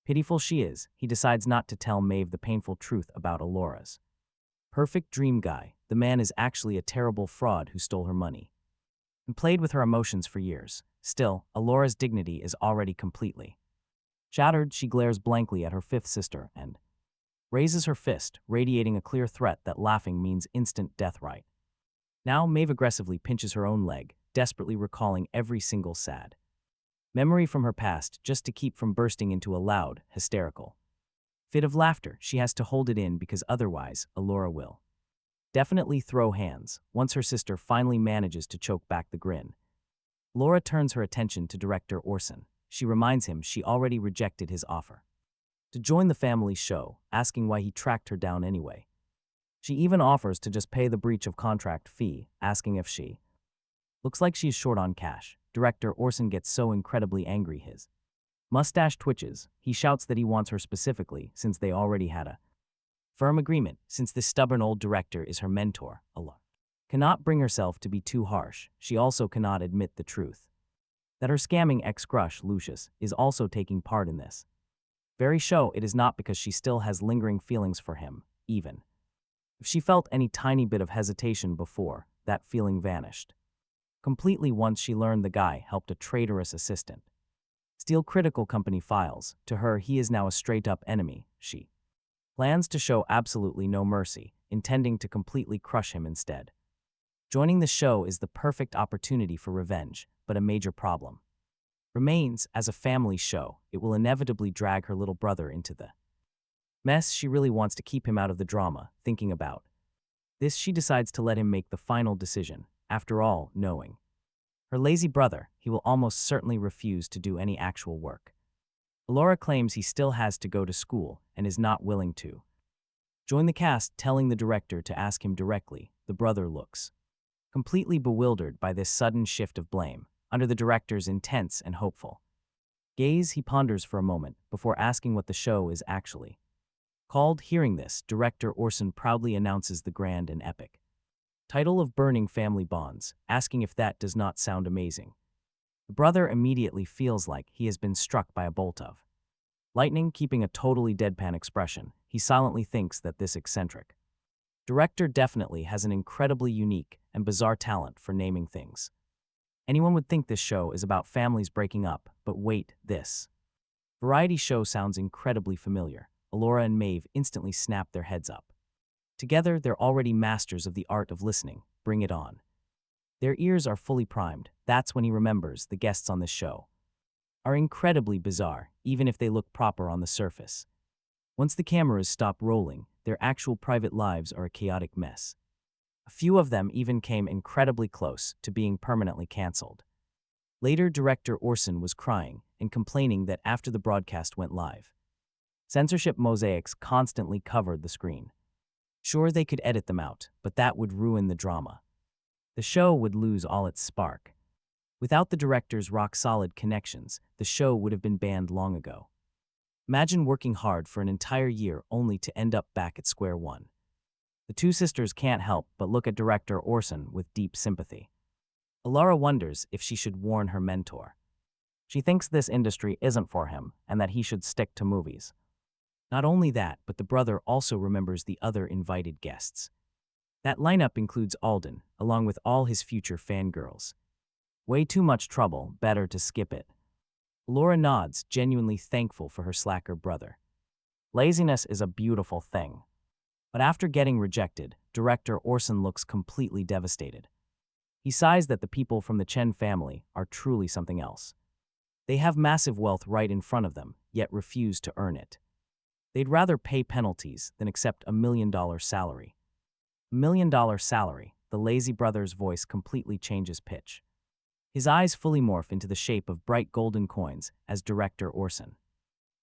pitiful she is, he decides not to tell Maeve the painful truth about Alora's perfect dream guy. The man is actually a terrible fraud who stole her money and played with her emotions for years. Still, Alora's dignity is already completely shattered. She glares blankly at her fifth sister and raises her fist, radiating a clear threat that laughing means instant death right now. Maeve aggressively pinches her own leg, desperately recalling every single sad memory from her past just to keep from bursting into a loud, hysterical fit of laughter. She has to hold it in because otherwise, Alora will definitely throw hands. Once her sister finally manages to choke back the grin, Laura turns her attention to director Orson. She reminds him she already rejected his offer to join the family show, asking why he tracked her down anyway. She even offers to just pay the breach of contract fee, asking if she looks like she's short on cash. Director Orson gets so incredibly angry his mustache twitches. He shouts that he wants her specifically since they already had a firm agreement. Since this stubborn old director is her mentor, Allah cannot bring herself to be too harsh. She also cannot admit the truth that her scamming ex-crush, Lucius, is also taking part in this very show. It is not because she still has lingering feelings for him, even if she felt any tiny bit of hesitation before, that feeling vanished completely once she learned the guy helped a traitorous assistant steal critical company files. To her, he is now a straight-up enemy. She plans to show absolutely no mercy, intending to completely crush him instead. Joining the show is the perfect opportunity for revenge, but a major problem remains. As a family show, it will inevitably drag her little brother into the mess. She really wants to keep him out of the drama. Thinking about this, she decides to let him make the final decision. After all, knowing her lazy brother, he will almost certainly refuse to do any actual work. Laura claims he still has to go to school and is not willing to join the cast, telling the director to ask him directly. The brother looks completely bewildered by this sudden shift of blame. Under the director's intense and hopeful gaze, he ponders for a moment before asking what the show is actually called. Hearing this, director Orson proudly announces the grand and epic title of Burning Family Bonds, asking if that does not sound amazing. The brother immediately feels like he has been struck by a bolt of lightning. Keeping a totally deadpan expression, he silently thinks that this eccentric director definitely has an incredibly unique and bizarre talent for naming things. Anyone would think this show is about families breaking up, but wait, this variety show sounds incredibly familiar. Alora and Maeve instantly snap their heads up. Together, they're already masters of the art of listening. Bring it on. Their ears are fully primed. That's when he remembers the guests on this show are incredibly bizarre, even if they look proper on the surface. Once the cameras stop rolling, their actual private lives are a chaotic mess. A few of them even came incredibly close to being permanently canceled. Later, director Orson was crying and complaining that after the broadcast went live, censorship mosaics constantly covered the screen. Sure, they could edit them out, but that would ruin the drama. The show would lose all its spark. Without the director's rock-solid connections, the show would have been banned long ago. Imagine working hard for an entire year only to end up back at square one. The two sisters can't help but look at director Orson with deep sympathy. Alara wonders if she should warn her mentor. She thinks this industry isn't for him and that he should stick to movies. Not only that, but the brother also remembers the other invited guests. That lineup includes Alden, along with all his future fangirls. Way too much trouble, better to skip it. Laura nods, genuinely thankful for her slacker brother. Laziness is a beautiful thing. But after getting rejected, director Orson looks completely devastated. He sighs that the people from the Chen family are truly something else. They have massive wealth right in front of them, yet refuse to earn it. They'd rather pay penalties than accept $1 million salary. $1 million salary, the lazy brother's voice completely changes pitch. His eyes fully morph into the shape of bright golden coins as director Orson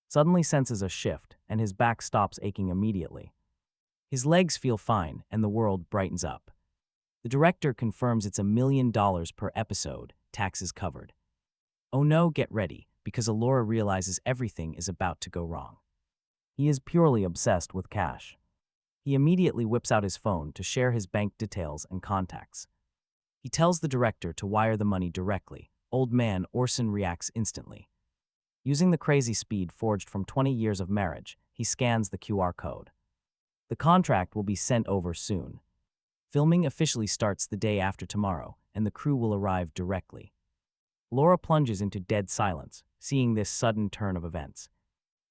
suddenly senses a shift and his back stops aching immediately. His legs feel fine and the world brightens up. The director confirms it's $1 million per episode, taxes covered. Oh no, get ready, because Alora realizes everything is about to go wrong. He is purely obsessed with cash. He immediately whips out his phone to share his bank details and contacts. He tells the director to wire the money directly. Old man Orson reacts instantly. Using the crazy speed forged from 20 years of marriage, he scans the QR code. The contract will be sent over soon. Filming officially starts the day after tomorrow, and the crew will arrive directly. Laura plunges into dead silence, seeing this sudden turn of events.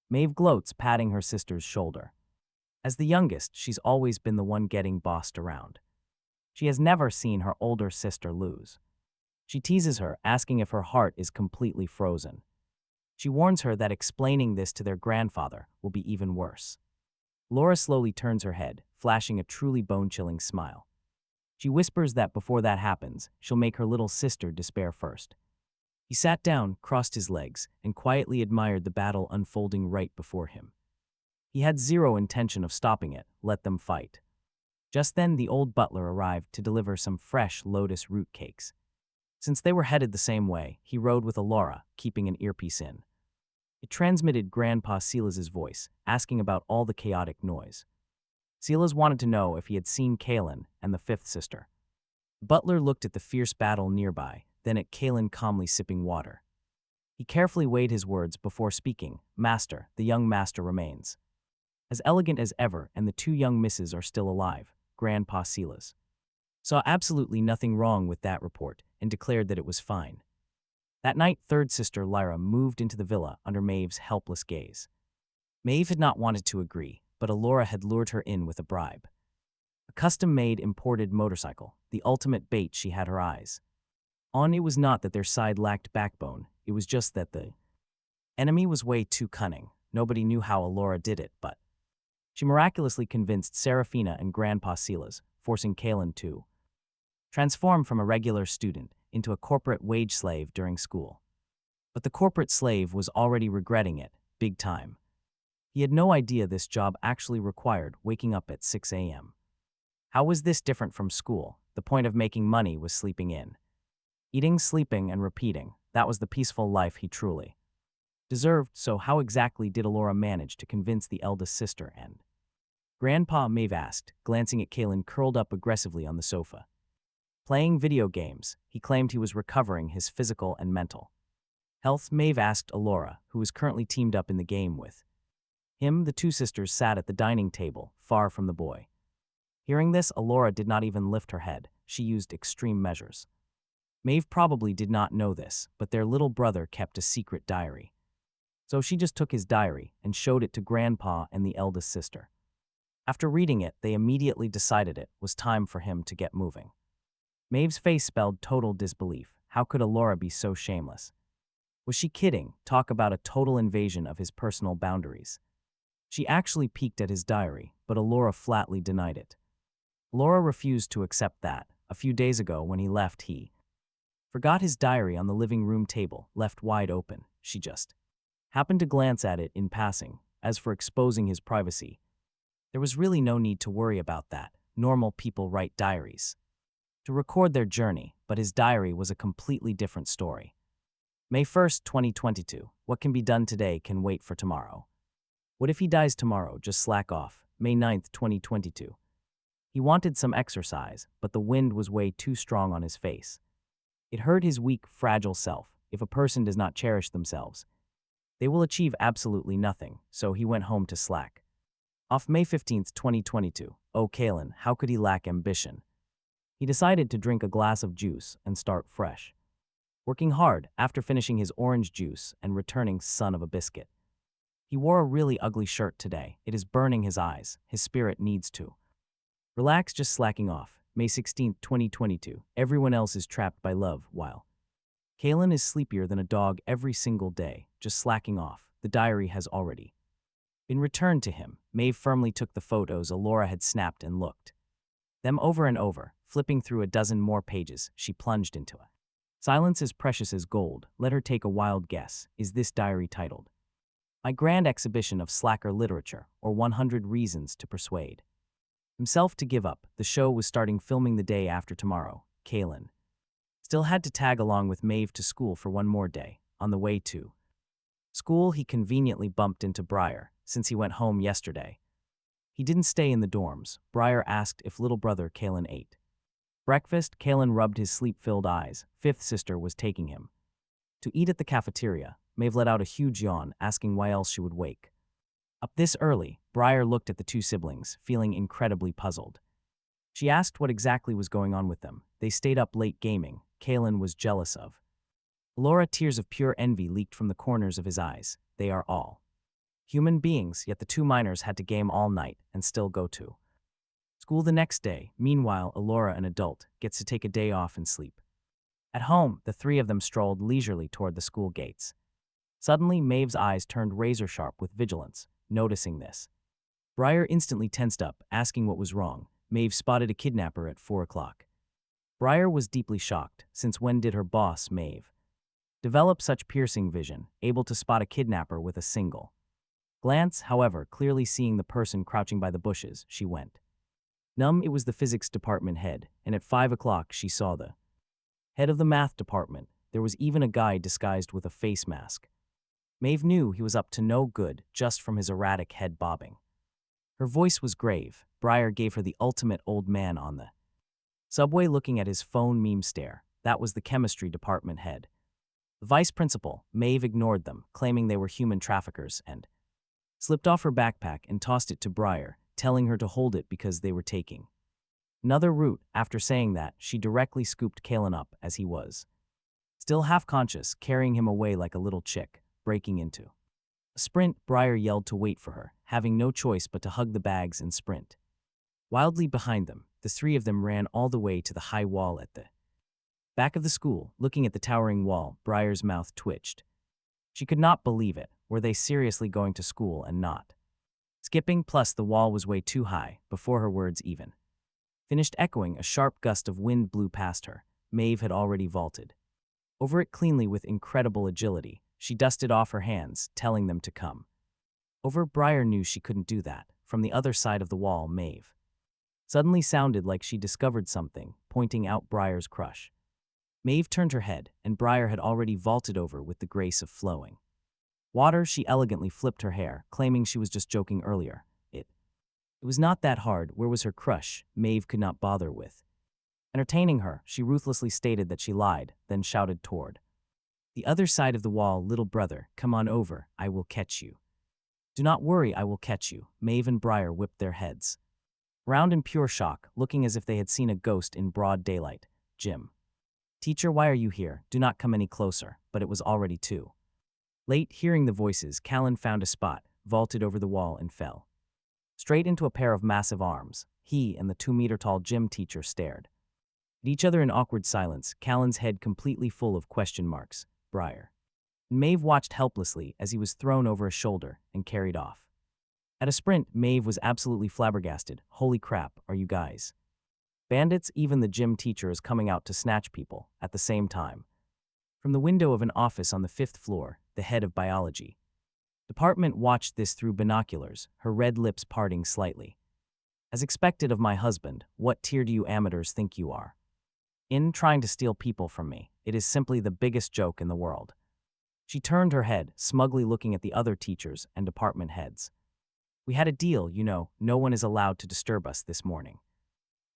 Maeve gloats, patting her sister's shoulder. As the youngest, she's always been the one getting bossed around. She has never seen her older sister lose. She teases her, asking if her heart is completely frozen. She warns her that explaining this to their grandfather will be even worse. Laura slowly turns her head, flashing a truly bone-chilling smile. She whispers that before that happens, she'll make her little sister despair first. He sat down, crossed his legs, and quietly admired the battle unfolding right before him. He had zero intention of stopping it. Let them fight. Just then, the old butler arrived to deliver some fresh lotus root cakes. Since they were headed the same way, he rode with Alora, keeping an earpiece in. It transmitted Grandpa Silas's voice, asking about all the chaotic noise. Silas wanted to know if he had seen Kaylin and the fifth sister. The butler looked at the fierce battle nearby, then at Kaylin calmly sipping water. He carefully weighed his words before speaking. Master, the young master remains as elegant as ever, and the two young misses are still alive. Grandpa Silas saw absolutely nothing wrong with that report and declared that it was fine. That night, third sister Lyra moved into the villa under Maeve's helpless gaze. Maeve had not wanted to agree, but Alora had lured her in with a bribe. A custom-made imported motorcycle, the ultimate bait she had her eyes on. It was not that their side lacked backbone, it was just that the enemy was way too cunning. Nobody knew how Alora did it, but she miraculously convinced Serafina and Grandpa Silas, forcing Kaylin to transform from a regular student into a corporate wage slave during school. But the corporate slave was already regretting it, big time. He had no idea this job actually required waking up at 6 a.m. How was this different from school? The point of making money was sleeping in. Eating, sleeping, and repeating. That was the peaceful life he truly deserved. So how exactly did Alora manage to convince the eldest sister and Grandpa? Maeve asked, glancing at Kaylin curled up aggressively on the sofa. Playing video games, he claimed he was recovering his physical and mental health. Maeve asked Alora, who was currently teamed up in the game with him. The two sisters sat at the dining table, far from the boy. Hearing this, Alora did not even lift her head. She used extreme measures. Maeve probably did not know this, but their little brother kept a secret diary. So she just took his diary and showed it to Grandpa and the eldest sister. After reading it, they immediately decided it was time for him to get moving. Maeve's face spelled total disbelief. How could Alora be so shameless? Was she kidding? Talk about a total invasion of his personal boundaries. She actually peeked at his diary, but Alora flatly denied it. Alora refused to accept that. A few days ago, when he left, he forgot his diary on the living room table, left wide open. She just happened to glance at it in passing. As for exposing his privacy, there was really no need to worry about that. Normal people write diaries to record their journey, but his diary was a completely different story. May 1st, 2022. What can be done today can wait for tomorrow. What if he dies tomorrow? Just slack off. May 9th, 2022. He wanted some exercise, but the wind was way too strong on his face. It hurt his weak, fragile self. If a person does not cherish themselves, they will achieve absolutely nothing, so he went home to slack off. May 15th, 2022. Oh, Kaylin, how could he lack ambition? He decided to drink a glass of juice and start fresh. Working hard after finishing his orange juice and returning son of a biscuit. He wore a really ugly shirt today. It is burning his eyes. His spirit needs to relax, just slacking off. May 16th, 2022. Everyone else is trapped by love, while Kaylin is sleepier than a dog every single day, just slacking off. The diary has already been returned to him. Maeve firmly took the photos Alora had snapped and looked them over and over. Flipping through a dozen more pages, she plunged into it. Silence as precious as gold. Let her take a wild guess. Is this diary titled My Grand Exhibition of Slacker Literature, or 100 Reasons to Persuade Himself to Give Up? The show was starting filming the day after tomorrow. Kaylin still had to tag along with Maeve to school for one more day. On the way to school, he conveniently bumped into Briar, since he went home yesterday. He didn't stay in the dorms. Briar asked if little brother Kaylin ate breakfast. Kaylin rubbed his sleep-filled eyes. Fifth sister was taking him to eat at the cafeteria. Maeve let out a huge yawn, asking why else she would wake up this early. Briar looked at the two siblings, feeling incredibly puzzled. She asked what exactly was going on with them. They stayed up late gaming. Kaylin was jealous of Alora. Tears of pure envy leaked from the corners of his eyes. They are all human beings, yet the two minors had to game all night and still go to school the next day. Meanwhile, Alora, an adult, gets to take a day off and sleep. At home, the three of them strolled leisurely toward the school gates. Suddenly, Maeve's eyes turned razor-sharp with vigilance. Noticing this, Briar instantly tensed up, asking what was wrong. Maeve spotted a kidnapper at 4 o'clock. Briar was deeply shocked. Since when did her boss, Maeve, develop such piercing vision, able to spot a kidnapper with a single glance? However, clearly seeing the person crouching by the bushes, she went It was the physics department head, and at 5 o'clock she saw the head of the math department. There was even a guy disguised with a face mask. Maeve knew he was up to no good just from his erratic head bobbing. Her voice was grave. Briar gave her the ultimate old man on the subway looking at his phone meme stare. That was the chemistry department head. The vice principal, Maeve, ignored them, claiming they were human traffickers, and slipped off her backpack and tossed it to Briar, telling her to hold it because they were taking another route. After saying that, she directly scooped Kaylin up as he was still half-conscious, carrying him away like a little chick, breaking into a sprint. Briar yelled to wait for her, having no choice but to hug the bags and sprint wildly behind them. The three of them ran all the way to the high wall at the back of the school. Looking at the towering wall, Briar's mouth twitched. She could not believe it. Were they seriously going to school and not skipping? Plus, the wall was way too high. Before her words even finished echoing, a sharp gust of wind blew past her. Maeve had already vaulted over it cleanly with incredible agility. She dusted off her hands, telling them to come over. Briar knew she couldn't do that. From the other side of the wall, Maeve suddenly sounded like she discovered something, pointing out Briar's crush. Maeve turned her head, and Briar had already vaulted over with the grace of flowing water. She elegantly flipped her hair, claiming she was just joking earlier. It was not that hard. Where was her crush? Maeve could not bother with entertaining her. She ruthlessly stated that she lied, then shouted toward the other side of the wall, "Little brother, come on over, I will catch you." "Do not worry, I will catch you." Maeve and Briar whipped their heads round in pure shock, looking as if they had seen a ghost in broad daylight. "Jim. Teacher, why are you here? Do not come any closer." But it was already too late. Hearing the voices, Kaylin found a spot, vaulted over the wall, and fell straight into a pair of massive arms. He and the 2-meter-tall gym teacher stared at each other in awkward silence, Kaylин's head completely full of question marks. Briar and Maeve watched helplessly as he was thrown over a shoulder and carried off. At a sprint, Maeve was absolutely flabbergasted. "Holy crap, are you guys bandits?" Even the gym teacher is coming out to snatch people at the same time. From the window of an office on the 5th floor, the head of biology department watched this through binoculars, her red lips parting slightly. "As expected of my husband, what tier do you amateurs think you are? In trying to steal people from me? It is simply the biggest joke in the world." She turned her head, smugly looking at the other teachers and department heads. "We had a deal, you know. No one is allowed to disturb us this morning."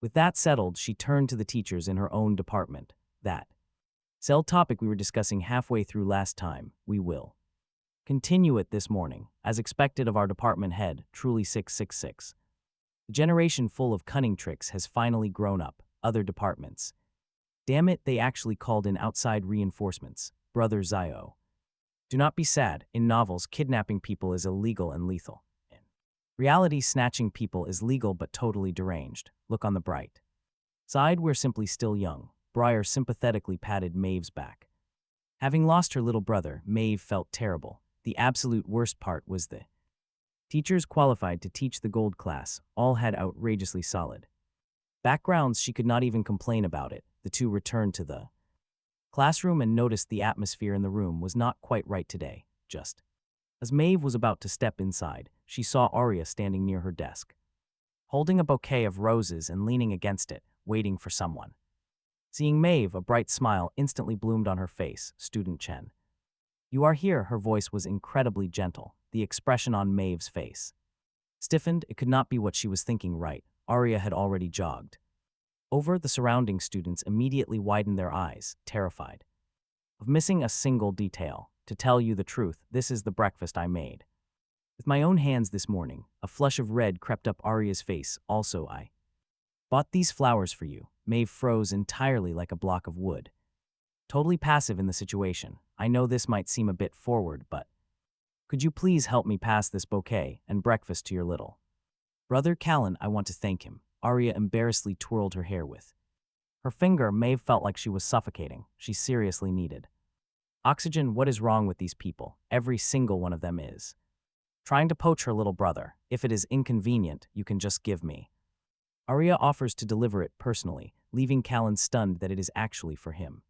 With that settled, she turned to the teachers in her own department. "That cell topic we were discussing halfway through last time, we will continue it this morning, as expected of our department head, truly 666. The generation full of cunning tricks has finally grown up. Other departments. Damn it, they actually called in outside reinforcements. Brother Zio. Do not be sad. In novels, kidnapping people is illegal and lethal. In reality, snatching people is legal but totally deranged. Look on the bright side, we're simply still young." Briar sympathetically patted Maeve's back. Having lost her little brother, Maeve felt terrible. The absolute worst part was the teachers qualified to teach the gold class all had outrageously solid backgrounds. She could not even complain about it. The two returned to the classroom and noticed the atmosphere in the room was not quite right today. Just as Maeve was about to step inside, she saw Arya standing near her desk, holding a bouquet of roses and leaning against it, waiting for someone. Seeing Maeve, a bright smile instantly bloomed on her face. "Student Chen. You are here." Her voice was incredibly gentle. The expression on Maeve's face stiffened. It could not be what she was thinking right. Arya had already jogged over. The surrounding students immediately widened their eyes, terrified of missing a single detail. "To tell you the truth, this is the breakfast I made with my own hands this morning." A flush of red crept up Arya's face. "Also, I bought these flowers for you." Maeve froze entirely like a block of wood, totally passive in the situation. "I know this might seem a bit forward, but could you please help me pass this bouquet and breakfast to your little brother Kaylin? I want to thank him." Arya embarrassedly twirled her hair with her finger. Maeve felt like she was suffocating. She seriously needed oxygen. What is wrong with these people? Every single one of them is trying to poach her little brother. If it is inconvenient, you can just give me. Arya offers to deliver it personally, leaving Kaylin stunned that it is actually for him.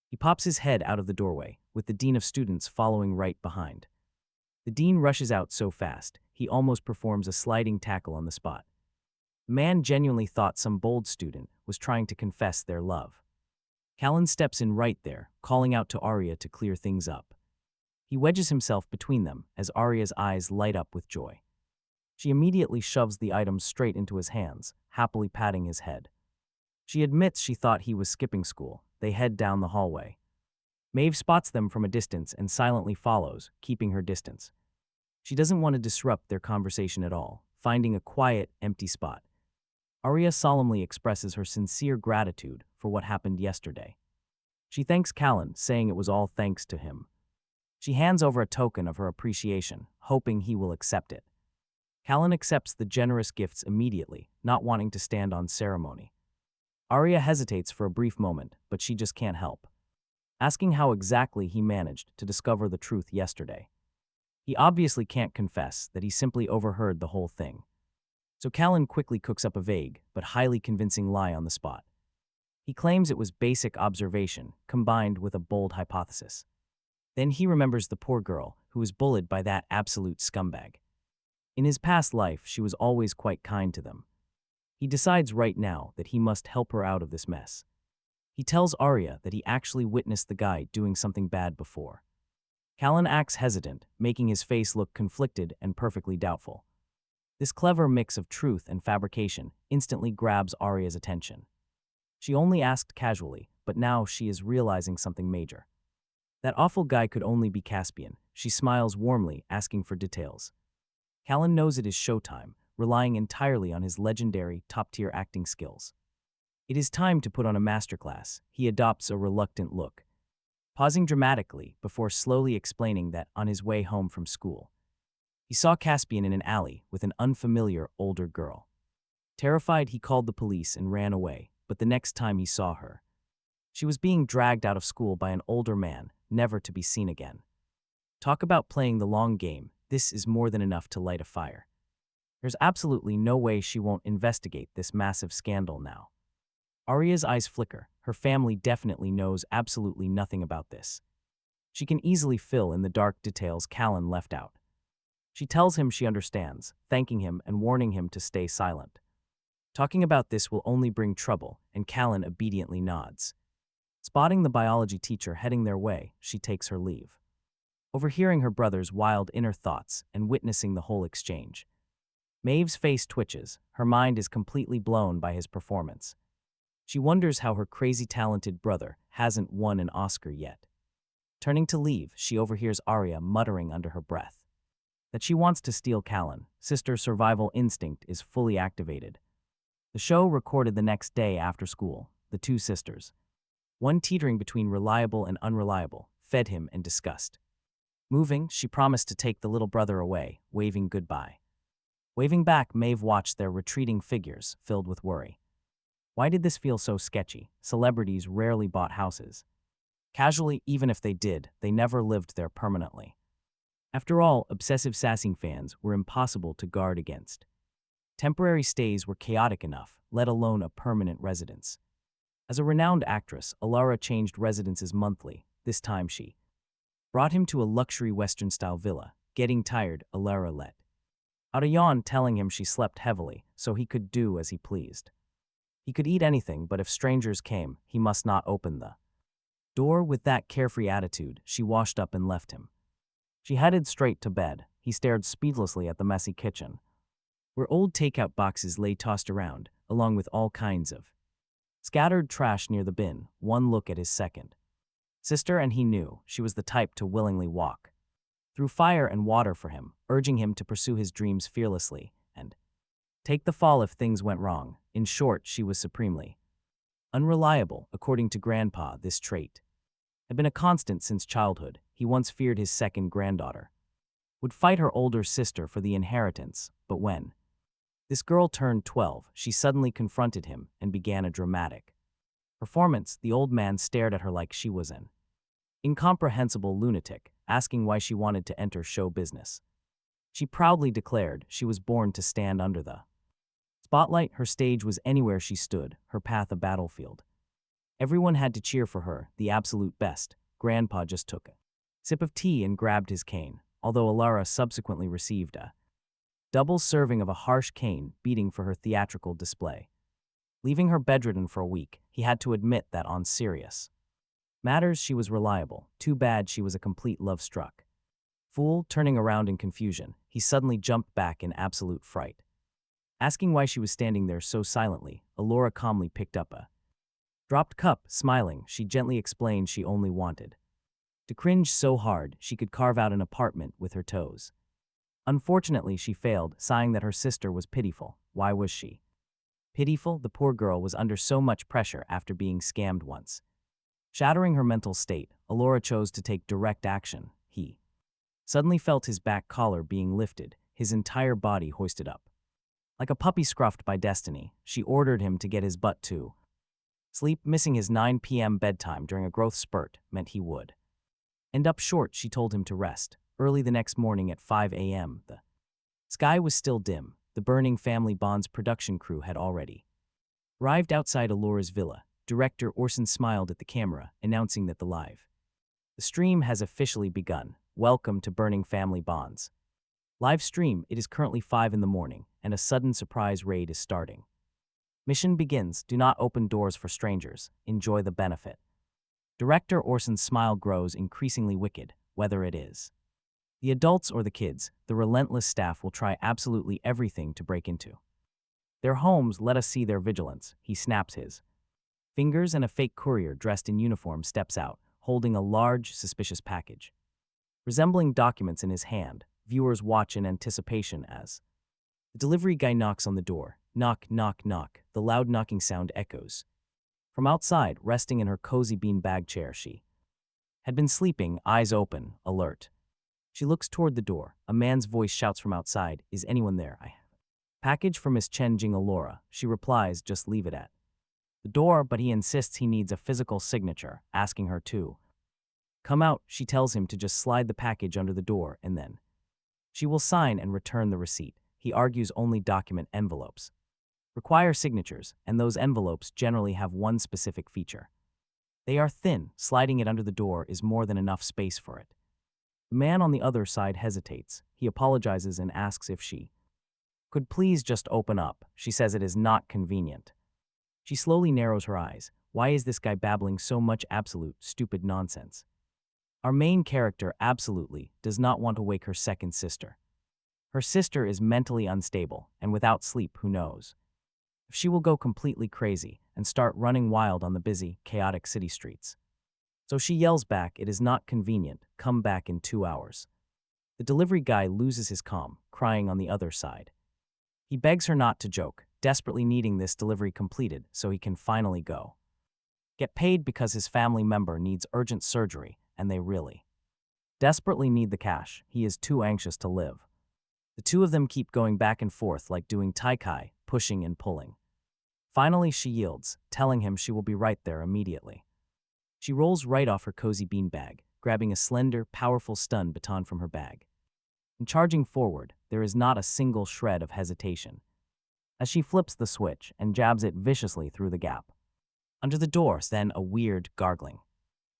He pops his head out of the doorway, with the dean of students following right behind. The dean rushes out so fast, he almost performs a sliding tackle on the spot. The man genuinely thought some bold student was trying to confess their love. Kaylin steps in right there, calling out to Arya to clear things up. He wedges himself between them as Arya's eyes light up with joy. She immediately shoves the items straight into his hands, happily patting his head. She admits she thought he was skipping school. They head down the hallway. Maeve spots them from a distance and silently follows, keeping her distance. She doesn't want to disrupt their conversation at all, finding a quiet, empty spot. Arya solemnly expresses her sincere gratitude for what happened yesterday. She thanks Kaylin, saying it was all thanks to him. She hands over a token of her appreciation, hoping he will accept it. Kaylin accepts the generous gifts immediately, not wanting to stand on ceremony. Arya hesitates for a brief moment, but she just can't help, asking how exactly he managed to discover the truth yesterday. He obviously can't confess that he simply overheard the whole thing. So Kaylin quickly cooks up a vague but highly convincing lie on the spot. He claims it was basic observation combined with a bold hypothesis. Then he remembers the poor girl who was bullied by that absolute scumbag. In his past life, she was always quite kind to them. He decides right now that he must help her out of this mess. He tells Arya that he actually witnessed the guy doing something bad before. Kaylin acts hesitant, making his face look conflicted and perfectly doubtful. This clever mix of truth and fabrication instantly grabs Arya's attention. She only asked casually, but now she is realizing something major. That awful guy could only be Caspian. She smiles warmly, asking for details. Kaylin knows it is showtime, relying entirely on his legendary, top-tier acting skills. It is time to put on a masterclass. He adopts a reluctant look, pausing dramatically before slowly explaining that on his way home from school, he saw Caspian in an alley with an unfamiliar, older girl. Terrified, he called the police and ran away, but the next time he saw her, she was being dragged out of school by an older man, never to be seen again. Talk about playing the long game. This is more than enough to light a fire. There's absolutely no way she won't investigate this massive scandal now. Arya's eyes flicker. Her family definitely knows absolutely nothing about this. She can easily fill in the dark details Kaylin left out. She tells him she understands, thanking him and warning him to stay silent. Talking about this will only bring trouble, and Kaylin obediently nods. Spotting the biology teacher heading their way, she takes her leave. Overhearing her brother's wild inner thoughts and witnessing the whole exchange, Maeve's face twitches. Her mind is completely blown by his performance. She wonders how her crazy talented brother hasn't won an Oscar yet. Turning to leave, she overhears Arya muttering under her breath that she wants to steal Kaylin. Sister's survival instinct is fully activated. The show recorded the next day after school. The two sisters, one teetering between reliable and unreliable, fed him in disgust. Moving, she promised to take the little brother away, waving goodbye. Waving back, Maeve watched their retreating figures, filled with worry. Why did this feel so sketchy? Celebrities rarely bought houses. Casually, even if they did, they never lived there permanently. After all, obsessive sassing fans were impossible to guard against. Temporary stays were chaotic enough, let alone a permanent residence. As a renowned actress, Alara changed residences monthly. This time she brought him to a luxury Western-style villa. Getting tired, Alara let out a yawn, telling him she slept heavily, so he could do as he pleased. He could eat anything, but if strangers came, he must not open the door. With that carefree attitude, she washed up and left him. She headed straight to bed. He stared speechlessly at the messy kitchen, where old takeout boxes lay tossed around, along with all kinds of scattered trash near the bin. One look at his second sister and he knew she was the type to willingly walk through fire and water for him, urging him to pursue his dreams fearlessly and take the fall if things went wrong. In short, she was supremely unreliable. According to Grandpa, this trait had been a constant since childhood. He once feared his second granddaughter would fight her older sister for the inheritance, but when this girl turned 12, she suddenly confronted him and began a dramatic performance. The old man stared at her like she was an incomprehensible lunatic, asking why she wanted to enter show business. She proudly declared she was born to stand under the spotlight. Her stage was anywhere she stood, her path a battlefield. Everyone had to cheer for her, the absolute best. Grandpa just took a sip of tea and grabbed his cane, although Alara subsequently received a Double serving of a harsh cane beating for her theatrical display. Leaving her bedridden for a week, he had to admit that on serious matters she was reliable. Too bad she was a complete love-struck fool. Turning around in confusion, he suddenly jumped back in absolute fright. Asking why she was standing there so silently, Alora calmly picked up a dropped cup. Smiling, she gently explained she only wanted to cringe so hard she could carve out an apartment with her toes. Unfortunately, she failed, sighing that her sister was pitiful. Why was she pitiful? The poor girl was under so much pressure after being scammed once. Shattering her mental state, Alora chose to take direct action. He suddenly felt his back collar being lifted, his entire body hoisted up. Like a puppy scruffed by destiny, she ordered him to get his butt to sleep. Missing his 9 p.m. bedtime during a growth spurt meant he would end up short. She told him to rest. Early the next morning at 5 a.m., the sky was still dim. The burning Family Bonds production crew had already arrived outside Alora's villa. Director Orson smiled at the camera, announcing that the stream has officially begun. Welcome to Burning Family Bonds live stream. It is currently 5 in the morning, and a sudden surprise raid is starting. Mission begins. Do not open doors for strangers. Enjoy the benefit. Director Orson's smile grows increasingly wicked. Whether it is the adults or the kids, the relentless staff will try absolutely everything to break into their homes. Let us see their vigilance. He snaps his fingers, and a fake courier dressed in uniform steps out, holding a large, suspicious package resembling documents in his hand. Viewers watch in anticipation as the delivery guy knocks on the door. Knock, knock, knock. The loud knocking sound echoes. From outside, resting in her cozy beanbag chair, she had been sleeping, eyes open, alert. She looks toward the door. A man's voice shouts from outside, "Is anyone there? I have package for Miss Chen Jing Alora." She replies, "Just leave it at the door," but he insists he needs a physical signature, asking her to come out. She tells him to just slide the package under the door, and then she will sign and return the receipt. He argues only document envelopes require signatures, and those envelopes generally have one specific feature. They are thin. Sliding it under the door is more than enough space for it. The man on the other side hesitates. He apologizes and asks if she could please just open up. She says it is not convenient. She slowly narrows her eyes. Why is this guy babbling so much absolute, stupid nonsense? Our main character absolutely does not want to wake her second sister. Her sister is mentally unstable, and without sleep, who knows if she will go completely crazy and start running wild on the busy, chaotic city streets. So she yells back, "It is not convenient. Come back in 2 hours." The delivery guy loses his calm, crying on the other side. He begs her not to joke, desperately needing this delivery completed so he can finally go get paid because his family member needs urgent surgery, and they really desperately need the cash. He is too anxious to live. The two of them keep going back and forth like doing tai-kai, pushing and pulling. Finally, she yields, telling him she will be right there immediately. She rolls right off her cozy beanbag, grabbing a slender, powerful stun baton from her bag. And charging forward, there is not a single shred of hesitation as she flips the switch and jabs it viciously through the gap. Under the door, then a weird, gargling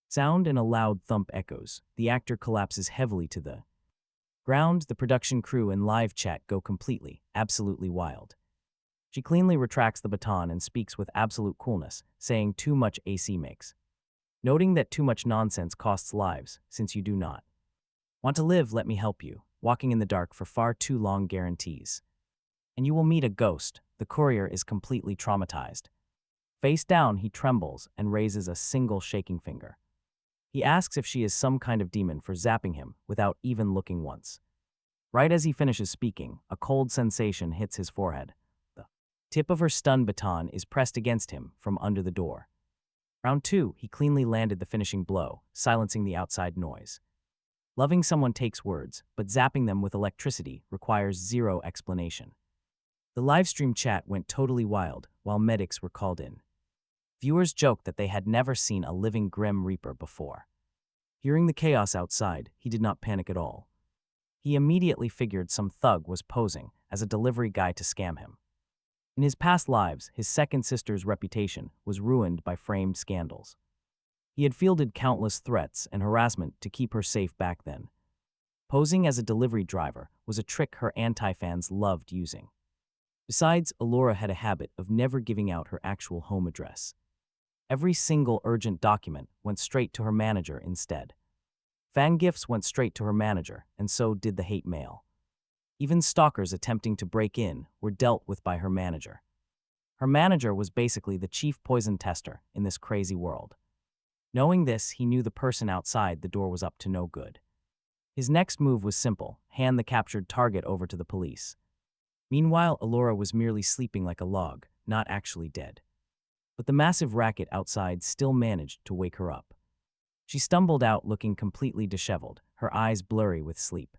sound and a loud thump echoes. The actor collapses heavily to the ground. The production crew and live chat go completely, absolutely wild. She cleanly retracts the baton and speaks with absolute coolness, saying too much AC makes. Noting that too much nonsense costs lives. Since you do not want to live, let me help you. Walking in the dark for far too long guarantees. And you will meet a ghost. The courier is completely traumatized. Face down, he trembles and raises a single shaking finger. He asks if she is some kind of demon for zapping him without even looking once. Right as he finishes speaking, a cold sensation hits his forehead. The tip of her stun baton is pressed against him from under the door. Round 2, he cleanly landed the finishing blow, silencing the outside noise. Loving someone takes words, but zapping them with electricity requires zero explanation. The livestream chat went totally wild while medics were called in. Viewers joked that they had never seen a living Grim Reaper before. Hearing the chaos outside, he did not panic at all. He immediately figured some thug was posing as a delivery guy to scam him. In his past lives, his second sister's reputation was ruined by framed scandals. He had fielded countless threats and harassment to keep her safe back then. Posing as a delivery driver was a trick her anti-fans loved using. Besides, Allura had a habit of never giving out her actual home address. Every single urgent document went straight to her manager instead. Fan gifts went straight to her manager, and so did the hate mail. Even stalkers attempting to break in were dealt with by her manager. Her manager was basically the chief poison tester in this crazy world. Knowing this, he knew the person outside the door was up to no good. His next move was simple: hand the captured target over to the police. Meanwhile, Allura was merely sleeping like a log, not actually dead. But the massive racket outside still managed to wake her up. She stumbled out looking completely disheveled, her eyes blurry with sleep.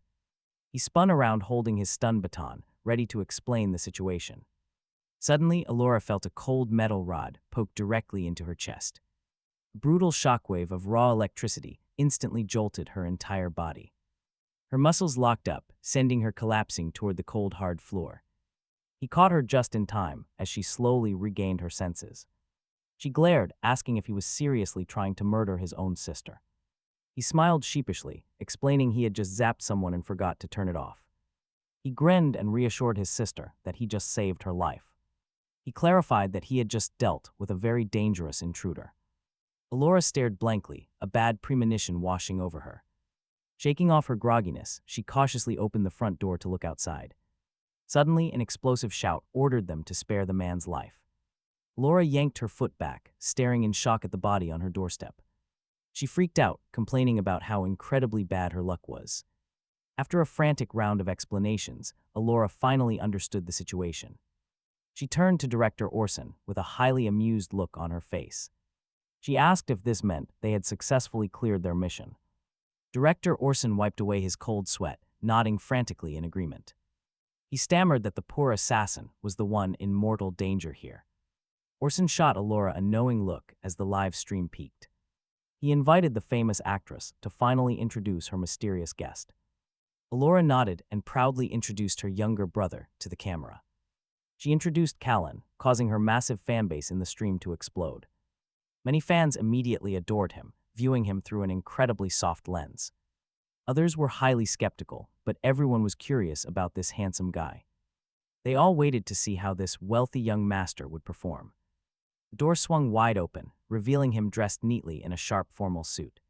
He spun around holding his stun baton, ready to explain the situation. Suddenly, Allura felt a cold metal rod poke directly into her chest. A brutal shockwave of raw electricity instantly jolted her entire body. Her muscles locked up, sending her collapsing toward the cold, hard floor. He caught her just in time as she slowly regained her senses. She glared, asking if he was seriously trying to murder his own sister. He smiled sheepishly, explaining he had just zapped someone and forgot to turn it off. He grinned and reassured his sister that he just saved her life. He clarified that he had just dealt with a very dangerous intruder. Allura stared blankly, a bad premonition washing over her. Shaking off her grogginess, she cautiously opened the front door to look outside. Suddenly, an explosive shout ordered them to spare the man's life. Allura yanked her foot back, staring in shock at the body on her doorstep. She freaked out, complaining about how incredibly bad her luck was. After a frantic round of explanations, Allura finally understood the situation. She turned to Director Orson with a highly amused look on her face. She asked if this meant they had successfully cleared their mission. Director Orson wiped away his cold sweat, nodding frantically in agreement. He stammered that the poor assassin was the one in mortal danger here. Orson shot Allura a knowing look as the live stream peaked. He invited the famous actress to finally introduce her mysterious guest. Allura nodded and proudly introduced her younger brother to the camera. She introduced Kaylin, causing her massive fanbase in the stream to explode. Many fans immediately adored him, viewing him through an incredibly soft lens. Others were highly skeptical, but everyone was curious about this handsome guy. They all waited to see how this wealthy young master would perform. The door swung wide open, revealing him dressed neatly in a sharp formal suit.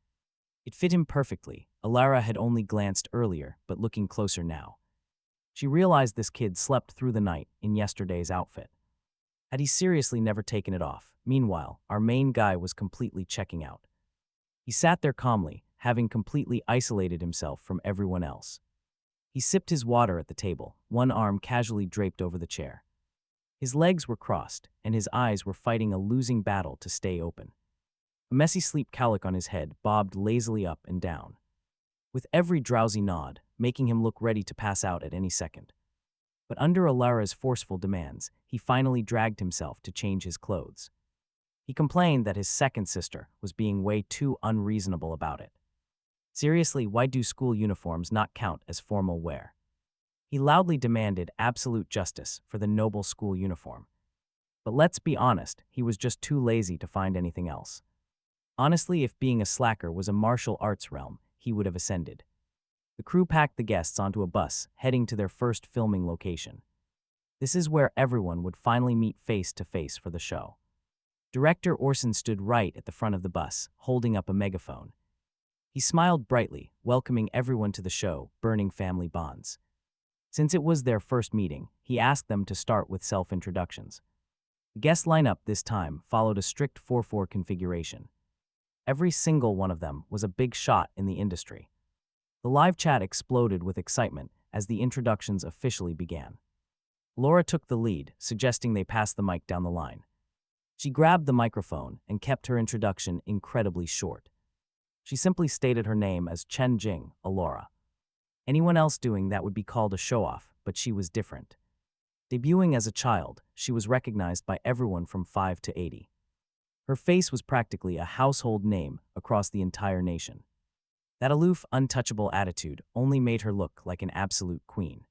It fit him perfectly. Allura had only glanced earlier, but looking closer now, she realized this kid slept through the night in yesterday's outfit. Had he seriously never taken it off? Meanwhile, our main guy was completely checking out. He sat there calmly, having completely isolated himself from everyone else. He sipped his water at the table, one arm casually draped over the chair. His legs were crossed, and his eyes were fighting a losing battle to stay open. A messy sleep cowlick on his head bobbed lazily up and down, with every drowsy nod making him look ready to pass out at any second. But under Allura's forceful demands, he finally dragged himself to change his clothes. He complained that his second sister was being way too unreasonable about it. Seriously, why do school uniforms not count as formal wear? He loudly demanded absolute justice for the noble school uniform. But let's be honest, he was just too lazy to find anything else. Honestly, if being a slacker was a martial arts realm, he would have ascended. The crew packed the guests onto a bus, heading to their first filming location. This is where everyone would finally meet face to face for the show. Director Orson stood right at the front of the bus, holding up a megaphone. He smiled brightly, welcoming everyone to the show, burning family bonds. Since it was their first meeting, he asked them to start with self-introductions. The guest lineup this time followed a strict 4-4 configuration. Every single one of them was a big shot in the industry. The live chat exploded with excitement as the introductions officially began. Laura took the lead, suggesting they pass the mic down the line. She grabbed the microphone and kept her introduction incredibly short. She simply stated her name as Chen Jing, Allura. Anyone else doing that would be called a show-off, but she was different. Debuting as a child, she was recognized by everyone from 5 to 80. Her face was practically a household name across the entire nation. That aloof, untouchable attitude only made her look like an absolute queen.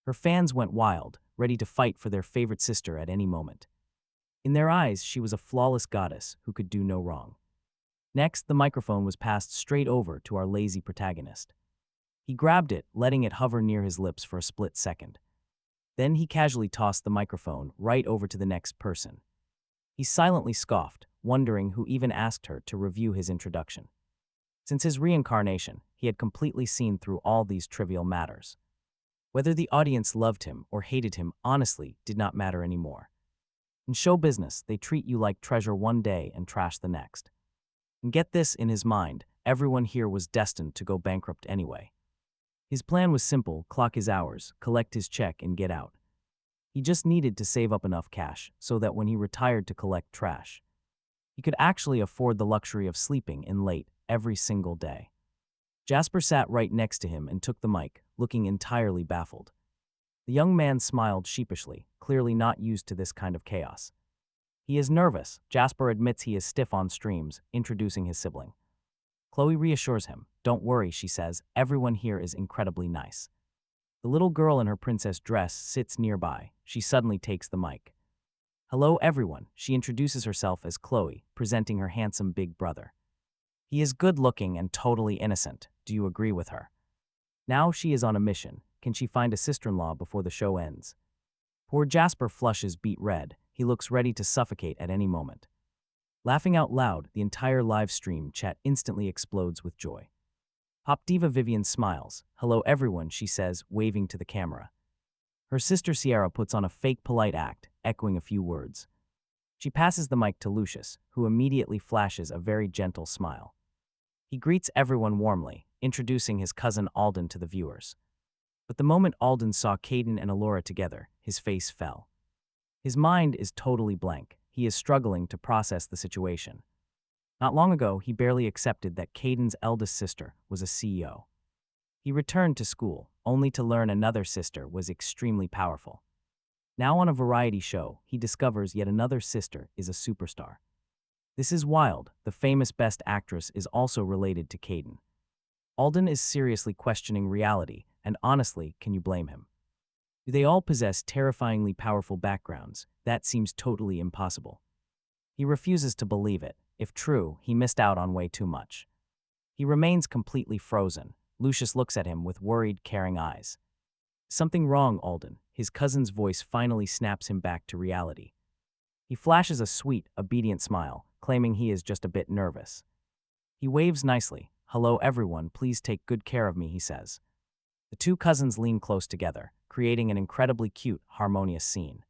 Her fans went wild, ready to fight for their favorite sister at any moment. In their eyes, she was a flawless goddess who could do no wrong. Next, the microphone was passed straight over to our lazy protagonist. He grabbed it, letting it hover near his lips for a split second. Then he casually tossed the microphone right over to the next person. He silently scoffed, wondering who even asked her to review his introduction. Since his reincarnation, he had completely seen through all these trivial matters. Whether the audience loved him or hated him honestly did not matter anymore. In show business, they treat you like treasure one day and trash the next. And get this in his mind, everyone here was destined to go bankrupt anyway. His plan was simple: clock his hours, collect his check, and get out. He just needed to save up enough cash so that when he retired to collect trash, he could actually afford the luxury of sleeping in late every single day. Jasper sat right next to him and took the mic, looking entirely baffled. The young man smiled sheepishly, clearly not used to this kind of chaos. He is nervous. Jasper admits he is stiff on streams, introducing his sibling. Chloe reassures him. Don't worry, she says, everyone here is incredibly nice. The little girl in her princess dress sits nearby. She suddenly takes the mic. Hello everyone, she introduces herself as Chloe, presenting her handsome big brother. He is good-looking and totally innocent. Do you agree with her? Now she is on a mission. Can she find a sister-in-law before the show ends? Poor Jasper flushes beet red. He looks ready to suffocate at any moment. Laughing out loud, the entire live stream chat instantly explodes with joy. Pop diva Vivian smiles. Hello everyone, she says, waving to the camera. Her sister Sierra puts on a fake polite act, echoing a few words. She passes the mic to Lucius, who immediately flashes a very gentle smile. He greets everyone warmly, introducing his cousin Alden to the viewers. But the moment Alden saw Caden and Alora together, his face fell. His mind is totally blank. He is struggling to process the situation. Not long ago, he barely accepted that Caden's eldest sister was a CEO. He returned to school, only to learn another sister was extremely powerful. Now on a variety show, he discovers yet another sister is a superstar. This is wild. The famous Best Actress is also related to Caden. Alden is seriously questioning reality, and honestly, can you blame him? Do they all possess terrifyingly powerful backgrounds? That seems totally impossible. He refuses to believe it. If true, he missed out on way too much. He remains completely frozen. Lucius looks at him with worried, caring eyes. Something wrong, Alden. His cousin's voice finally snaps him back to reality. He flashes a sweet, obedient smile, claiming he is just a bit nervous. He waves nicely. Hello everyone, please take good care of me, he says. The two cousins lean close together, creating an incredibly cute, harmonious scene.